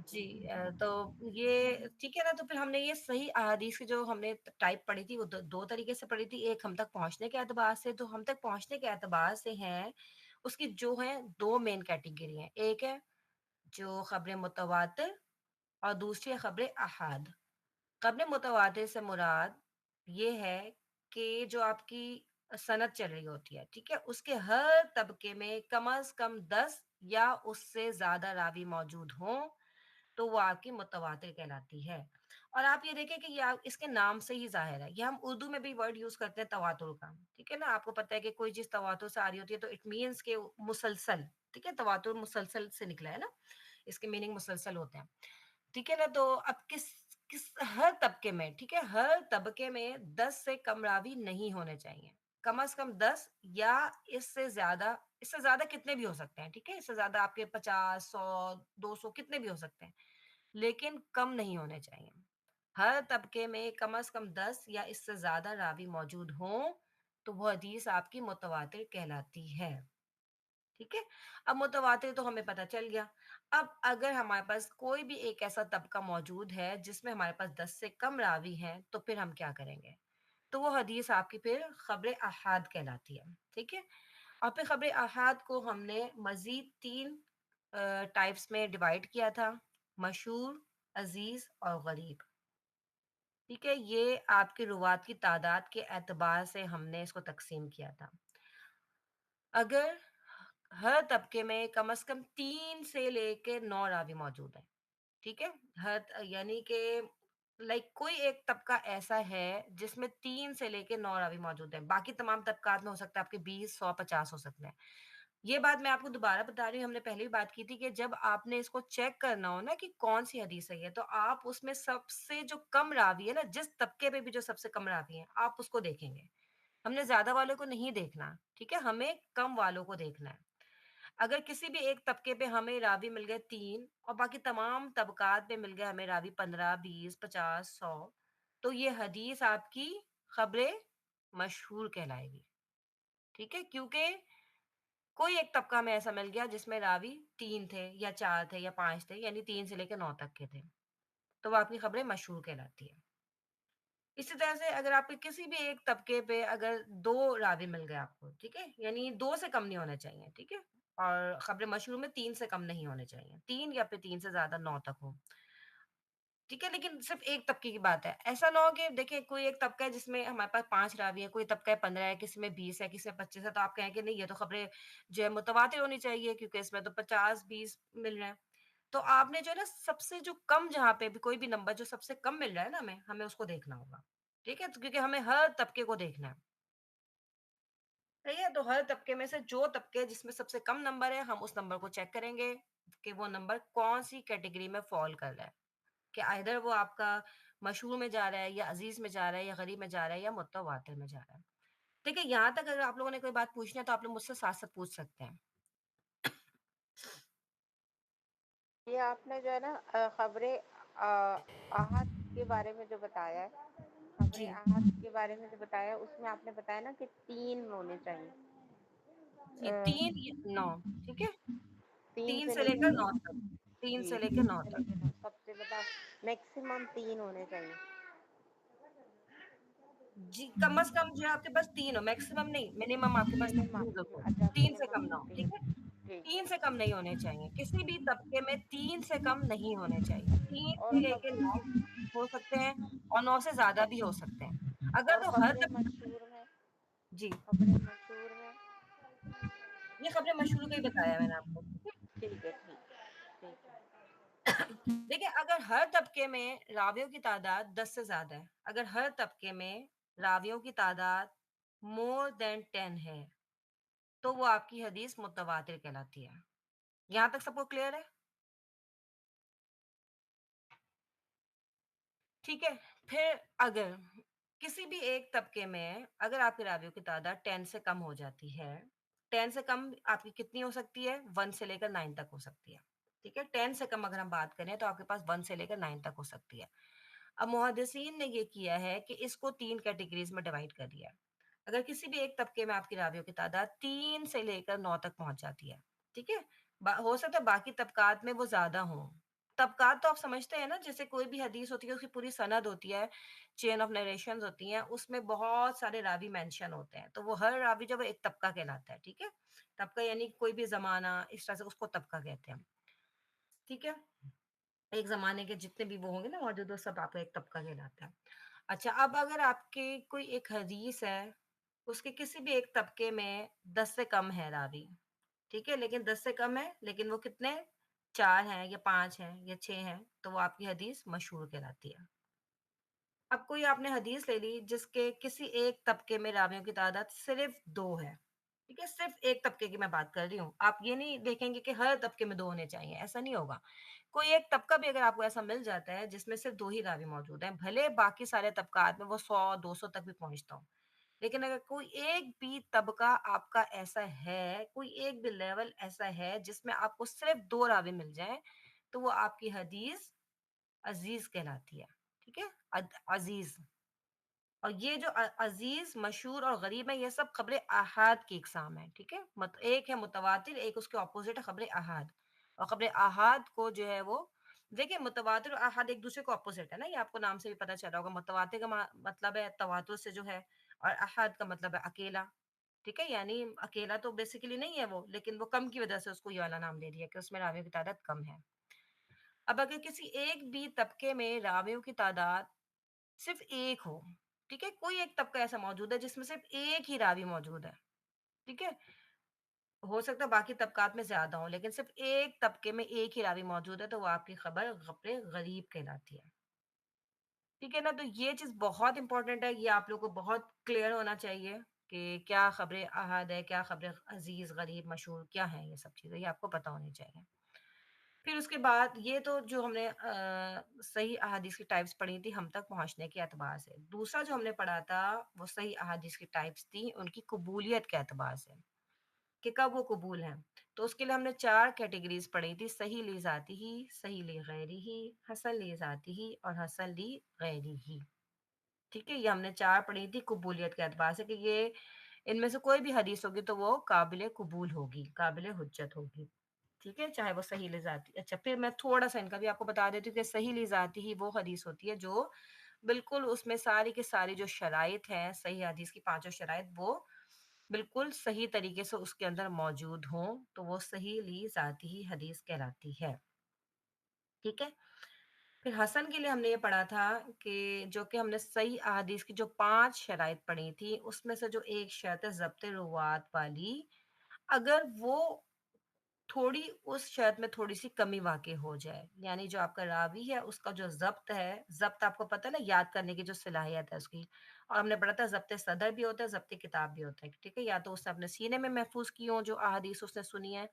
Speaker 4: جی تو یہ ٹھیک ہے نا. تو پھر ہم نے یہ صحیح احادیث کی جو ہم نے ٹائپ پڑھی تھی وہ 2 طریقے سے پڑھی تھی. ایک ہم تک پہنچنے کے اعتبار سے, تو ہم تک پہنچنے کے اعتبار سے ہیں اس کی جو ہیں 2 مین کیٹیگری ہیں. ایک ہے جو خبر متواتر اور دوسری ہے خبر احاد. خبر متواتر سے مراد یہ ہے کہ جو آپ کی سند چل رہی ہوتی ہے، ٹھیک ہے، اس کے ہر طبقے میں کم از کم 10 یا اس سے زیادہ راوی موجود ہوں تو وہ آپ کی متواتر کہلاتی ہے۔ اور آپ یہ دیکھیں کہ یہ اس کے نام سے ہی ظاہر ہے، یہ ہم اردو میں بھی ورڈ یوز کرتے ہیں تواتر کا، ٹھیک ہے نا، آپ کو پتہ ہے کہ کوئی چیز تواتر سے آ رہی ہوتی ہے تو اٹ مینس کہ مسلسل، ٹھیک ہے، تواتر مسلسل سے نکلا ہے نا، اس کے میننگ مسلسل ہوتے ہیں، ٹھیک ہے نا۔ تو اب کس ہر طبقے میں، ٹھیک ہے، ہر طبقے میں 10 سے کم راوی نہیں ہونے چاہیے، کم از کم 10 یا اس سے زیادہ کتنے بھی ہو سکتے ہیں، ٹھیک ہے، اس سے زیادہ آپ کے 50 100 200 کتنے بھی ہو سکتے ہیں، لیکن کم نہیں ہونے چاہیے۔ ہر طبقے میں کم از کم 10 یا اس سے زیادہ راوی موجود ہوں تو وہ حدیث آپ کی متواتر کہلاتی ہے، ٹھیک ہے۔ اب متواتر تو ہمیں پتہ چل گیا۔ اب اگر ہمارے پاس کوئی بھی ایک ایسا طبقہ موجود ہے جس میں ہمارے پاس 10 سے کم راوی ہیں تو پھر ہم کیا کریں گے؟ تو وہ حدیث آپ کی پھر خبر احاد کہلاتی ہے، ٹھیک ہے۔ اور پھر خبر احاد کو ہم نے مزید 3 ٹائپس میں ڈیوائڈ کیا تھا: مشہور، عزیز اور غریب، ٹھیک ہے۔ یہ آپ کے روات کی تعداد کے اعتبار سے ہم نے اس کو تقسیم کیا تھا۔ اگر ہر طبقے میں کم از کم 3 سے لے کے 9 راوی موجود ہیں، ٹھیک ہے، یعنی کہ کوئی ایک طبقہ ایسا ہے جس میں 3 سے لے کے 9 راوی موجود ہیں، باقی تمام طبقات میں ہو سکتا ہے آپ کے 20 100 50 ہو سکتے ہیں۔ یہ بات میں آپ کو دوبارہ بتا رہی ہوں، ہم نے پہلے بھی بات کی تھی کہ جب آپ نے اس کو چیک کرنا ہو نا کہ کون سی حدیث ہے تو آپ اس میں سب سے جو کم راوی ہے نا، جس طبقے پہ بھی جو سب سے کم راوی ہیں آپ اس کو دیکھیں گے۔ ہم نے زیادہ والوں کو نہیں دیکھنا، ٹھیک ہے، ہمیں کم والوں کو دیکھنا ہے۔ اگر کسی بھی ایک طبقے پہ ہمیں راوی مل گئے 3 اور باقی تمام طبقات پہ مل گئے ہمیں راوی 15 20 50 100 تو یہ حدیث آپ کی خبر مشہور کہلائے گی، ٹھیک ہے، کیونکہ کوئی ایک طبقہ ہمیں ایسا مل گیا جس میں راوی 3 تھے یا 4 تھے یا 5 تھے، یعنی 3 سے لے کے 9 تک کے تھے، تو وہ آپ کی خبریں مشہور کہلاتی ہے۔ اسی طرح سے اگر آپ کے کسی بھی ایک طبقے پہ اگر 2 راوی مل گئے آپ کو، ٹھیک ہے، یعنی 2 سے کم نہیں ہونے چاہیے، ٹھیک ہے، اور خبر مشہور میں 3 سے کم نہیں ہونے چاہیے، 3 یا پھر 3 سے زیادہ 9 تک ہو، ٹھیک ہے، لیکن صرف ایک طبقے کی بات ہے، ایسا نہ ہو کہ دیکھیں کوئی ایک طبقہ ہے جس میں ہمارے پاس 5 راوی ہے، کوئی طبقہ ہے 15 ہے، کسی میں 20 ہے، کسی میں 25 ہے، تو آپ کہیں کہ نہیں یہ تو خبریں جو ہے متواتر ہونی چاہیے کیونکہ اس میں تو 50 20 مل رہے ہیں۔ تو آپ نے جو ہے نا سب سے جو کم، جہاں پہ بھی کوئی بھی نمبر جو سب سے کم مل رہا ہے نا ہمیں اس کو دیکھنا ہوگا، ٹھیک ہے، کیونکہ ہمیں ہر طبقے کو دیکھنا ہے، صحیح ہے۔ تو ہر طبقے میں سے جو طبقے جس میں سب سے کم نمبر ہے ہم اس نمبر کو چیک کریں گے کہ وہ نمبر کون سی کیٹیگری میں فال کر رہا ہے، کہ آئدر وہ آپ کا مشہور میں جا رہا ہے یا عزیز میں جا رہا ہے یا غریب میں جا رہا ہے یا متواتر میں جا رہا ہے، ٹھیک ہے۔ یہاں تک اگر آپ لوگوں نے کوئی بات پوچھنا ہے تو آپ لوگ مجھ سے ساتھ ساتھ پوچھ سکتے ہیں۔
Speaker 3: یہ آپ نے جو ہے نا خبر احد کے بارے میں جو بتایا ہے، خبر
Speaker 4: جی
Speaker 3: احد کے بارے میں جو بتایا ہے اس میں آپ نے بتایا نا کہ 3 ہونے چاہیے،
Speaker 4: جی،
Speaker 3: آ،
Speaker 4: 3 یا 9، ٹھیک ہے،
Speaker 3: 3
Speaker 4: 3
Speaker 3: سے
Speaker 4: سے
Speaker 3: لے
Speaker 4: لے کر
Speaker 3: کے
Speaker 4: 9 تک، 3
Speaker 3: جی
Speaker 4: سے لے کے
Speaker 3: 3
Speaker 4: 9
Speaker 3: سے لے
Speaker 4: تک،
Speaker 3: کے 9 سب سے بتا میکسیمم 3 ہونے چاہیے۔
Speaker 4: جی، کم از کم جو ہے آپ کے پاس 3 ہو، میکسیمم نہیں، منیمم آپ کے پاس 3
Speaker 3: منیمم،
Speaker 4: ضرور ہو،
Speaker 3: اچھا
Speaker 4: 3 سے
Speaker 3: منیمم
Speaker 4: کم نہ ہو،
Speaker 3: 3
Speaker 4: ٹھیک ہے،
Speaker 3: ٹھیک
Speaker 4: 3
Speaker 3: ہے۔
Speaker 4: سے کم نہیں ہونے چاہیے، کسی بھی طبقے میں 3 سے کم نہیں ہونے چاہیے، 3
Speaker 3: اور
Speaker 4: سے لے کے 9 ہو سکتے ہیں اور 9 سے زیادہ بھی ہو سکتے ہیں۔ اگر
Speaker 3: اور
Speaker 4: تو ہر
Speaker 3: خبر
Speaker 4: طبقے،
Speaker 3: مشہور میں،
Speaker 4: جی،
Speaker 3: خبر مشہور میں
Speaker 4: یہ خبریں مشہور کا ہی بتایا ہے میں نے آپ کو، ٹھیک ہے؟
Speaker 3: ٹھیک ہے ٹھیک ہے ٹھیک ہے۔
Speaker 4: دیکھیں اگر ہر طبقے میں راویوں کی تعداد 10 سے زیادہ ہے، اگر ہر طبقے میں راویوں کی تعداد مور دین 10 ہے تو وہ آپ کی حدیث متواتر کہلاتی ہے۔ یہاں تک سب کو کلیئر ہے؟ ٹھیک ہے۔ پھر اگر کسی بھی ایک طبقے میں اگر آپ کے راویوں کی تعداد 10 سے کم ہو جاتی ہے، 10 سے کم آپ کی کتنی ہو سکتی ہے؟ 1 سے لے کر 9 تک ہو سکتی ہے، ٹھیک ہے، 10 سے کم اگر ہم بات کریں تو آپ کے پاس 1 سے لے کر 9 تک ہو سکتی ہے۔ اب محدثین نے یہ کیا ہے کہ اس کو 3 کیٹیگریز میں ڈیوائڈ کر دیا ہے۔ اگر کسی بھی ایک طبقے میں آپ کی راویوں کی تعداد 3 سے لے کر 9 تک پہنچ جاتی ہے، ٹھیک ہے، ہو سکتا ہے باقی طبقات میں وہ زیادہ ہوں۔ طبقات تو آپ سمجھتے ہیں نا، جیسے کوئی بھی حدیث ہوتی ہے اس کی پوری سند ہوتی ہے، چین آف نریشنز ہوتی ہیں، اس میں بہت سارے راوی مینشن ہوتے ہیں، تو وہ ہر راوی جو ہے ایک طبقہ کہلاتا ہے، ٹھیک ہے، طبقہ یعنی کوئی بھی زمانہ، اس طرح سے اس کو طبقہ کہتے ہیں، ٹھیک ہے، ایک زمانے کے جتنے بھی وہ ہوں گے نا موجود وہ سب آپ کا ایک طبقہ کہلاتا ہے۔ اچھا، اب اگر آپ کے کوئی ایک حدیث ہے اس کے کسی بھی ایک طبقے میں 10 سے کم ہے راوی، ٹھیک ہے، لیکن 10 سے کم ہے، لیکن وہ کتنے، 4 ہیں یا 5 ہیں یا 6 ہیں، تو وہ آپ کی حدیث مشہور کہلاتی ہے۔ اب کوئی آپ نے حدیث لے لی جس کے کسی ایک طبقے میں راویوں کی تعداد صرف 2 ہے، ٹھیک ہے، صرف ایک طبقے کی میں بات کر رہی ہوں، آپ یہ نہیں دیکھیں گے کہ ہر طبقے میں 2 ہونے چاہیے، ایسا نہیں ہوگا۔ کوئی ایک طبقہ بھی اگر آپ کو ایسا مل جاتا ہے جس میں صرف 2 ہی راوی موجود ہیں، بھلے باقی سارے طبقات میں وہ 100 200 تک بھی پہنچتا ہوں، لیکن اگر کوئی ایک بھی طبقہ آپ کا ایسا ہے، کوئی ایک بھی لیول ایسا ہے جس میں آپ کو صرف 2 راوی مل جائیں، تو وہ آپ کی حدیث عزیز کہلاتی ہے، ٹھیک ہے، عزیز۔ اور یہ جو عزیز، مشہور اور غریب ہے، یہ سب خبر احاد کی اقسام ہے، ٹھیک ہے، ایک ہے متواتر، ایک اس کے اپوزٹ ہے خبر احاد۔ اور خبر احاد کو جو ہے وہ، دیکھیں متواتر اور احاد ایک دوسرے کو اپوزٹ ہے نا، یہ آپ کو نام سے بھی پتہ چلا ہوگا، متواتر کا مطلب ہے تواتر سے جو ہے، اور احاد کا مطلب ہے اکیلا، ٹھیک ہے، یعنی اکیلا تو بیسیکلی نہیں ہے وہ، لیکن وہ کم کی وجہ سے اس کو یہ والا نام دے دیا کہ اس میں راویوں کی تعداد کم ہے۔ اب اگر کسی ایک بھی طبقے میں راویوں کی تعداد صرف ایک ہو، ٹھیک ہے، کوئی ایک طبقہ ایسا موجود ہے جس میں صرف ایک ہی راوی موجود ہے، ٹھیک ہے، ہو سکتا ہے باقی طبقات میں زیادہ ہوں، لیکن صرف ایک طبقے میں ایک ہی راوی موجود ہے، تو وہ آپ کی خبر غریب کہلاتی ہے، ٹھیک ہے نا۔ تو یہ چیز بہت امپورٹنٹ ہے، یہ آپ لوگوں کو بہت کلیئر ہونا چاہیے کہ کیا خبر احاد ہے، کیا خبر عزیز، غریب، مشہور کیا ہے، یہ سب چیزیں یہ آپ کو پتہ ہونی چاہیے۔ پھر اس کے بعد یہ تو جو ہم نے صحیح احادیث کی ٹائپس پڑھی تھی ہم تک پہنچنے کے اعتبار سے، دوسرا جو ہم نے پڑھا تھا وہ صحیح احادیث کی ٹائپس تھی ان کی قبولیت کے اعتبار سے، کہ کب وہ قبول ہیں۔ تو اس کے لیے ہم نے 4 کیٹیگریز پڑھی تھی، صحیح لی ذاتی ہی، صحیح لی غیری ہی، حسن لی ذاتی ہی اور حسن لی غیری ہی، ٹھیک ہے، یہ ہم نے 4 پڑھی تھی قبولیت کے اعتبار سے، کہ یہ ان میں سے کوئی بھی حدیث ہوگی تو وہ قابل قبول ہوگی، قابل حجت ہوگی، ٹھیک ہے، چاہے وہ صحیح لذاتی۔ اچھا، پھر میں تھوڑا سا ان کا بھی آپ کو بتا دیتی ہوں کہ صحیح لذاتی ہی وہ حدیث ہوتی ہے جو بالکل اس میں ساری کی ساری جو شرائط ہیں صحیح حدیث کی 5 شرائط، وہ بالکل صحیح طریقے سے اس کے اندر موجود ہوں، تو وہ صحیح لذاتی ہی حدیث کہلاتی ہے، ٹھیک ہے۔ پھر حسن کے لیے ہم نے یہ پڑھا تھا کہ جو کہ ہم نے صحیح احادیث کی جو 5 شرائط پڑھی تھی اس میں سے جو ایک شرط ہے ضبط روات والی، اگر وہ تھوڑی اس شرط میں تھوڑی سی کمی واقع ہو جائے، یعنی جو آپ کا راوی ہے اس کا جو ضبط ہے، ضبط آپ کو پتہ ہے نا، یاد کرنے کی جو صلاحیت ہے اس کی، اور ہم نے پڑھا تھا ضبط صدر بھی ہوتا ہے، ضبط کتاب بھی ہوتا ہے، ٹھیک ہے، یا تو اس نے اپنے سینے میں محفوظ کی ہوں جو احادیث اس نے سنی ہے،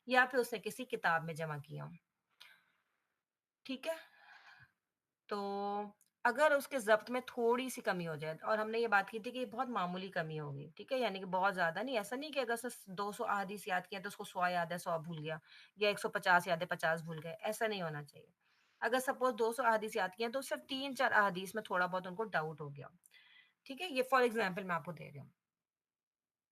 Speaker 4: یا پھر اس نے کسی کتاب میں جمع کی ہوں، ٹھیک ہے۔ تو اگر اس کے ضبط میں تھوڑی سی کمی ہو جائے، اور ہم نے یہ بات کی تھی کہ یہ بہت معمولی کمی ہوگی، ٹھیک ہے، یعنی کہ بہت زیادہ نہیں، ایسا نہیں کہ اگر اس نے 200 احادیث یاد کیا تو اس کو 100 یاد ہے 100 بھول گیا، یا 150 یاد ہے 50 بھول گئے، ایسا نہیں ہونا چاہیے۔ اگر سپوز 200 احادیث یاد کیا تو صرف 3 4 احادیث میں تھوڑا بہت ان کو ڈاؤٹ ہو گیا، ٹھیک ہے، یہ فار ایگزامپل میں آپ کو دے رہی ہوں،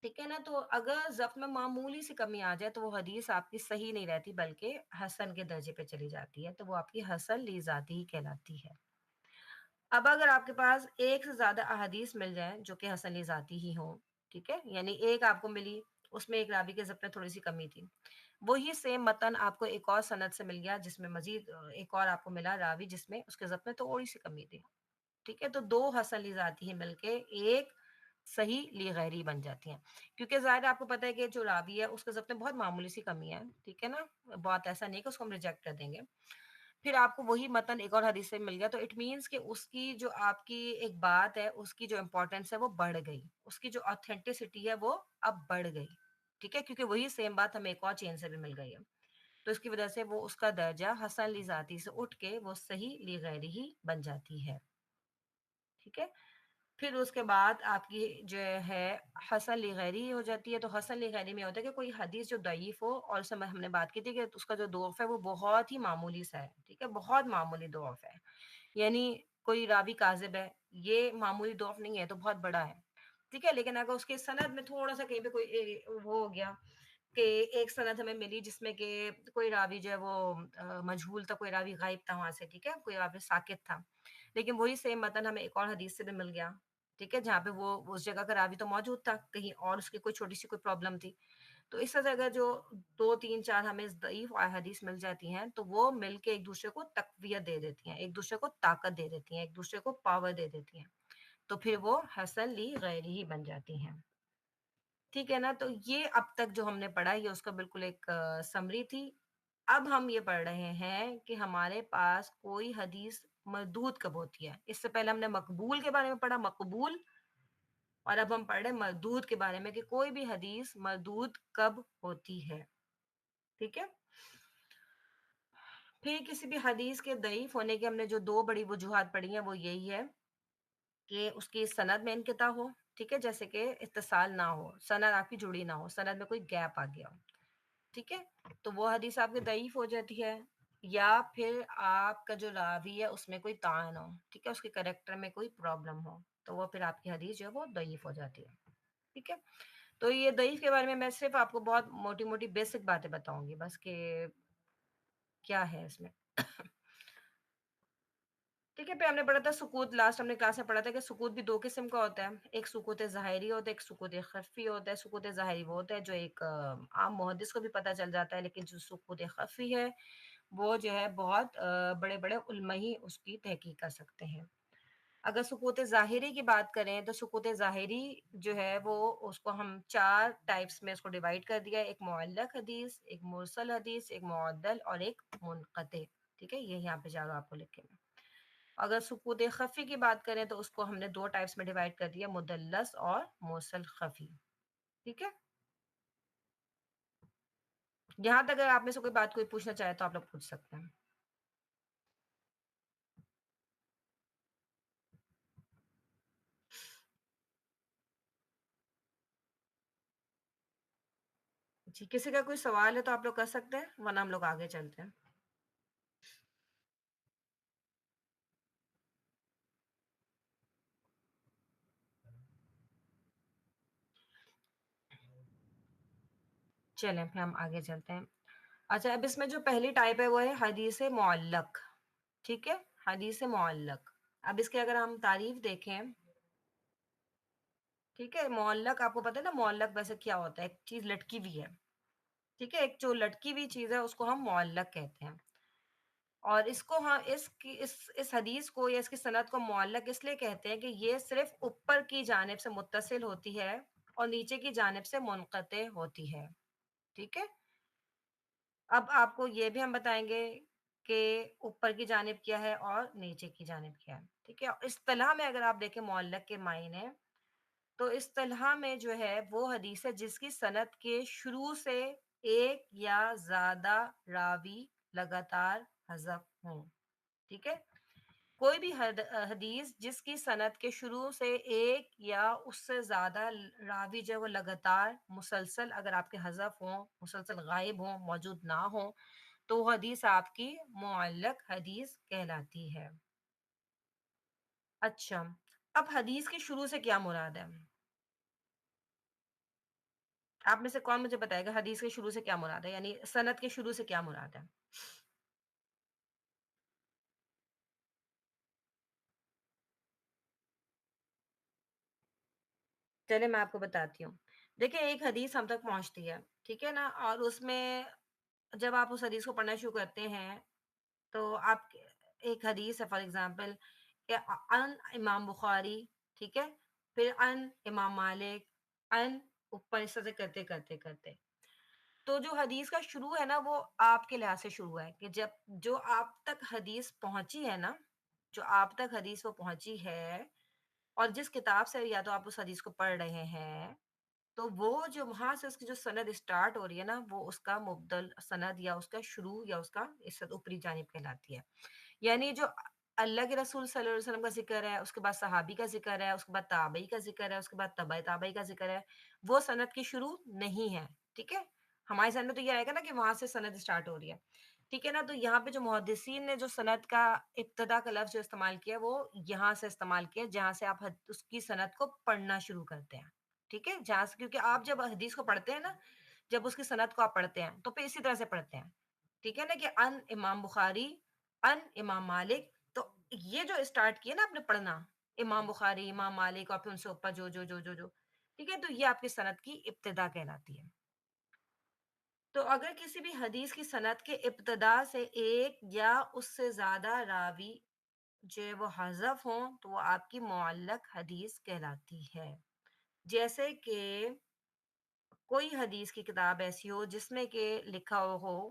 Speaker 4: ٹھیک ہے نا۔ تو اگر ضبط میں معمولی سی کمی آ جائے تو وہ حدیث آپ کی صحیح نہیں رہتی بلکہ حسن کے درجے پہ چلی جاتی ہے، تو وہ آپ کی حسن لی ذاتی ہی کہلاتی ہے۔ اب اگر آپ کے پاس ایک سے زیادہ احادیث مل جائیں جو کہ حسن ذاتی ہی ہوں، ٹھیک ہے، یعنی ایک آپ کو ملی اس میں ایک راوی کے ضبط میں تھوڑی سی کمی تھی، وہی سیم متن آپ کو ایک اور سند سے مل گیا جس میں مزید ایک اور آپ کو ملا راوی جس میں اس کے ضبط میں تھوڑی سی کمی تھی، ٹھیک ہے، تو 2 حسن ذاتی ہی مل کے ایک صحیح لی غیری بن جاتی ہیں، کیونکہ ظاہر ہے آپ کو پتہ ہے کہ جو راوی ہے اس کے ضبط میں بہت معمولی سی کمی ہے، ٹھیک ہے نا، بہت ایسا نہیں کہ اس کو ہم ریجیکٹ کر دیں گے، پھر آپ کو وہی متن ایک اور حدیث سے مل گیا، تو اٹ مینس کہ اس کی جو آپ کی ایک بات ہے اس کی جو امپورٹنس ہے وہ بڑھ گئی، اس کی جو آتھینٹسٹی ہے وہ اب بڑھ گئی، ٹھیک ہے، کیونکہ وہی سیم بات ہمیں ایک اور چین سے بھی مل گئی ہے، تو اس کی وجہ سے وہ اس کا درجہ حسن لی ذاتی سے اٹھ کے وہ صحیح لی غیری ہی بن جاتی ہے، ٹھیک ہے۔ پھر اس کے بعد آپ کی جو ہے حسن لی غیری ہو جاتی ہے، تو حسن لی غیری میں ہوتا ہے کہ کوئی حدیث جو ضعیف ہو، اور اس میں ہم نے بات کی تھی کہ اس کا جو ضعف ہے وہ بہت ہی معمولی سا ہے، ٹھیک ہے، بہت معمولی ضعف ہے، یعنی کوئی راوی کاذب ہے، یہ معمولی ضعف نہیں ہے تو بہت بڑا ہے، ٹھیک ہے، لیکن اگر اس کے سند میں تھوڑا سا کہیں پہ کوئی وہ ہو گیا کہ ایک سند ہمیں ملی جس میں کہ کوئی راوی جو ہے وہ مجہول تھا، کوئی راوی غائب تھا وہاں سے، ٹھیک ہے، کوئی راوی ساکت تھا، لیکن وہی سیم متن ہمیں ایک اور حدیث سے بھی مل گیا، ٹھیک ہے، جہاں پہ وہ اس جگہ کا راوی تو موجود تھا کہیں اور اس کی کوئی چھوٹی سی کوئی پرابلم تھی، تو اس طرح سے اگر جو 2 3 4 ہمیں ضعیف احادیث مل جاتی ہیں تو وہ مل کے ایک دوسرے کو تقویت دے دیتی ہیں، ایک دوسرے کو طاقت دے دیتی ہیں، ایک دوسرے کو پاور دے دیتی ہیں، تو پھر وہ حسن لی غیری ہی بن جاتی ہیں. ٹھیک ہے نا. تو یہ اب تک جو ہم نے پڑھا یہ اس کا بالکل ایک سمری تھی. اب ہم یہ پڑھ رہے ہیں کہ ہمارے پاس کوئی حدیث مردود کب ہوتی ہے. اس سے پہلے ہم نے مقبول کے بارے میں پڑھا، مقبول، اور اب ہم پڑھ رہے ہیں مردود کے بارے میں کہ کوئی بھی حدیث مردود کب ہوتی ہے. ٹھیک ہے. پھر کسی بھی حدیث کے ضعیف ہونے کے ہم نے جو دو بڑی وجوہات پڑھی ہیں وہ یہی ہے کہ اس کی سند میں انقطاع ہو. ٹھیک ہے. جیسے کہ اتصال نہ ہو، سند آپ کی جڑی نہ ہو، سند میں کوئی گیپ آ گیا ہو. ٹھیک ہے. تو وہ حدیث آپ کی ضعیف ہو جاتی ہے. یا پھر آپ کا جو راوی ہے اس میں کوئی طعن ہو. ٹھیک ہے. اس کے کریکٹر میں کوئی پرابلم ہو تو وہ پھر آپ کی حدیث جو ہے وہ ضعیف ہو جاتی ہے. ٹھیک ہے. تو یہ ضعیف کے بارے میں صرف آپ کو بہت موٹی موٹی بیسک باتیں بتاؤں گی بس کہ کیا ہے اس میں. ٹھیک ہے. پھر ہم نے پڑھا تھا سکوت. لاسٹ ہم نے کلاس میں پڑھا تھا کہ سکوت بھی دو قسم کا ہوتا ہے. ایک سکوت ظاہری ہوتا ہے، ایک سکوت خفی ہوتا ہے. سکوت ظاہری وہ ہوتا ہے جو ایک عام محدث کو بھی پتہ چل جاتا ہے، لیکن جو سکوت خفی ہے وہ جو ہے بہت بڑے بڑے علماء ہی اس کی تحقیق کر سکتے ہیں. اگر سکوت ظاہری کی بات کریں تو سکوت ظاہری جو ہے وہ اس کو ہم 4 ٹائپس میں اس کو ڈیوائڈ کر دیا. ایک معلق حدیث، ایک مرسل حدیث، ایک معدل اور ایک منقطع. ٹھیک ہے. یہ یہاں پہ جا آپ کو لکھے گا. اگر سکوت خفی کی بات کریں تو اس کو ہم نے 2 ٹائپس میں ڈیوائڈ کر دیا، مدلس اور مرسل خفی. ٹھیک ہے. یہاں تک اگر آپ میں سے کوئی بات کوئی پوچھنا چاہے تو آپ لوگ پوچھ سکتے ہیں. جی کسی کا کوئی سوال ہے تو آپ لوگ کر سکتے ہیں ورنہ ہم لوگ آگے چلتے ہیں. چلیں پھر ہم آگے چلتے ہیں. اچھا اب اس میں جو پہلی ٹائپ ہے وہ ہے حدیث معلق. ٹھیک ہے. حدیث معلق. اب اس کے اگر ہم تعریف دیکھیں، ٹھیک ہے. معلق آپ کو پتہ ہے نا معلق ویسے کیا ہوتا ہے؟ ایک چیز لٹکی ہوئی ہے. ٹھیک ہے. ایک جو لٹکی ہوئی چیز ہے اس کو ہم معلق کہتے ہیں. اور اس کو ہم اس حدیث کو یا اس کی سند کو معلق اس لیے کہتے ہیں کہ یہ صرف اوپر کی جانب سے متصل ہوتی ہے اور نیچے کی جانب سے منقطع ہوتی ہے. ٹھیک ہے. اب آپ کو یہ بھی ہم بتائیں گے کہ اوپر کی جانب کیا ہے اور نیچے کی جانب کیا ہے. ٹھیک ہے. اصطلاح میں اگر آپ دیکھیں معلق کے معنی تو اصطلاح میں جو ہے وہ حدیث ہے جس کی سند کے شروع سے ایک یا زیادہ راوی لگاتار حذف ہوں. ٹھیک ہے. کوئی بھی حدیث جس کی سند کے شروع سے ایک یا اس سے زیادہ راوی جو ہے وہ لگاتار مسلسل اگر آپ کے حذف ہوں، مسلسل غائب ہوں، موجود نہ ہوں، تو وہ حدیث آپ کی معلق حدیث کہلاتی ہے. اچھا اب حدیث کے شروع سے کیا مراد ہے؟ آپ میں سے کون مجھے بتائے گا حدیث کے شروع سے کیا مراد ہے، یعنی سند کے شروع سے کیا مراد ہے؟ چلے میں آپ کو بتاتی ہوں. دیکھیں ایک حدیث ہم تک پہنچتی ہے، ٹھیک ہے نا، اور اس میں جب آپ اس حدیث کو پڑھنا شروع کرتے ہیں تو آپ ایک حدیث ہے فار ایگزامپل کہ ان امام بخاری، ٹھیک ہے، پھر ان امام مالک، ان اوپر اس طرح سے کرتے کرتے کرتے تو جو حدیث کا شروع ہے نا وہ آپ کے لحاظ سے شروع ہے کہ جب جو آپ تک حدیث پہنچی ہے نا، جو آپ تک حدیث وہ پہنچی ہے اور جس کتاب سے یا تو آپ اس حدیث کو پڑھ رہے ہیں تو وہ جو وہاں سے اس کی جو سند اسٹارٹ ہو رہی ہے نا وہ اس کا مبدل سند یا اس کا شروع یا اس کا اس اوپری جانب کہلاتی ہے. یعنی جو اللہ کے رسول صلی اللہ علیہ وسلم کا ذکر ہے، اس کے بعد صحابی کا ذکر ہے، اس کے بعد تابعی کا ذکر ہے، اس کے بعد تبع تابعی کا ذکر ہے، وہ سند کی شروع نہیں ہے. ٹھیک ہے. ہمارے سند میں تو یہ آئے گا نا کہ وہاں سے سند اسٹارٹ ہو رہی ہے. ٹھیک ہے نا. تو یہاں پہ جو محدثین نے جو سند کا ابتدا کا لفظ جو استعمال کیا وہ یہاں سے استعمال کیا جہاں سے آپ اس کی سند کو پڑھنا شروع کرتے ہیں. ٹھیک ہے. جہاں سے کیونکہ آپ جب حدیث کو پڑھتے ہیں نا، جب اس کی سند کو آپ پڑھتے ہیں تو پھر اسی طرح سے پڑھتے ہیں. ٹھیک ہے نا کہ ان امام بخاری، ان امام مالک، تو یہ جو اسٹارٹ کیا نا آپ نے پڑھنا امام بخاری، امام مالک اور پھر ان سے اوپر جو جو جو جو جو ٹھیک ہے، تو یہ آپ کی سند کی ابتدا کہلاتی ہے. تو اگر کسی بھی حدیث کی سند کے ابتدا سے ایک یا اس سے زیادہ راوی جو وہ حذف ہوں تو وہ آپ کی معلق حدیث کہلاتی ہے. جیسے کہ کوئی حدیث کی کتاب ایسی ہو جس میں کہ لکھا ہو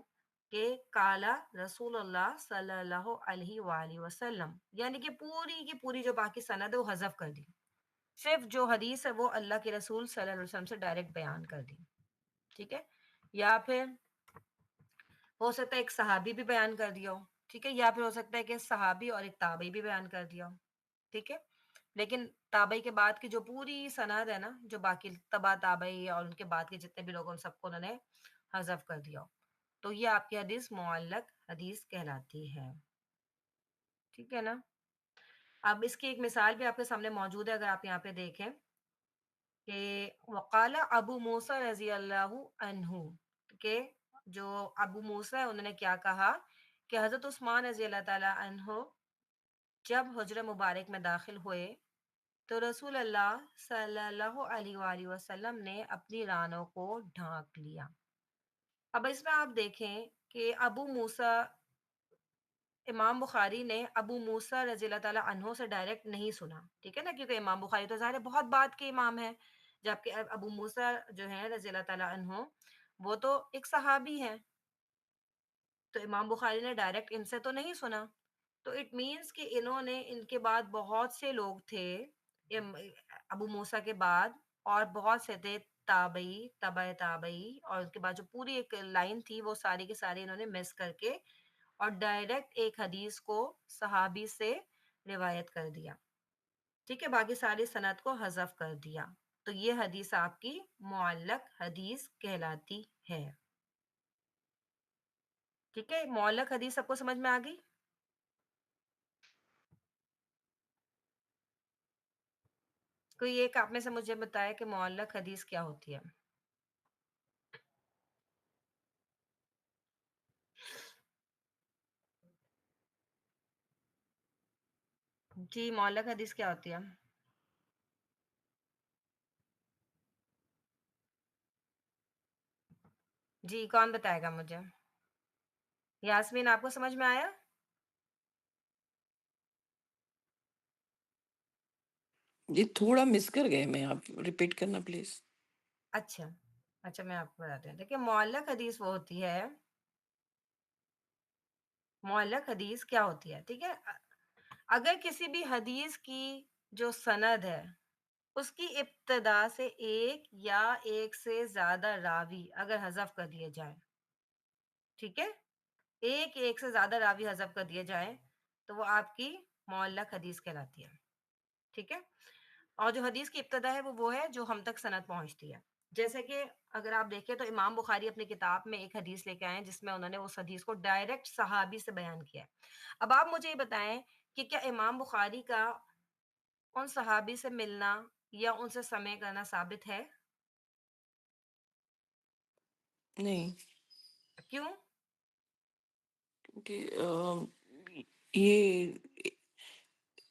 Speaker 4: کہ کالا رسول اللہ صلی اللہ علیہ وآلہ وسلم، یعنی کہ پوری کی پوری جو باقی سند ہے وہ حذف کر دی، صرف جو حدیث ہے وہ اللہ کے رسول صلی اللہ علیہ وسلم سے ڈائریکٹ بیان کر دی. ٹھیک ہے. یا پھر ہو سکتا ہے ایک صحابی بھی بیان کر دیا ہو. ٹھیک ہے. یا پھر ہو سکتا ہے کہ صحابی اور ایک تابعی بھی بیان کر دیا ہو. ٹھیک ہے. لیکن تابعی کے بعد کی جو پوری سند ہے نا، جو باقی تبع تابعی اور ان کے بعد کے جتنے بھی لوگ ان سب کو انہوں نے حذف کر دیا ہو، تو یہ آپ کی حدیث معلق حدیث کہلاتی ہے. ٹھیک ہے نا. اب اس کی ایک مثال بھی آپ کے سامنے موجود ہے، اگر آپ یہاں پہ دیکھیں کہ وقال ابو موسیٰ رضی اللہ عنہ، کہ جو ابو موسیٰ ہے انہوں نے کیا کہا کہ حضرت عثمان رضی اللہ تعالیٰ عنہ جب حجر مبارک میں داخل ہوئے تو رسول اللہ صلی اللہ علیہ وآلہ وسلم نے اپنی رانوں کو ڈھانک لیا. اب اس میں آپ دیکھیں کہ ابو موسیٰ، امام بخاری نے ابو موسیٰ رضی اللہ تعالیٰ عنہ سے ڈائریکٹ نہیں سنا. ٹھیک ہے نا، کیونکہ امام بخاری تو ظاہر ہے بہت بات کے امام ہے، جبکہ ابو موسیٰ جو ہے رضی اللہ تعالیٰ عنہ وہ تو ایک صحابی ہیں، تو امام بخاری نے ڈائریکٹ ان سے تو نہیں سنا. تو اٹ مینس کہ انہوں نے، ان کے بعد بہت سے لوگ تھے ابو موسیٰ کے بعد، اور بہت سے تھے تابعی، تبع تابعی، اور اس کے بعد جو پوری ایک لائن تھی وہ ساری کے ساری انہوں نے مس کر کے اور ڈائریکٹ ایک حدیث کو صحابی سے روایت کر دیا. ٹھیک ہے. باقی ساری سند کو حذف کر دیا. تو یہ حدیث آپ کی معلق حدیث کہلاتی ہے. ٹھیک ہے. معلق حدیث سب کو سمجھ میں آ گئی؟ کوئی ایک آپ میں سے مجھے بتائے کہ معلق حدیث کیا ہوتی ہے. جی، معلق حدیث کیا ہوتی ہے؟ جی، کون بتائے گا مجھے؟ یاسمین، آپ کو سمجھ میں آیا؟
Speaker 5: جی تھوڑا مس کر گئے میں، آپ ریپیٹ کرنا پلیز.
Speaker 4: اچھا اچھا، میں آپ کو بتاتی ہوں. دیکھیے، معلق حدیث وہ ہوتی ہے، معلق حدیث کیا ہوتی ہے؟ ٹھیک ہے. اگر کسی بھی حدیث کی جو سند ہے اس کی ابتدا سے ایک یا ایک سے زیادہ راوی اگر حذف کر دیے جائیں، ٹھیک ہے، ایک سے زیادہ راوی حذف کر دیے جائیں تو وہ آپ کی معلق حدیث کہلاتی ہے. ٹھیک ہے. اور جو حدیث کی ابتدا ہے وہ ہے جو ہم تک سند پہنچتی ہے. جیسے کہ اگر آپ دیکھیں تو امام بخاری اپنی کتاب میں ایک حدیث لے کے آئے ہیں جس میں انہوں نے اس حدیث کو ڈائریکٹ صحابی سے بیان کیا ہے. اب آپ مجھے یہ بتائیں کہ کیا امام بخاری کا ان صحابی سے ملنا یا ان سے سمع کرنا ثابت ہے؟
Speaker 5: نہیں،
Speaker 4: کیوں؟
Speaker 5: کہ یہ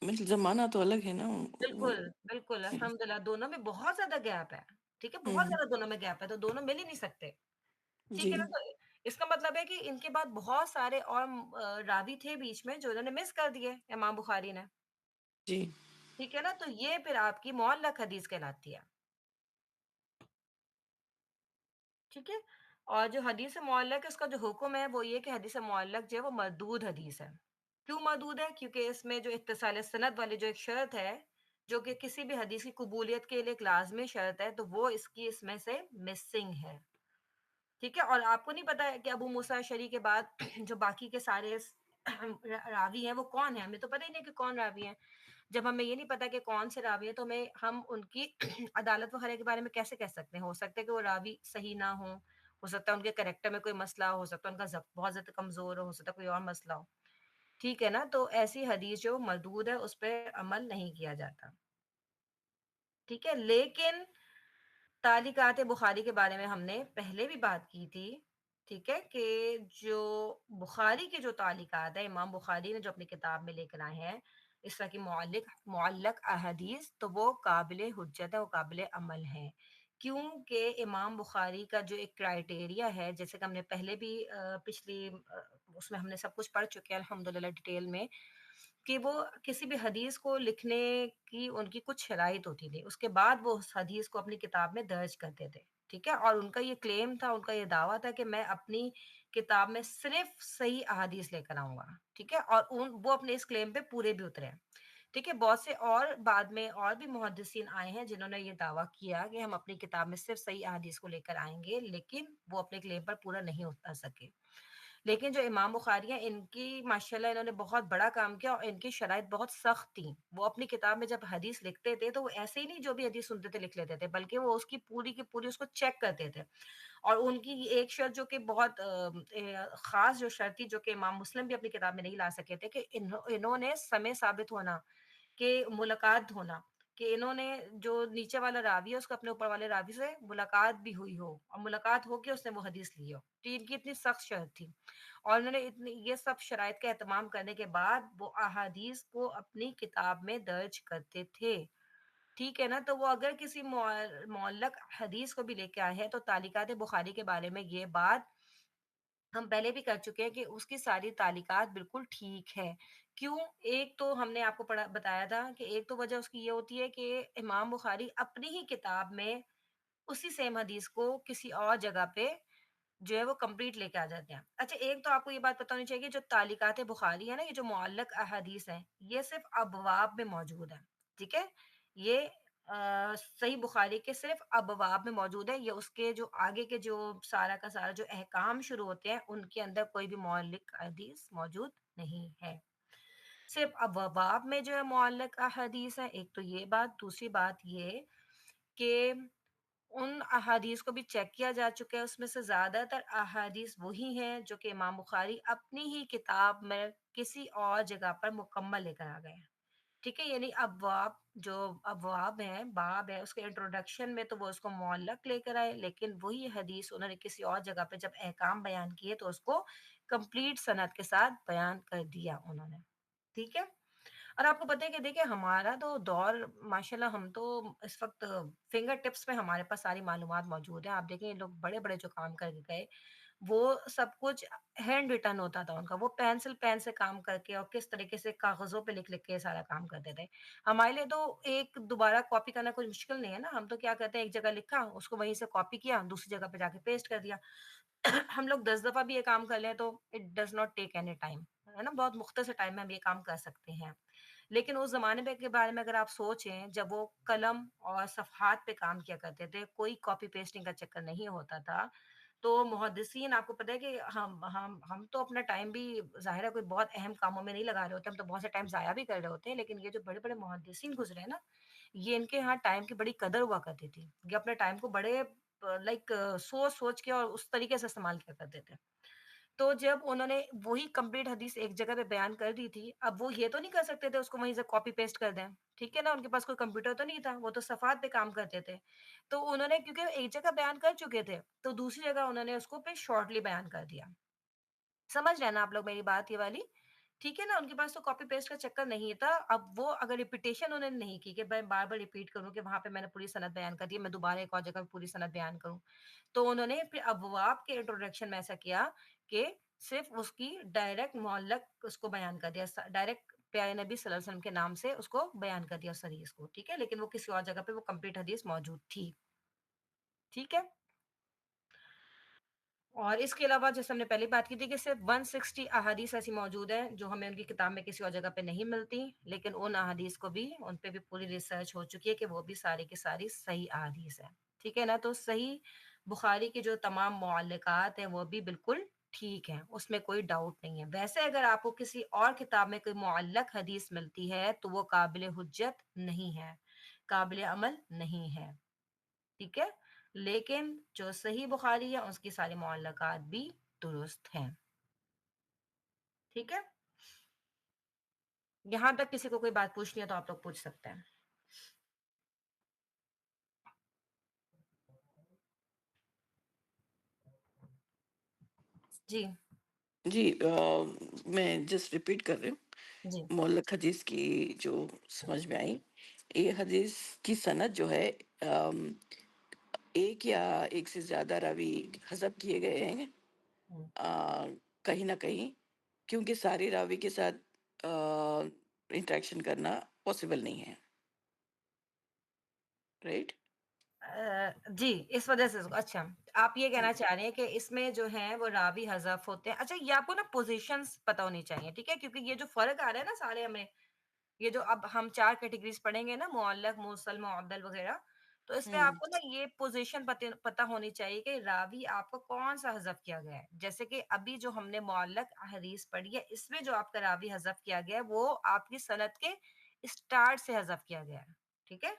Speaker 5: مطلب زمانہ تو الگ ہے نا.
Speaker 4: بالکل بالکل، الحمدللہ دونوں میں بہت زیادہ گیپ ہے. ٹھیک ہے، بہت
Speaker 5: ہوں،
Speaker 4: زیادہ دونوں میں گیپ ہے، تو دونوں مل ہی نہیں سکتے. ٹھیک
Speaker 5: جی
Speaker 4: ہے نا. تو اس کا مطلب ہے کہ ان کے بعد بہت سارے اور راوی تھے بیچ میں جو انہوں نے مس کر دیے امام بخاری نے.
Speaker 5: جی
Speaker 4: ٹھیک ہے نا. تو یہ پھر آپ کی معلق حدیث کہلاتی ہے. ٹھیک ہے. اور جو حدیث معلق ہے اس کا جو حکم ہے وہ یہ کہ حدیث معلق جو ہے وہ مردود حدیث ہے. کیوں مردود ہے؟ کیونکہ اس میں جو اتصال سند والی جو ایک شرط ہے جو کہ کسی بھی حدیث کی قبولیت کے لیے ایک لازمی شرط ہے، تو وہ اس میں سے مسنگ ہے. ٹھیک ہے. اور آپ کو نہیں پتا ہے کہ ابو موسیٰ شری کے بعد جو باقی کے سارے راوی ہیں وہ کون ہیں؟ ہمیں تو پتہ ہی نہیں کہ کون راوی ہیں. جب ہمیں یہ نہیں پتا کہ کون سے راوی ہیں تو ہم ان کی عدالت وغیرہ کے بارے میں کیسے کہہ سکتے ہیں؟ ہو سکتا ہے کہ وہ راوی صحیح نہ ہو سکتا ہے ان کے کریکٹر میں کوئی مسئلہ ہو سکتا ہے ان کا ضبط بہت زیادہ کمزور ہو سکتا ہے کوئی اور مسئلہ ہو. ٹھیک ہے نا. تو ایسی حدیث جو مردود ہے اس پہ عمل نہیں کیا جاتا. ٹھیک ہے. لیکن تعلیقات بخاری کے بارے میں ہم نے پہلے بھی بات کی تھی. ٹھیک ہے، کہ جو بخاری کے جو تعلیقات ہے امام بخاری نے جو اپنی کتاب میں لے کر آئے ہیں اس طرح کی معلق احادیث، تو وہ قابل حجت ہے، وہ قابل عمل ہیں. کیونکہ امام بخاری کا جو ایک کرائٹیریا ہے، جیسے کہ ہم نے پہلے بھی پچھلی اس میں ہم نے سب کچھ پڑھ چکے ہیں الحمدللہ ڈیٹیل میں، کہ وہ کسی بھی حدیث کو لکھنے کی ان کی کچھ شرائط ہوتی تھی، اس کے بعد وہ اس حدیث کو اپنی کتاب میں درج کرتے تھے، ٹھیک ہے؟ اور ان کا یہ کلیم تھا، ان کا یہ دعویٰ تھا کہ میں اپنی کتاب میں صرف صحیح احادیث لے کر آؤں گا، ٹھیک ہے؟ اور وہ اپنے اس کلیم پہ پورے بھی اترے ہیں، ٹھیک ہے؟ بہت سے اور بعد میں اور بھی محدثین آئے ہیں جنہوں نے یہ دعویٰ کیا کہ ہم اپنی کتاب میں صرف صحیح احادیث کو لے کر آئیں گے، لیکن وہ اپنے کلیم پر پورا نہیں اتر سکے۔ لیکن جو امام بخاری ہیں، ان کی ماشاءاللہ انہوں نے بہت بڑا کام کیا اور ان کی شرائط بہت سخت تھیں۔ وہ اپنی کتاب میں جب حدیث لکھتے تھے تو وہ ایسے ہی نہیں جو بھی حدیث سنتے تھے لکھ لیتے تھے، بلکہ وہ اس کی پوری اس کو چیک کرتے تھے۔ اور ان کی ایک شرط جو کہ بہت خاص جو شرط تھی، جو کہ امام مسلم بھی اپنی کتاب میں نہیں لا سکے تھے، کہ انہوں نے سمع ثابت ہونا، کہ ملاقات ہونا، کہ انہوں نے جو نیچے والا راوی ہے اس کو اپنے اوپر والے راوی سے ملاقات بھی ہوئی ہو، اور ملاقات ہو کے اس نے وہ حدیث لی ہو۔ تو ان کی اتنی سخت شرط تھی، اور انہوں نے یہ سب شرائط کا اہتمام کرنے کے بعد وہ احادیث کو اپنی کتاب میں درج کرتے تھے، ٹھیک ہے نا؟ تو وہ اگر کسی معلق حدیث کو بھی لے کے آئے ہیں تو تعلیقات بخاری کے بارے میں یہ بات ہم پہلے بھی کر چکے ہیں کہ اس کی ساری تعلیقات بالکل ٹھیک ہے۔ کیوں؟ ایک تو ہم نے آپ کو بتایا تھا کہ ایک تو وجہ اس کی یہ ہوتی ہے کہ امام بخاری اپنی ہی کتاب میں اسی سیم حدیث کو کسی اور جگہ پہ جو ہے وہ کمپلیٹ لے کے آ جاتے ہیں۔ اچھا، ایک تو آپ کو یہ بات پتہ ہونی چاہیے کہ جو تعلیقات بخاری ہے نا، یہ جو معلق احادیث ہیں، یہ صرف ابواب میں موجود ہے، ٹھیک ہے؟ یہ صحیح بخاری کے صرف ابواب میں موجود ہے، یہ اس کے جو آگے کے جو سارا کا سارا جو احکام شروع ہوتے ہیں ان کے اندر کوئی بھی معلق حدیث موجود نہیں ہے۔ صرف ابواب میں جو ہے معلق احادیث ہے، ایک تو یہ بات، دوسری بات یہ کہ ان احادیث کو بھی چیک کیا جا چکا ہے، اس میں سے زیادہ تر احادیث وہی ہیں جو کہ امام بخاری اپنی ہی کتاب میں کسی اور جگہ پر مکمل لے کر آ گئے ہیں، ٹھیک ہے؟ یعنی ابواب، جو ابواب ہیں، باب ہے، اس کے انٹروڈکشن میں تو وہ اس کو معلق لے کر آئے، لیکن وہی حدیث انہوں نے کسی اور جگہ پہ جب احکام بیان کیے تو اس کو کمپلیٹ سند کے ساتھ بیان کر دیا انہوں نے، ٹھیک ہے؟ اور آپ کو پتہ ہے کہ دیکھیں ہمارا تو دور، ماشاءاللہ ہم تو اس وقت فنگر ٹپس پہ ہمارے پاس ساری معلومات موجود ہیں۔ آپ دیکھیں یہ لوگ بڑے بڑے جو کام کر کے گئے، وہ سب کچھ ہینڈ ریٹن ہوتا تھا ان کا، وہ پین سے کام کر کے اور کس طریقے سے کاغذوں پہ لکھ کے سارا کام کرتے تھے۔ ہمارے لیے تو ایک دوبارہ کاپی کرنا کوئی مشکل نہیں ہے نا، ہم تو کیا کرتے ہیں، ایک جگہ لکھا، اس کو وہیں سے کاپی کیا، دوسری جگہ پہ جا کے پیسٹ کر دیا۔ ہم لوگ 10 دفعہ بھی یہ کام کر لیں تو it does not take any time, ہے نا؟ بہت مختصر ٹائم میں ہم یہ کام کر سکتے ہیں۔ لیکن اس زمانے پہ کے بارے میں اگر آپ سوچیں، جب وہ قلم اور صفحات پہ کام کیا کرتے تھے، کوئی کاپی پیسٹنگ کا چکر نہیں ہوتا تھا، تو محدثین، آپ کو پتہ ہے کہ ہم تو اپنا ٹائم بھی ظاہر ہے کوئی بہت اہم کاموں میں نہیں لگا رہے ہوتے، ہم تو بہت سے ٹائم ضائع بھی کر رہے ہوتے ہیں، لیکن یہ جو بڑے بڑے محدثین گزرے ہیں نا، یہ ان کے یہاں ٹائم کی بڑی قدر ہوا کرتی تھی، یہ اپنے ٹائم کو بڑے لائک سوچ کے اور اس طریقے سے استعمال کیا کرتے تھے۔ تو جب انہوں نے وہی کمپلیٹ حدیث ایک جگہ پہ بیان کر دی تھی، اب وہ یہ تو نہیں کر سکتے تھے اس کو وہیں سے کاپی پیسٹ کر دیں، ٹھیک ہے نا؟ ان کے پاس کوئی کمپیوٹر تو نہیں تھا، وہ تو صفحات پہ کام کرتے تھے۔ تو انہوں نے کیونکہ ایک جگہ بیان کر چکے تھے، تو دوسری جگہ انہوں نے اس کو پھر شارٹلی بیان کر دیا۔ سمجھ رہے ہیں نا آپ لوگ میری بات یہ والی؟ ٹھیک ہے نا؟ ان کے پاس تو کاپی پیسٹ کا چکر نہیں تھا۔ اب وہ اگر ریپیٹیشن انہوں نے نہیں کی کہ میں بار بار ریپیٹ کروں کہ وہاں پہ میں نے پوری سند بیان کر دی، میں دوبارہ ایک اور جگہ پہ پوری سند بیان کروں، تو انہوں نے پھر ابواب کے انٹروڈکشن میں ایسا کیا کہ صرف اس کی ڈائریکٹ معلق اس کو بیان کر دیا، ڈائریکٹ پیارے نبی صلی اللہ علیہ وسلم کے نام سے اس کو بیان کر دیا اس حدیث کو، ٹھیک ہے؟ لیکن وہ کسی اور جگہ پہ وہ کمپلیٹ حدیث موجود تھی، ٹھیک ہے؟ اور اس کے علاوہ جیسے ہم نے پہلے بات کی تھی کہ صرف 160 احادیث ایسی موجود ہیں جو ہمیں ان کی کتاب میں کسی اور جگہ پہ نہیں ملتی، لیکن ان احادیث کو بھی، ان پہ بھی پوری ریسرچ ہو چکی ہے کہ وہ بھی ساری کی ساری صحیح احادیث ہیں، ٹھیک ہے نا؟ تو صحیح بخاری کی جو تمام معلقات ہیں وہ بھی بالکل ٹھیک ہیں، اس میں کوئی ڈاؤٹ نہیں ہے۔ ویسے اگر آپ کو کسی اور کتاب میں کوئی معلق حدیث ملتی ہے تو وہ قابل حجت نہیں ہے، قابل عمل نہیں ہے، ٹھیک ہے؟ لیکن جو صحیح بخاری ہے اس کی ساری معلقات بھی درست ہیں، ٹھیک ہے؟ یہاں تک کسی کو کوئی بات پوچھنی ہے تو آپ لوگ پوچھ سکتے ہیں۔ جی
Speaker 5: جی میں جسٹ ریپیٹ کر رہی ہوں
Speaker 4: جی
Speaker 5: معلق حدیث کی جو سمجھ میں آئی، یہ حدیث کی سند جو ہے ایک یا ایک سے زیادہ راوی حذف کیے گئے ہیں کہیں نہ کہیں، کیونکہ سارے راوی کے ساتھ انٹریکشن کرنا پاسبل نہیں ہے، رائٹ؟
Speaker 4: جی اس وجہ سے اچھا آپ یہ کہنا چاہ رہے ہیں کہ اس میں جو ہیں وہ راوی حذف ہوتے ہیں. اچھا یہ آپ کو نا پوزیشنز پتہ ہونی چاہیے، ٹھیک ہے، کیونکہ یہ جو فرق آ رہا ہے نا سارے ہمیں، یہ جو اب ہم 4 کیٹیگریز پڑھیں گے نا، معلق، موصل، معدل وغیرہ، تو اس میں آپ کو نا یہ پوزیشن پتہ ہونی چاہیے کہ راوی آپ کو کون سا حذف کیا گیا ہے. جیسے کہ ابھی جو ہم نے معلق حدیث پڑھی ہے، اس میں جو آپ کا راوی حذف کیا گیا ہے وہ آپ کی سند کے اسٹارٹ سے حذف کیا گیا ہے، ٹھیک ہے،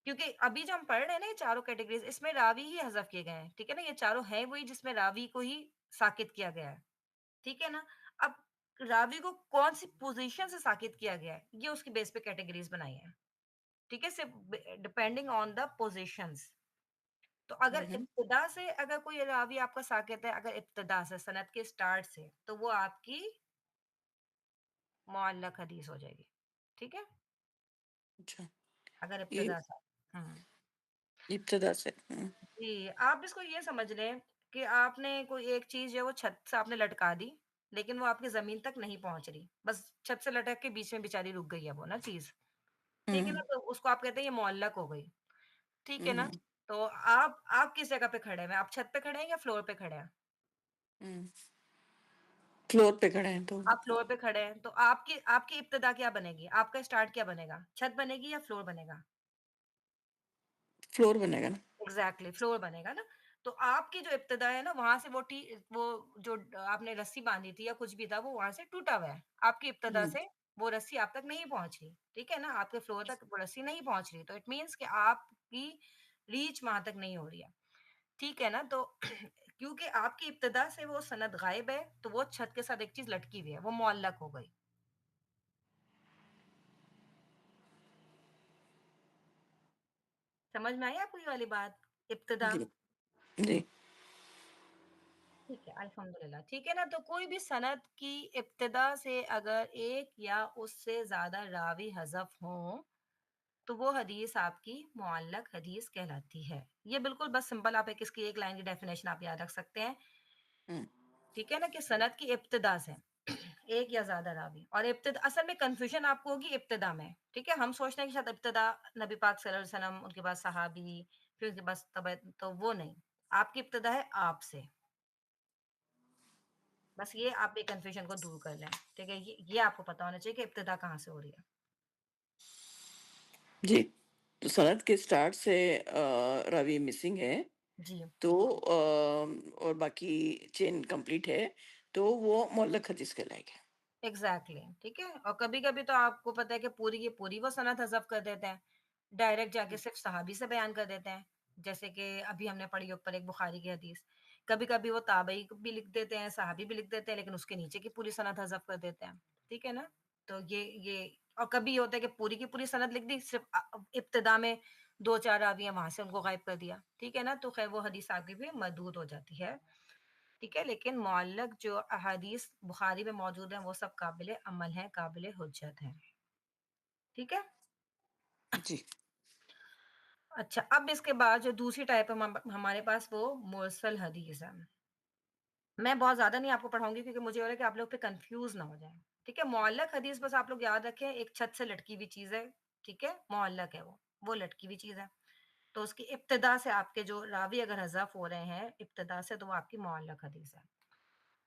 Speaker 4: کیونکہ ابھی جو ہم پڑھ رہے ہیں نا یہ چاروں کیٹیگریز، اس میں راوی ہی حذف کیے گئے ہیں، ٹھیک ہے نا، یہ چاروں ہیں وہی جس میں راوی کو ہی ساکت کیا گیا ہے، ٹھیک ہے نا. اب راوی کو کون سی پوزیشن سے ساکت کیا گیا ہے یہ اس کی بیس پہ کیٹیگریز بنائی ہیں، ٹھیک ہے، صرف ڈپینڈنگ آن دا پوزیشنز. تو اگر ابتدا سے اگر کوئی راوی آپ کا ساکت ہے، اگر ابتدا سے سند کے اسٹارٹ سے، تو وہ آپ کی معلق حدیث ہو جائے گی، ٹھیک ہے،
Speaker 5: اچھا،
Speaker 4: اگر
Speaker 5: یہ
Speaker 4: ابتدا سے. ہاں
Speaker 5: ابتدا سے.
Speaker 4: جی آپ اس کو یہ سمجھ لیں کہ آپ نے کوئی ایک چیز جو ہے وہ چھت سے آپ نے لٹکا دی، لیکن وہ آپ کی زمین تک نہیں پہنچ رہی، بس چھت سے لٹک کے بیچ میں بیچاری رک گئی ہے وہ نا چیز، ٹھیک ہے نا، تو اس کو آپ کہتے ہیں یہ معلق ہو گئی، ٹھیک ہے نا. تو آپ کس جگہ پہ کھڑے ہیں، آپ چھت پہ کھڑے ہیں یا فلور پہ کھڑے ہیں؟
Speaker 5: فلور پہ کھڑے ہیں تو
Speaker 4: آپ فلور پہ کھڑے ہیں، تو آپ کی ابتدا کیا بنے گی، آپ کا اسٹارٹ کیا بنے گا، چھت بنے گی یا فلور بنے گا؟
Speaker 5: فلور بنے گا نا.
Speaker 4: ایگزیکٹلی فلور بنے گا نا. تو آپ کی جو ابتدا ہے نا وہاں سے وہ جو آپ نے رسی باندھی تھی یا کچھ بھی تھا وہ وہاں سے ٹوٹا ہوا ہے، آپ کی ابتدا سے وہ رسی آپ تک نہیں پہنچ رہی، ٹھیک ہے نا، آپ کے فلور تک وہ رسی نہیں پہنچ رہی، تو اٹ مینس کہ آپ کی ریچ وہاں تک نہیں ہو رہی ہے، ٹھیک ہے نا. تو کیونکہ آپ کی ابتدا سے وہ سند غائب ہے تو وہ چھت کے ساتھ ایک چیز لٹکی ہوئی ہے، وہ معلق ہو گئی. سمجھ میں آئی آپ کو یہ والی بات؟ ابتدا،
Speaker 5: جی جی.
Speaker 4: ٹھیک ہے الحمدللہ، ٹھیک ہے نا. تو کوئی بھی سند کی ابتدا سے اگر ایک یا اس سے زیادہ راوی حذف ہوں تو وہ حدیث آپ کی معلق حدیث کہلاتی ہے. یہ بالکل بس سمپل، آپ اس کی ایک لائن کی ڈیفینیشن آپ یاد رکھ سکتے ہیں، ٹھیک ہے نا، کہ سند کی ابتدا سے ایک یا زیادہ راوی، اور ابتدا اصل میں کنفیوژن آپ کو ہوگی ابتدا میں، ٹھیک ہے، ہم سوچتے ہیں کہ شاید ابتدا نبی پاک صلی اللہ علیہ وسلم، ان کے بعد صحابی، پھر ان کے بعد تو وہ نہیں، آپ کی ابتدا ہے آپ سے. بس یہ آپ ایک کنفیوژن کو دور کر لیں، ٹھیک ہے، یہ آپ کو پتا ہونا چاہیے کہ ابتدا کہاں سے ہو رہی ہے.
Speaker 5: جی تو سند کے سٹارٹ سے راوی مسنگ ہے
Speaker 4: جی
Speaker 5: تو اور باقی چین کمپلیٹ ہے تو وہ معلق حدیث کہلائے گا.
Speaker 4: ایگزیکٹلی ٹھیک ہے. اور کبھی کبھی تو آپ کو پتا ہے کہ پوری کی پوری وہ سند حذف کر دیتے ہیں، ڈائریکٹ جا کے صرف صحابی سے بیان کر دیتے ہیں، جیسے کہ ابھی ہم نے پڑھی اوپر ایک بخاری کی حدیث. کبھی کبھی وہ تابعی بھی لکھ دیتے ہیں، صحابی بھی لکھ دیتے ہیں، لیکن اس کے نیچے کی پوری سند حذف کر دیتے ہیں، ٹھیک ہے نا. تو یہ اور کبھی یہ ہوتا ہے کہ پوری کی پوری سند لکھ دی، صرف ابتدا میں 2 4 راوی ہیں وہاں سے ان کو غائب کر دیا، ٹھیک ہے نا. تو خیر وہ حدیث آگے بھی مردود ہو جاتی ہے، ٹھیک ہے. لیکن معلق جو احادیث بخاری میں موجود ہیں وہ سب قابل عمل ہیں، قابل حجت ہیں، ٹھیک ہے.
Speaker 5: جی
Speaker 4: اچھا اب اس کے بعد جو دوسری ٹائپ ہمارے پاس وہ مرسل حدیث ہے. میں بہت زیادہ نہیں آپ کو پڑھاؤں گی کیونکہ مجھے ہو رہا ہے کہ آپ لوگ پہ کنفیوز نہ ہو جائیں، ٹھیک ہے. معلق حدیث بس آپ لوگ یاد رکھیں ایک چھت سے لٹکی ہوئی چیز ہے، ٹھیک ہے، معلق ہے وہ لٹکی ہوئی چیز ہے. تو اس کی ابتدا سے آپ کے جو راوی اگر حذف ہو رہے ہیں ابتدا سے تو وہ آپ کی معلق حدیث ہے.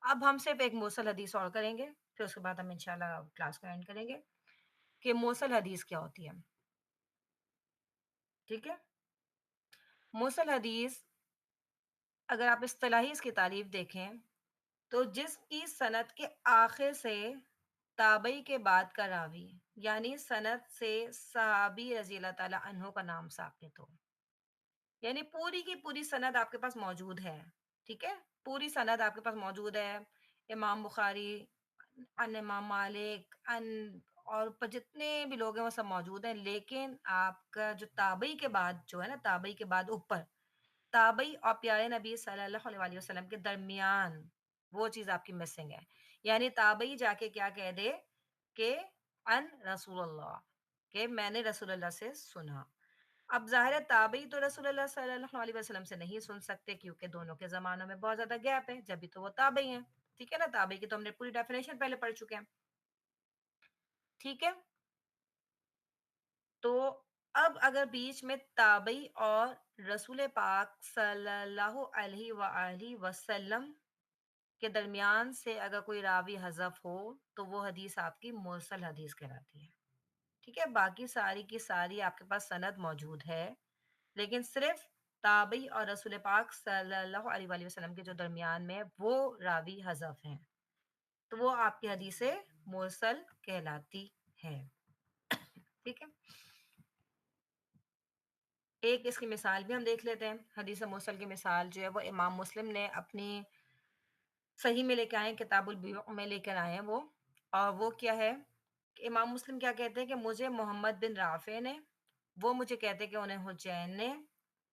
Speaker 4: اب ہم صرف ایک مرسل حدیث اور کریں گے، پھر اس کے بعد ہم انشاءاللہ کلاس کو اینڈ کریں گے کہ مرسل حدیث کیا ہوتی ہے، ٹھیک ہے. مرسل حدیث اگر آپ اصطلاحی اس کی تعریف دیکھیں تو جس کی سند کے آخر سے تابعی کے بعد کا راوی، یعنی سند سے صحابی رضی اللہ تعالی عنہ کا نام ثابت ہو، یعنی پوری کی پوری سند آپ کے پاس موجود ہے، ٹھیک ہے، پوری سند آپ کے پاس موجود ہے، امام بخاری ان امام مالک ان اور جتنے بھی لوگ ہیں وہ سب موجود ہیں، لیکن آپ کا جو تابعی کے بعد جو ہے نا، تابعی کے بعد اوپر تابعی اور پیارے نبی صلی اللہ علیہ وآلہ وسلم کے درمیان وہ چیز آپ کی مسنگ ہے. یعنی تابعی جا کے کیا کہہ دے کہ ان رسول اللہ، کہ میں نے رسول اللہ سے سنا. اب ظاہر ہے تابعی تو رسول اللہ صلی اللہ علیہ وسلم سے نہیں سن سکتے کیونکہ دونوں کے زمانوں میں بہت زیادہ گیپ ہے، جبھی تو وہ تابعی ہیں، ٹھیک ہے نا. تابعی کی تو ہم نے پوری ڈیفینیشن پہلے پڑھ چکے ہیں. ٹھیک ہے، تو اب اگر بیچ میں تابعی اور رسول پاک صلی اللہ علیہ وآلہ وسلم کے درمیان سے اگر کوئی راوی حذف ہو تو وہ حدیث آپ کی مرسل حدیث کہلاتی ہے. ٹھیک ہے، باقی ساری کی ساری آپ کے پاس سند موجود ہے، لیکن صرف تابعی اور رسول پاک صلی اللہ علیہ وآلہ وسلم کے جو درمیان میں وہ راوی حذف ہیں، تو وہ آپ کی حدیث مرسل کہلاتی ہے. ٹھیک ہے، ایک اس کی مثال بھی ہم دیکھ لیتے ہیں. حدیث مرسل کی مثال جو ہے وہ امام مسلم نے اپنی صحیح میں لے کے آئے ہیں، کتاب البیوع میں لے کر آئے ہیں وہ. اور وہ کیا ہے کہ امام مسلم کیا کہتے ہیں کہ مجھے محمد بن رافع نے، وہ مجھے کہتے کہ انہیں حجین نے،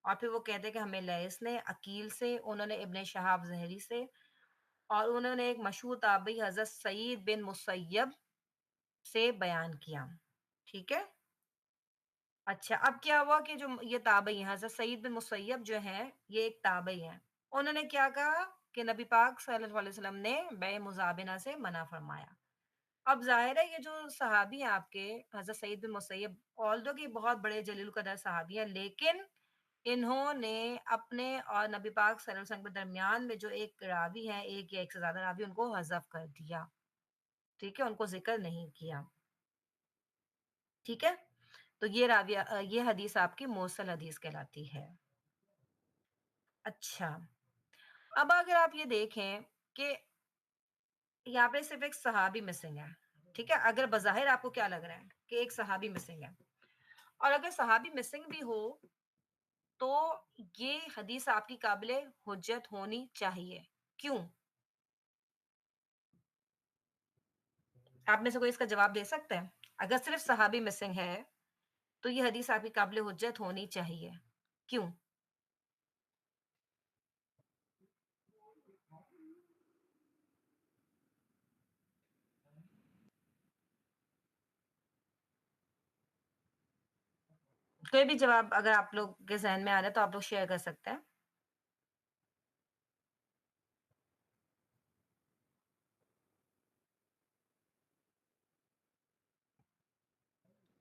Speaker 4: اور پھر وہ کہتے کہ ہمیں لیس نے عقیل سے، انہوں نے ابن شہاب زہری سے، اور انہوں نے ایک مشہور تابعی حضرت سعید بن مسیب سے بیان کیا. ٹھیک ہے، اچھا اب کیا ہوا کہ جو یہ تابعی ہیں حضرت سعید بن مسیب جو ہیں یہ ایک تابعی ہیں، انہوں نے کیا کہا کہ نبی پاک صلی اللہ علیہ وسلم نے بے مزابنہ سے منع فرمایا. اب ظاہر ہے یہ جو صحابی ہیں آپ کے حضرت سعید بن مسیب، آلدو کہ بہت بڑے جلیل القدر صحابی ہیں، لیکن انہوں نے اپنے اور نبی پاک صلی اللہ علیہ وسلم کے درمیان میں جو ایک راوی ہے، ایک یا ایک سے زیادہ راوی، ان کو حذف کر دیا. ٹھیک ہے، ان کو ذکر نہیں کیا. ٹھیک ہے، تو یہ راوی یہ حدیث آپ کی مرسل حدیث کہلاتی ہے. اچھا اب اگر آپ یہ دیکھیں کہ یہاں پہ صرف ایک صحابی مسنگ ہے. ٹھیک ہے، اگر بظاہر آپ کو کیا لگ رہا ہے کہ ایک صحابی مسنگ ہے، اور اگر صحابی مسنگ بھی ہو تو یہ حدیث آپ کی قابل حجت ہونی چاہیے. کیوں؟ آپ میں سے کوئی اس کا جواب دے سکتا ہے؟ اگر صرف صحابی مسنگ ہے تو یہ حدیث آپ کی قابل حجت ہونی چاہیے. کیوں؟ کوئی بھی جواب اگر آپ لوگ کے ذہن میں آ رہا ہے تو آپ لوگ شیئر کر سکتے ہیں.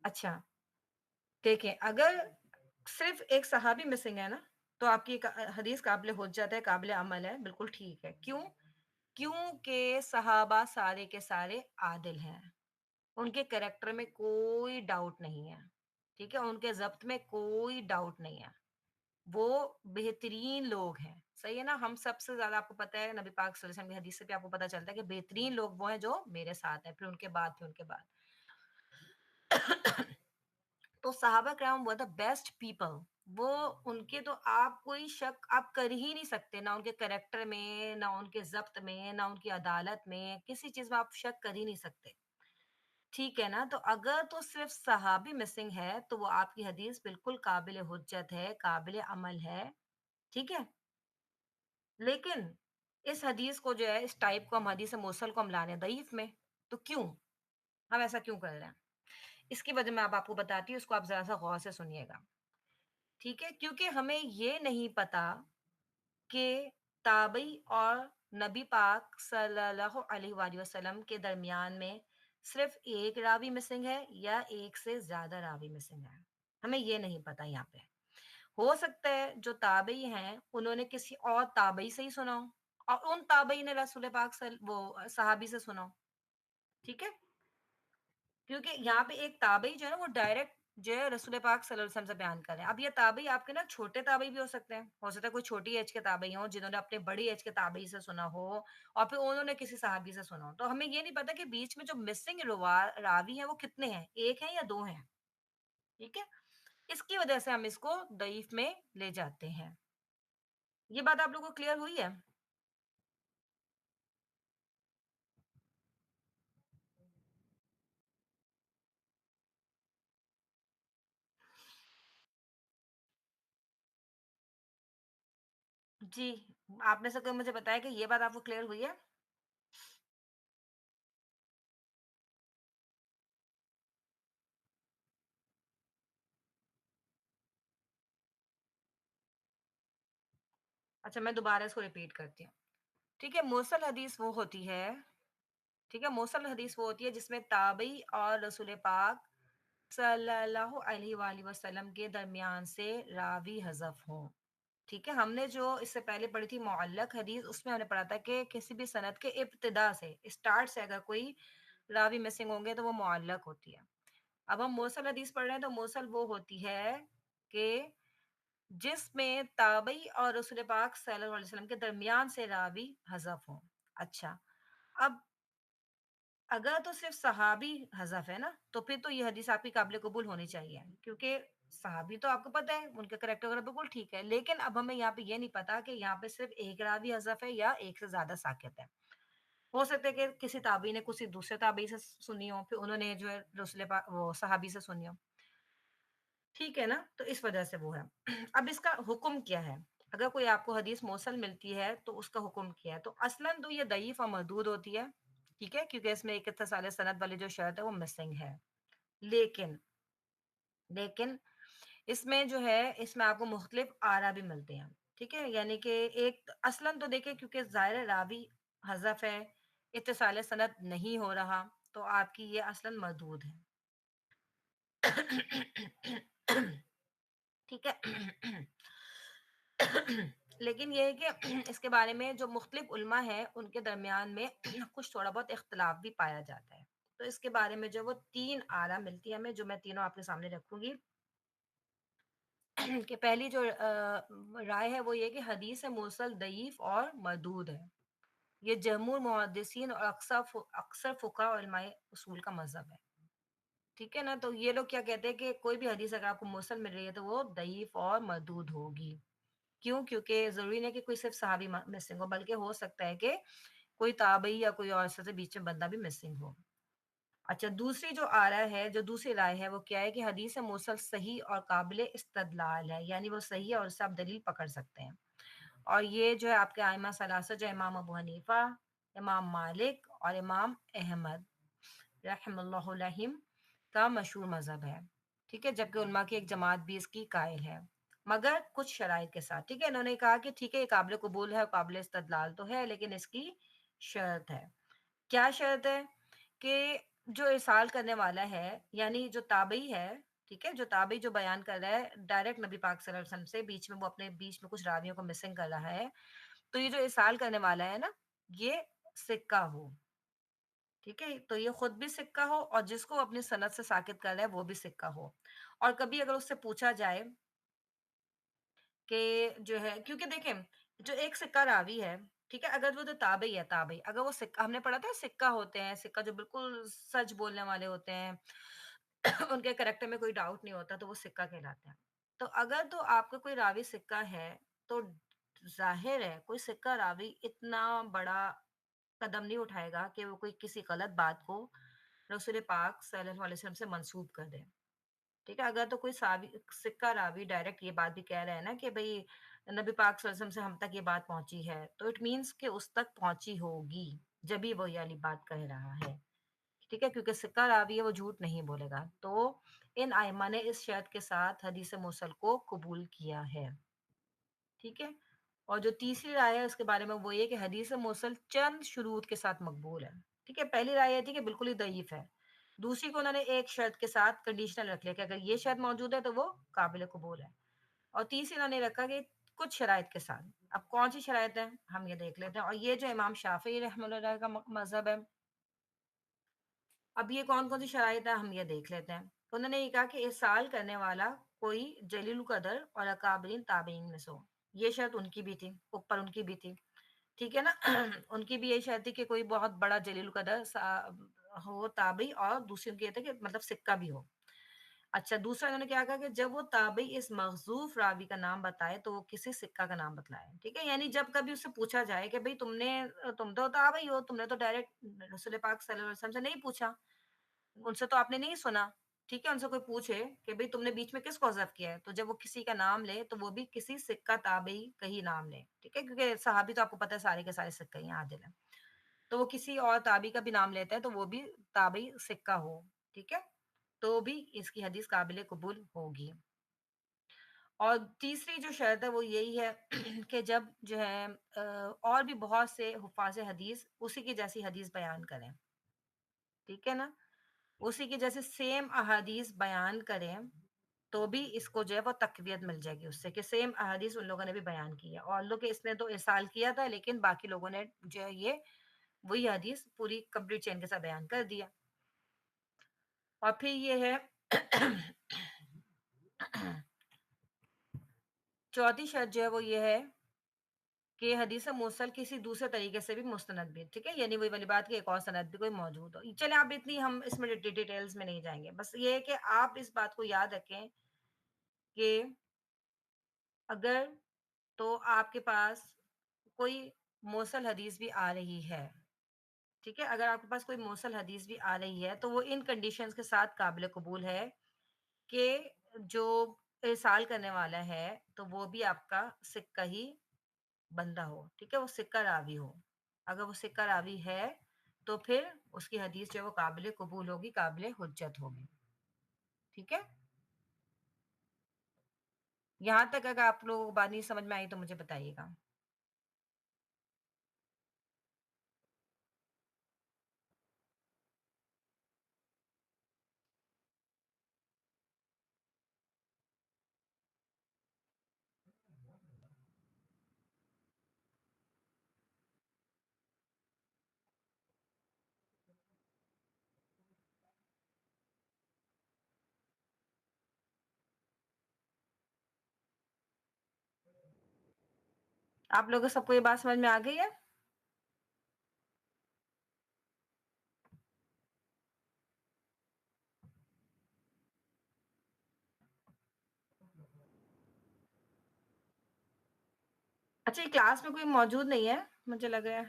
Speaker 4: اچھا دیکھیں، اگر صرف ایک صحابی مسنگ ہے نا تو آپ کی حدیث قابل حجت ہے، قابل عمل ہے، بالکل ٹھیک ہے. کیوں؟ کیونکہ صحابہ سارے کے سارے عادل ہیں، ان کے کریکٹر میں کوئی ڈاؤٹ نہیں ہے. ٹھیک ہے، ان کے ضبط میں کوئی ڈاؤٹ نہیں ہے، وہ بہترین لوگ ہیں. صحیح ہے نا، ہم سب سے زیادہ آپ کو پتہ ہے نبی پاک صلی اللہ علیہ وسلم کی حدیث سے بھی آپ کو پتہ چلتا ہے کہ بہترین لوگ وہ ہیں جو میرے ساتھ ہیں، پھر ان کے بعد، پھر ان کے بعد. تو صحابہ کرام وہ دا بیسٹ پیپل، وہ ان کے تو آپ کوئی شک آپ کر ہی نہیں سکتے، نہ ان کے کریکٹر میں، نہ ان کے ضبط میں، نہ ان کی عدالت میں، کسی چیز میں آپ شک کر ہی نہیں سکتے. ٹھیک ہے نا، تو اگر تو صرف صحابی مسنگ ہے تو وہ آپ کی حدیث بالکل قابل حجت ہے، قابل عمل ہے. ٹھیک ہے، لیکن اس حدیث کو جو ہے، اس ٹائپ کو ہم حدیث مرسل کو ہم لانے ضعیف میں. تو کیوں ہم ایسا کیوں کر رہے ہیں؟ اس کی وجہ میں اب آپ کو بتاتی ہوں، اس کو آپ ذرا سا غور سے سنیے گا. ٹھیک ہے، کیونکہ ہمیں یہ نہیں پتا کہ تابعی اور نبی پاک صلی اللہ علیہ وآلہ وسلم کے درمیان میں صرف ایک راوی مسنگ ہے یا ایک سے زیادہ راوی مسنگ ہے. ہمیں یہ نہیں پتا. یہاں پہ ہو سکتا ہے جو تابعی ہیں انہوں نے کسی اور تابعی سے ہی سنا ہو، اور ان تابعی نے رسول پاک وہ صحابی سے سنا ہو. ٹھیک ہے، کیونکہ یہاں پہ ایک تابعی جو ہے نا وہ ڈائریکٹ جو ہے رسول پاک صلی اللہ علیہ وسلم سے بیان کریں. اب یہ تابعی آپ کے نا چھوٹے تابعی بھی ہو سکتے ہیں، ہو سکتا ہے کوئی چھوٹی ایج کے تابعی ہوں جنہوں نے اپنے بڑی ایج کے تابعی سے سنا ہو، اور پھر انہوں نے کسی صحابی سے سنا ہو. تو ہمیں یہ نہیں پتا کہ بیچ میں جو مسنگ راوی ہیں وہ کتنے ہیں، ایک ہیں یا دو ہیں. ٹھیک ہے، اس کی وجہ سے ہم اس کو ضعیف میں لے جاتے ہیں. یہ بات آپ لوگوں کو کلیئر ہوئی ہے؟ جی، آپ نے سے کوئی مجھے بتایا کہ یہ بات آپ کو کلیئر ہوئی ہے؟ اچھا میں دوبارہ اس کو ریپیٹ کرتی ہوں. ٹھیک ہے، مرسل حدیث وہ ہوتی ہے ٹھیک ہے، موصل حدیث وہ ہوتی ہے جس میں تابعی اور رسول پاک صلی اللہ علیہ وآلہ وسلم کے درمیان سے راوی حذف ہوں. ٹھیک ہے، ہم نے جو اس سے پہلے پڑھی تھی معلق حدیث، اس میں ہم نے پڑھا تھا کہ کسی بھی سند کے ابتدا سے، اسٹارٹ سے اگر کوئی راوی مسنگ ہوں گے تو وہ معلق ہوتی ہے. اب ہم موصل حدیث پڑھ رہے ہیں تو موصل وہ ہوتی ہے کہ جس میں تابعی اور رسول پاک صلی اللہ علیہ وسلم کے درمیان سے راوی حذف ہوں. اچھا، اب اگر تو صرف صحابی حذف ہے نا، تو پھر تو یہ حدیث آپ کی قابل قبول ہونی چاہیے، کیونکہ صحابی تو آپ کو پتہ ہے ان کا کریکٹر وغیرہ بالکل ٹھیک ہے، لیکن اب ہمیں یہاں پہ یہ نہیں پتا کہ یہاں پہ صرف ایک راوی حذف ہے یا ایک سے زیادہ ساکت ہے. ہو سکتا ہے کہ کسی تابعی نے کسی دوسرے تابعی سے سنی ہو، پھر انہوں نے جو ہے رسول پاک وہ صحابی سے سنی ہو. ٹھیک ہے نا، تو اس وجہ سے وہ ہے. اب اس کا حکم کیا ہے؟ اگر کوئی آپ کو حدیث موصل ملتی ہے تو اس کا حکم کیا ہے؟ تو اصلاً تو یہ ضعیف اور مردود ہوتی ہے. ٹھیک ہے، کیونکہ اس میں ایک اتصال سند والی جو شرط ہے وہ مسنگ ہے. لیکن لیکن اس میں جو ہے، اس میں آپ کو مختلف آرا بھی ملتے ہیں. ٹھیک ہے، یعنی کہ ایک اصلاً تو دیکھیں کیونکہ ظاہر راوی حذف ہے، اتصال سند نہیں ہو رہا، تو آپ کی یہ اصلاً مردود ہے. ٹھیک ہے، لیکن یہ ہے کہ اس کے بارے میں جو مختلف علماء ہیں ان کے درمیان میں کچھ تھوڑا بہت اختلاف بھی پایا جاتا ہے. تو اس کے بارے میں جو وہ تین آرا ملتی ہے ہمیں، جو میں تینوں آپ کے سامنے رکھوں گی. کہ پہلی جو رائے ہے وہ یہ کہ حدیث مرسل ضعیف اور مردود ہے. یہ جمہور محدثین اور اکثر فقہ اور علماء اصول کا مذہب ہے. ٹھیک ہے نا، تو یہ لوگ کیا کہتے ہیں کہ کوئی بھی حدیث اگر آپ کو مرسل مل رہی ہے تو وہ ضعیف اور مردود ہوگی. کیوں؟ کیونکہ ضروری نہیں کہ کوئی صرف صحابی مسنگ ہو، بلکہ ہو سکتا ہے کہ کوئی تابعی یا کوئی اور سے بیچ میں بندہ بھی مسنگ ہو. اچھا، دوسری جو آرا ہے، جو دوسری رائے ہے، وہ کیا ہے کہ حدیث مرسل صحیح اور قابل استدلال ہے، یعنی وہ صحیح ہے اور اس سے آپ دلیل پکڑ سکتے ہیں. اور یہ جو ہے آپ کے ائمہ ثلاثہ، جو امام ابو حنیفہ، امام مالک اور امام احمد رحم اللہ علیہم کا مشہور مذہب ہے. ٹھیک ہے، جبکہ علماء کی ایک جماعت بھی اس کی قائل ہے، مگر کچھ شرائط کے ساتھ. ٹھیک ہے، انہوں نے کہا کہ ٹھیک ہے یہ قابل قبول ہے اور قابل استدلال تو ہے، لیکن اس کی شرط ہے. کیا شرط ہے؟ کہ جو ارسال کرنے والا ہے، یعنی جو تابعی ہے، ٹھیک ہے، جو تابعی جو بیان کر رہا ہے ڈائریکٹ نبی پاک صلی اللہ علیہ وسلم سے، بیچ میں وہ اپنے بیچ میں کچھ راویوں کو مسنگ کر رہا ہے، تو یہ جو ارسال کرنے والا ہے نا، یہ سکہ ہو. ٹھیک ہے، تو یہ خود بھی سکہ ہو اور جس کو اپنی سند سے ساکت کر رہا ہے وہ بھی سکہ ہو. اور کبھی اگر اس سے پوچھا جائے کہ جو ہے، کیونکہ دیکھیں جو ایک سکہ راوی ہے، ٹھیک ہے، اگر وہ جو تابعی ہے، تابعی اگر وہ سکہ، ہم نے پڑھا تھا سکہ ہوتے ہیں، سکہ جو بالکل سچ بولنے والے ہوتے ہیں، ان کے کریکٹر میں کوئی ڈاؤٹ نہیں ہوتا، تو وہ سکہ کہلاتے ہیں. تو اگر تو آپ کا کوئی راوی سکہ ہے تو ظاہر ہے کوئی سکہ راوی اتنا بڑا قدم نہیں اٹھائے گا کہ وہ کوئی کسی غلط بات کو رسول پاک صلی اللہ علیہ وسلم سے منسوب کر دے. ٹھیک ہے، اگر تو کوئی سکہ راوی ڈائریکٹ یہ بات بھی کہہ رہا ہے نا کہ بھئی نبی پاک صلی اللہ علیہ وسلم سے ہم تک یہ بات پہنچی ہے، تو اٹ مینس کہ اس تک پہنچی ہوگی جبھی وہ یہ والی بات کہہ رہا ہے. ٹھیک ہے، کیونکہ سکہ راوی ہے وہ جھوٹ نہیں بولے گا. تو ان ائمہ نے اس شرط کے ساتھ حدیث مرسل کو قبول کیا ہے. ٹھیک ہے، اور جو تیسری رائے ہے اس کے بارے میں وہ یہ کہ حدیث مرسل چند شروط کے ساتھ مقبول ہے. ٹھیک ہے، پہلی رائے یہ تھی کہ بالکل ہی ضعیف ہے. دوسری کو انہوں نے ایک شرط کے ساتھ کنڈیشنل رکھ لیا کہ اگر یہ شرط موجود ہے تو وہ قابل قبول ہے. اور تیسری انہوں نے رکھا کہ کچھ شرائط کے ساتھ. اب کون سی شرائط ہیں ہم یہ دیکھ لیتے ہیں، اور یہ جو امام شافعی رحمہ اللہ کا مذہب ہے. اب یہ کون سی شرائط ہے ہم یہ دیکھ لیتے ہیں. انہوں نے یہ کہا کہ ارسال کرنے والا کوئی جلیل القدر اور اکابرین تابعین میں سے ہو. یہ شرط ان کی بھی تھی، اوپر ان کی بھی تھی. ٹھیک ہے نا، ان کی بھی یہی شرط تھی کہ کوئی بہت بڑا جلیل القدر ہو تابعی، اور دوسری ان کی یہ تھی کہ مطلب سکہ بھی ہو. اچھا، دوسرا انہوں نے کیا کہا کہ جب وہ تابعی اس محذوف راوی کا نام بتائے تو وہ کسی سکہ کا نام بتلائے. ٹھیک ہے، یعنی جب کبھی اس سے پوچھا جائے کہ بھئی تم تو تابعی ہو، تم نے تو ڈائریکٹ رسول پاک صلی اللہ علیہ وسلم سے نہیں پوچھا، ان سے تو آپ نے نہیں سنا. ٹھیک ہے، ان سے کوئی پوچھے کہ بھئی تم نے بیچ میں کس کو حذف کیا ہے، تو جب وہ کسی کا نام لے تو وہ بھی کسی سکہ تابعی کا ہی نام لے. ٹھیک ہے، کیونکہ صحابی تو آپ کو پتہ ہے سارے کے سارے سکہ ہی عادل ہیں، تو وہ کسی اور تابعی کا بھی نام لیتا ہے تو وہ بھی تابعی سکہ ہو. ٹھیک ہے، تو بھی اس کی حدیث قابل قبول ہوگی. اور تیسری جو شرط ہے وہ یہی ہے کہ جب جو ہے اور بھی بہت سے حفاظ حدیث اسی کی جیسی حدیث بیان کریں. ٹھیک ہے نا. اسی کی جیسے سیم احادیث بیان کریں تو بھی اس کو جو ہے وہ تقویت مل جائے گی اس سے کہ سیم احادیث ان لوگوں نے بھی بیان کی ہے، اور لوگ اس نے تو ارسال کیا تھا لیکن باقی لوگوں نے جو ہے یہ وہی حدیث پوری کمپلیٹ چین کے ساتھ بیان کر دیا. اور پھر یہ ہے چوتھی شرط جو ہے وہ یہ ہے کہ حدیث مرسل کسی دوسرے طریقے سے بھی مستند بھی، ٹھیک ہے، یعنی وہی والی بات کہ ایک اور سند بھی کوئی موجود ہو. چلے اب اتنی ہم اس میں ڈیٹیلز میں نہیں جائیں گے، بس یہ ہے کہ آپ اس بات کو یاد رکھیں کہ اگر تو آپ کے پاس کوئی مرسل حدیث بھی آ رہی ہے، ٹھیک ہے، اگر آپ کے پاس کوئی مرسل حدیث بھی آ رہی ہے تو وہ ان کنڈیشنز کے ساتھ قابل قبول ہے کہ جو ارسال کرنے والا ہے تو وہ بھی آپ کا سکہ ہی بندہ ہو، ٹھیک ہے، وہ سکہ راوی ہو. اگر وہ سکہ راوی ہے تو پھر اس کی حدیث جو ہے وہ قابل قبول ہوگی، قابل حجت ہوگی. ٹھیک ہے، یہاں تک اگر آپ لوگوں کو بات نہیں سمجھ میں آئی تو مجھے بتائیے گا. آپ لوگوں سب کو یہ بات سمجھ میں آ گئی ہے؟ اچھا، یہ کلاس میں کوئی موجود نہیں ہے مجھے لگ رہا ہے.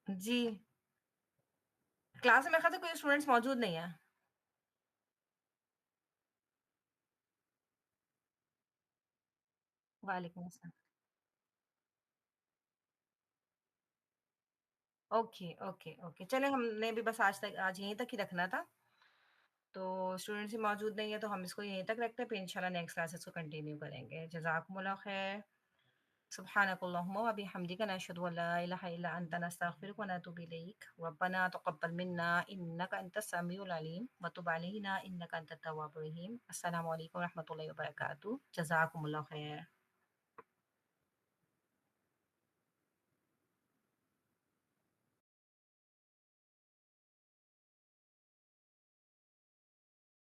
Speaker 4: جی، کلاس میں میرے خیال سے کوئی اسٹوڈینٹس موجود نہیں ہے. وعلیکم السلام. اوکے اوکے اوکے، چلیں ہم نے بھی بس آج یہیں تک ہی رکھنا تھا، تو اسٹوڈینٹس ہی موجود نہیں ہے تو ہم اس کو یہیں تک رکھتے ہیں، پھر انشاءاللہ نیکسٹ کلاس اس کو کنٹینیو کریں گے. جزاکم اللہ خیر. سبحانک اللہم و بحمدک نشہد ان لا الہ الا انت نستغفرک و نتوب الیک. ربنا تقبل منا انک انت السمیع العلیم وتب علینا انک انت التواب الرحیم. السلام علیکم و رحمۃ اللہ وبرکاتہ. جزاکم اللہ خیر.